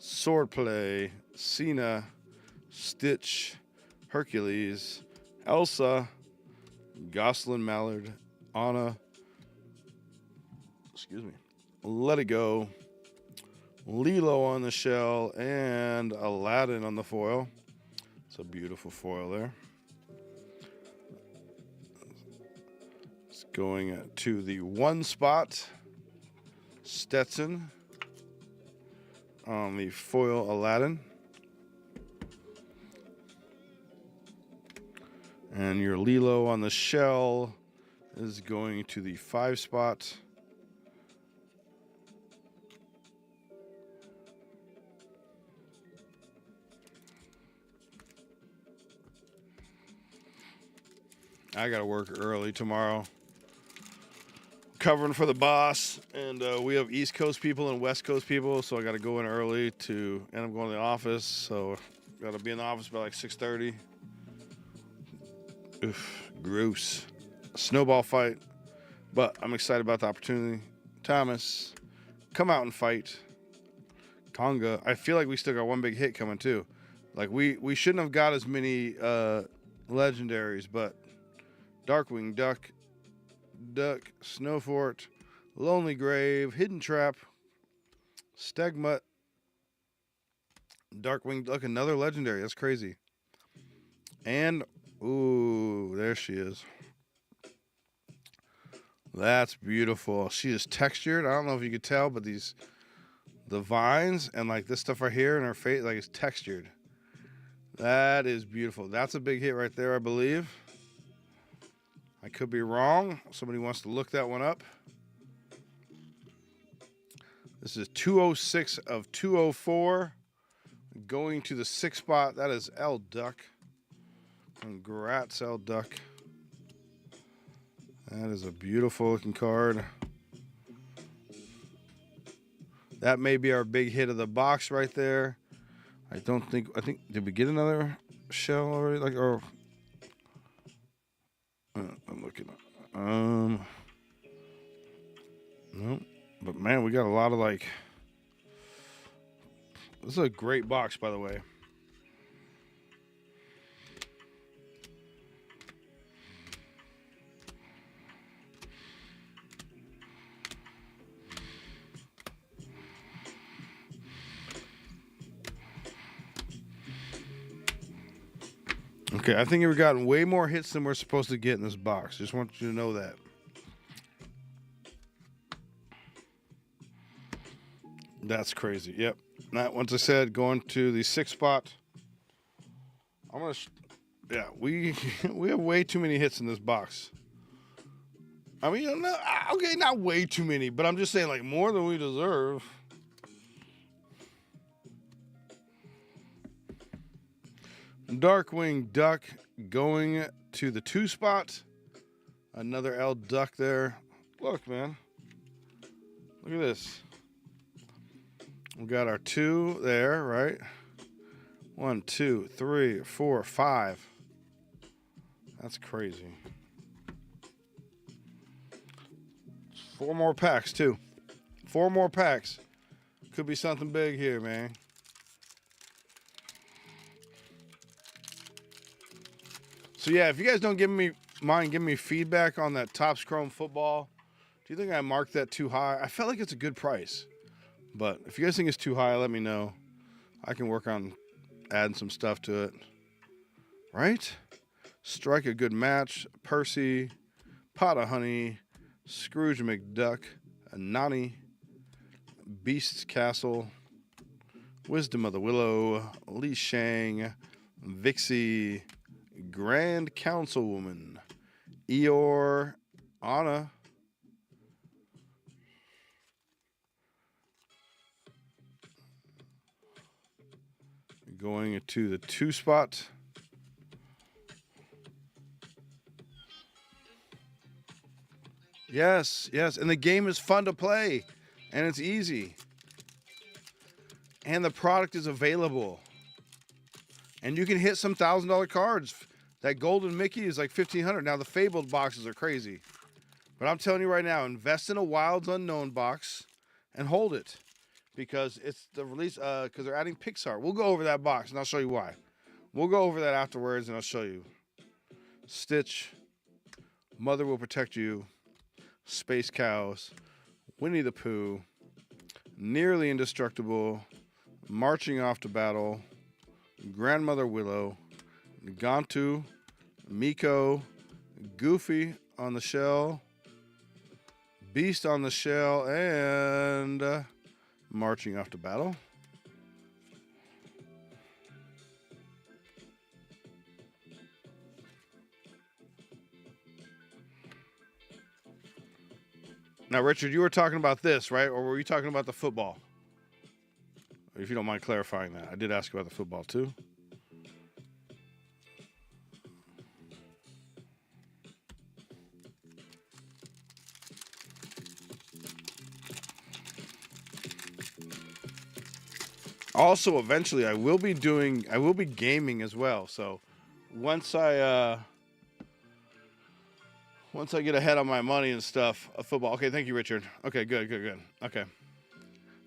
Swordplay, Cena, Stitch, Hercules, Elsa, Goslin Mallard, Anna, Let It Go, Lilo on the shell, and Aladdin on the foil. It's a beautiful foil there. It's going to the 1 spot. Stetson on the foil Aladdin. And your Lilo on the shell is going to the 5 spot. I got to work early tomorrow, covering for the boss, and we have East Coast people and West Coast people, so I got to go in early to end up going to the office. So got to be in the office by like 6:30. Oof, gross. Snowball fight, but I'm excited about the opportunity. Thomas, come out and fight. Conga, I feel like we still got one big hit coming too. Like we shouldn't have got as many legendaries, but Darkwing Duck, Snowfort, Lonely Grave, Hidden Trap, Stegmutt, Darkwing Duck, another legendary. That's crazy. And, ooh, there she is. That's beautiful. She is textured. I don't know if you could tell, but the vines and like this stuff right here in her face, like it's textured. That is beautiful. That's a big hit right there, I believe. I could be wrong. Somebody wants to look that one up. This is 206 of 204. Going to the 6th spot. That is L Duck. Congrats, L Duck. That is a beautiful looking card. That may be our big hit of the box right there. I think, did we get another shell already? Like, or I'm looking. Nope. But man, we got a lot of like. This is a great box, by the way. Okay, I think we've gotten way more hits than we're supposed to get in this box. Just want you to know that. That's crazy. Yep. That, once I said, going to the 6th spot. I'm gonna. Yeah, we have way too many hits in this box. I mean, no, okay, not way too many, but I'm just saying, like, more than we deserve. Darkwing Duck going to the 2 spot. Another L Duck there. Look, man. Look at this. We got our 2 there, right? 1, 2, 3, 4, 5. That's crazy. 4 more packs, too. 4 more packs. Could be something big here, man. So, yeah, if you guys don't mind giving me feedback on that Topps Chrome football, do you think I marked that too high? I felt like it's a good price. But if you guys think it's too high, let me know. I can work on adding some stuff to it. Right? Strike a good match. Percy, Pot of Honey, Scrooge McDuck, Nani, Beast's Castle, Wisdom of the Willow, Li Shang, Vixie, Grand Councilwoman, Eeyore, Anna, going to the 2 spot. Yes, and the game is fun to play, and it's easy, and the product is available, and you can hit some $1,000 cards. That Golden Mickey is like $1,500. Now the Fabled boxes are crazy, but I'm telling you right now, invest in a Wilds Unknown box and hold it, because it's the release. Because they're adding Pixar. We'll go over that box, and I'll show you why. We'll go over that afterwards, and I'll show you. Stitch, Mother Will Protect You, Space Cows, Winnie the Pooh, Nearly Indestructible, Marching Off to Battle, Grandmother Willow, Gantu, Miko, Goofy on the shell, Beast on the shell, and Marching Off to Battle. Now, Richard, you were talking about this, right? Or were you talking about the football? If you don't mind clarifying that. I did ask about the football, too. Also, eventually, I will be gaming as well. So, once I get ahead on my money and stuff, football. Okay, thank you, Richard. Okay, good. Okay.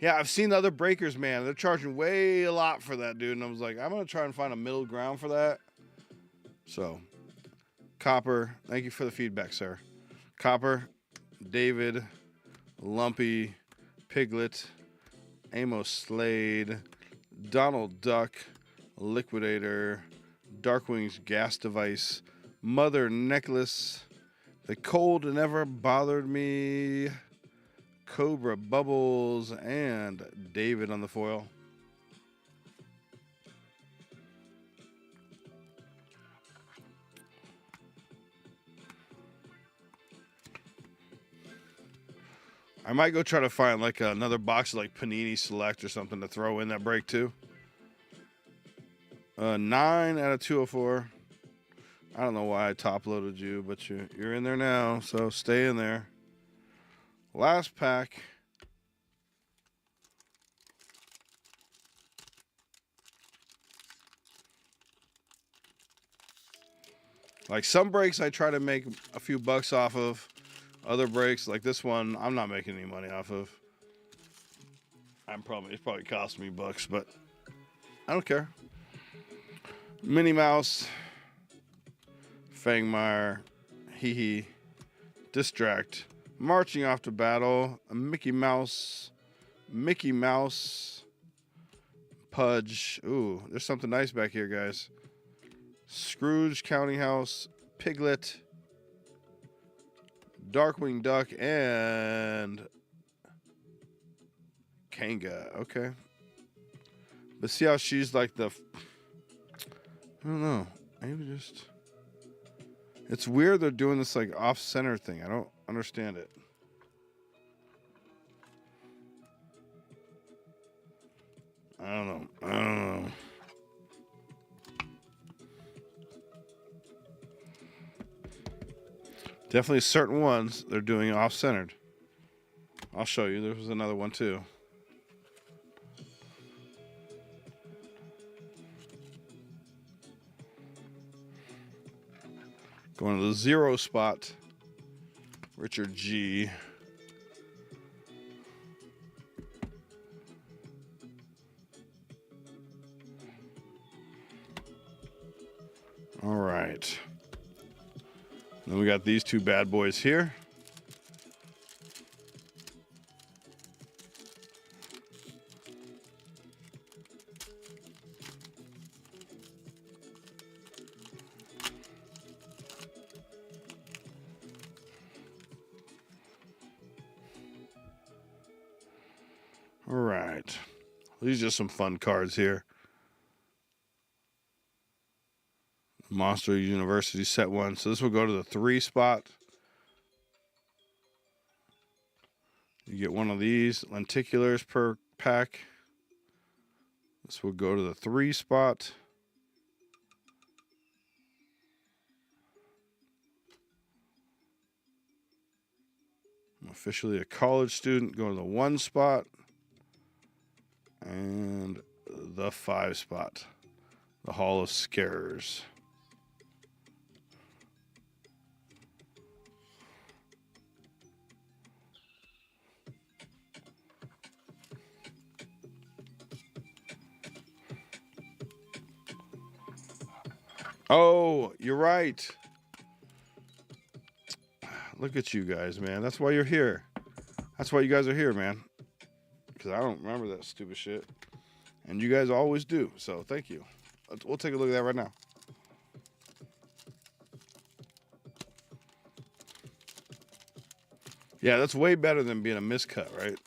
Yeah, I've seen the other breakers, man. They're charging way a lot for that, dude. And I was like, I'm going to try and find a middle ground for that. So, Copper, thank you for the feedback, sir. Copper, David, Lumpy, Piglet, Amos Slade, Donald Duck, Liquidator, Darkwing's Gas Device, Mother Necklace, The Cold Never Bothered Me, Cobra Bubbles, and David on the foil. I might go try to find like another box of like Panini Select or something to throw in that break too. 9 out of 204. I don't know why I top loaded you, but you're in there now, so stay in there. Last pack. Like some breaks I try to make a few bucks off of. Other breaks, like this one, I'm not making any money off of. It's probably cost me bucks, but I don't care. Minnie Mouse, Fangmire, Hee Hee, Distract, Marching Off to Battle, Mickey Mouse, Pudge. Ooh, there's something nice back here, guys. Scrooge, Counting House, Piglet, Darkwing Duck, and Kanga. Okay. But see how she's like I don't know. Maybe just... It's weird they're doing this like off-center thing. I don't understand it. I don't know. Definitely certain ones they're doing off-centered. I'll show you. There was another one too. Going to the 0 spot. Richard G. All right. Then we got these two bad boys here. All right. These are just some fun cards here. Monster University set 1. So this will go to the 3 spot. You get one of these lenticulars per pack. This will go to the 3 spot. I'm officially a college student. Go to the 1 spot. And the 5 spot. The Hall of Scarers. Oh, you're right. Look at you guys, man. That's why you're here. That's why you guys are here, man. because I don't remember that stupid shit. And you guys always do, so thank you. We'll take a look at that right now. Yeah, that's way better than being a miscut, right?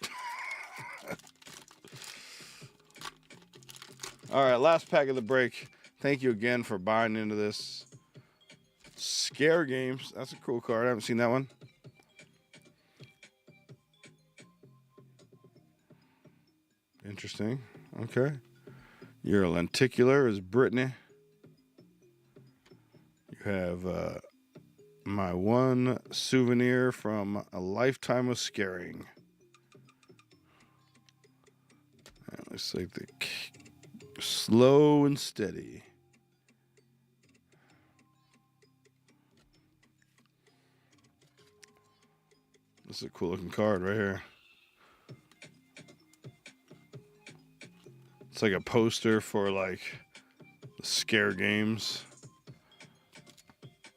All right, last pack of the break. Thank you again for buying into this. Scare Games. That's a cool card. I haven't seen that one. Interesting. Okay. Your lenticular is Brittany. You have my one souvenir from a lifetime of scaring. And looks like the slow and steady. This is a cool looking card right here. It's like a poster for like the Scare Games.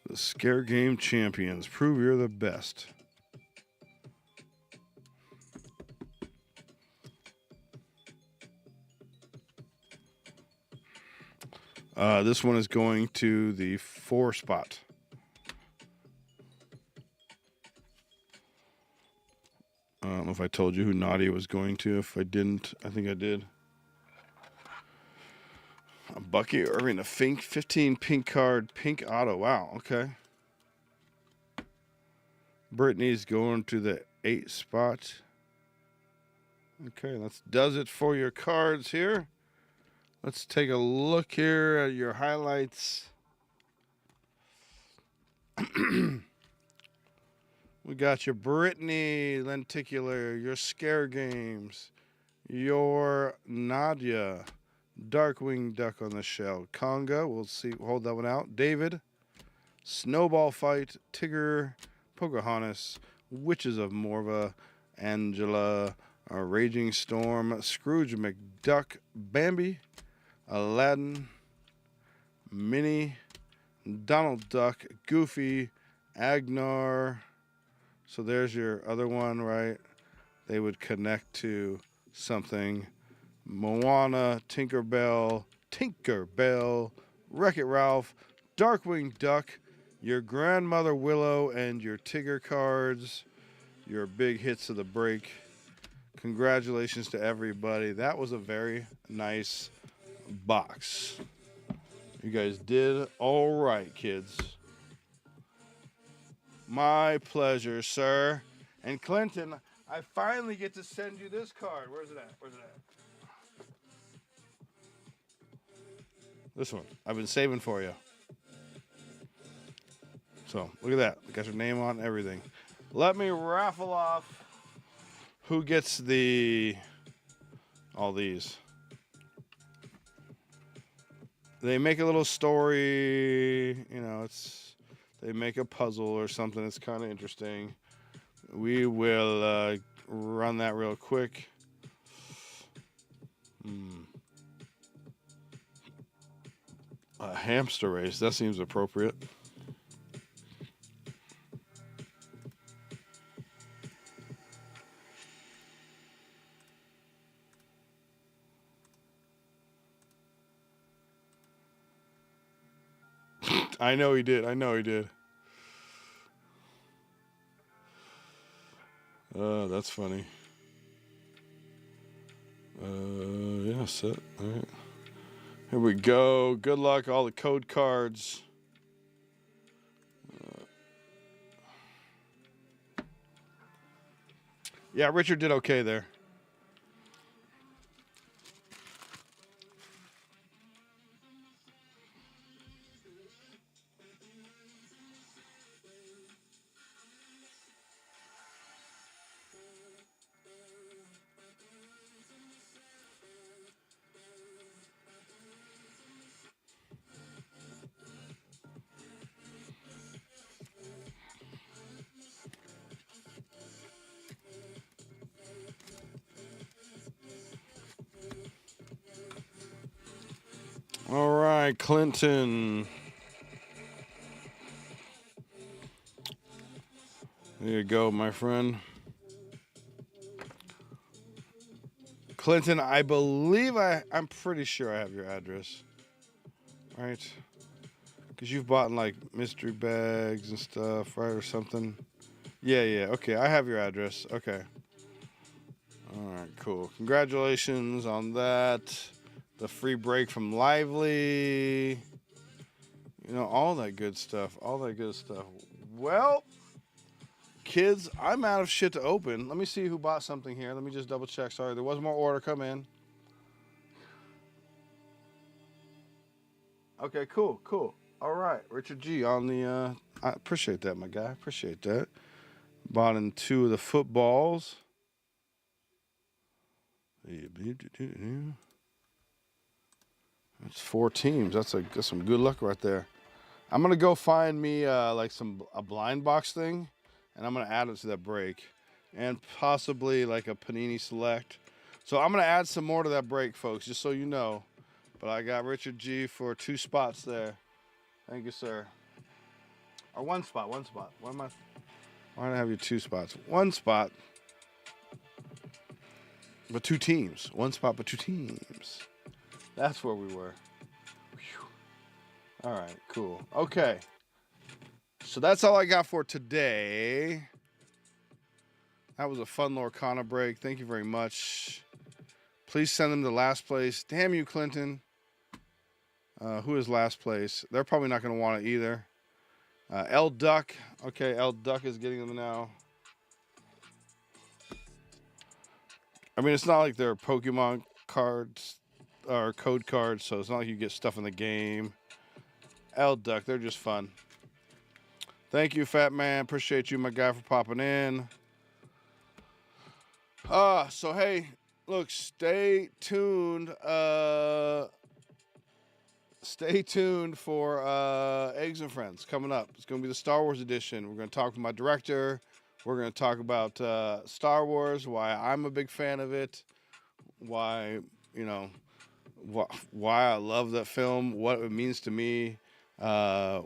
The Scare Game Champions. Prove you're the best. This one is going to the 4 spot. I don't know if I told you who Nadia was going to. If I didn't, I think I did. Bucky Irving, a 15 pink card, pink auto. Wow, okay. Brittany's going to the 8 spot. Okay, that does it for your cards here. Let's take a look here at your highlights. We got your Brittany lenticular, your Scare Games, your Nadia, Darkwing Duck on the shell, Conga, we'll see, hold that one out, David, Snowball Fight, Tigger, Pocahontas, Witches of Morva, Angela, Raging Storm, Scrooge McDuck, Bambi, Aladdin, Minnie, Donald Duck, Goofy, Agnar. So there's your other one, right? They would connect to something. Moana, Tinkerbell, Wreck-It Ralph, Darkwing Duck, your Grandmother Willow, and your Tigger cards. Your big hits of the break. Congratulations to everybody. That was a very nice box. You guys did all right, kids. My pleasure, sir. And Clinton, I finally get to send you this card. Where's it at? This one. I've been saving for you. So, look at that. Got your name on everything. Let me raffle off who gets all these. They make a little story, they make a puzzle or something. It's kind of interesting. We will run that real quick. A hamster race. That seems appropriate. I know he did. That's funny. Yeah, set. All right. Here we go. Good luck, all the code cards. Yeah, Richard did okay there. All right, Clinton. There you go, my friend. Clinton, I believe I'm pretty sure I have your address. Right? Because you've bought like mystery bags and stuff, right? Or something. Yeah. Okay, I have your address. Okay. All right, cool. Congratulations on that. The free break from Lively. You know, all that good stuff. All that good stuff. Well, kids, I'm out of shit to open. Let me see who bought something here. Let me just double check. Sorry, there was more order come in. Okay, cool. All right, Richard G on the. I appreciate that, my guy. Appreciate that. Bought in 2 of the footballs. That's 4 teams. That's some good luck right there. I'm gonna go find me like a blind box thing, and I'm gonna add it to that break, and possibly like a Panini Select. So I'm gonna add some more to that break, folks, just so you know. But I got Richard G for 2 spots there. Thank you, sir. Or 1 spot. Why do I have you 2 spots? 1 spot, but 2 teams. 1 spot, but 2 teams. That's where we were. Whew. All right, cool. Okay. So that's all I got for today. That was a fun Lorcana break. Thank you very much. Please send them to last place. Damn you, Clinton. Who is last place? They're probably not going to want it either. L Duck. Okay, L Duck is getting them now. I mean, it's not like they're Pokemon cards or code cards, so it's not like you get stuff in the game. L Duck, they're just fun. Thank you, Fat Man. Appreciate you, my guy, for popping in. So hey, look, stay tuned. Stay tuned for Eggs and Friends coming up. It's gonna be the Star Wars edition. We're gonna talk with my director. We're gonna talk about Star Wars, why I'm a big fan of it, why why I love that film, what it means to me, why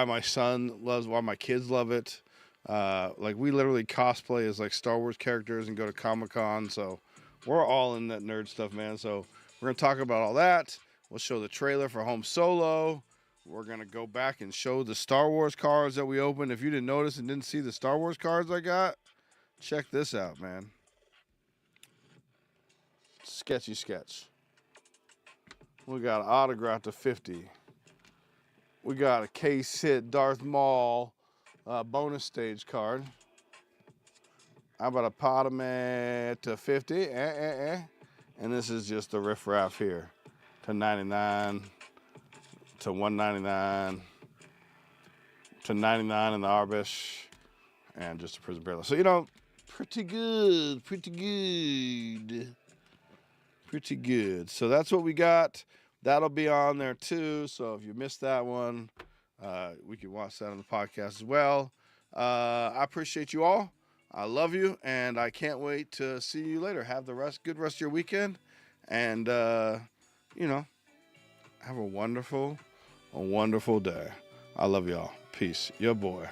my son loves, why my kids love it. Like we literally cosplay as like Star Wars characters and go to Comic-Con, so we're all in that nerd stuff, man. So we're gonna talk about all that. We'll show the trailer for Home Solo. We're gonna go back and show the Star Wars cards that we opened. If you didn't notice and didn't see the Star Wars cards I got, check this out, man. Sketchy sketch. We got an autograph to 50. We got a K-Sit Darth Maul bonus stage card. How about a Padme to 50? And this is just the riffraff here. To 99, to 199, to 99 in the Arbish, and just a Prison Barrel. So, pretty good. So that's what we got. That'll be on there too. So if you missed that one, we can watch that on the podcast as well. I appreciate you all. I love you, and I can't wait to see you later. Have good rest of your weekend, and have a wonderful day. I love y'all. Peace. Your boy.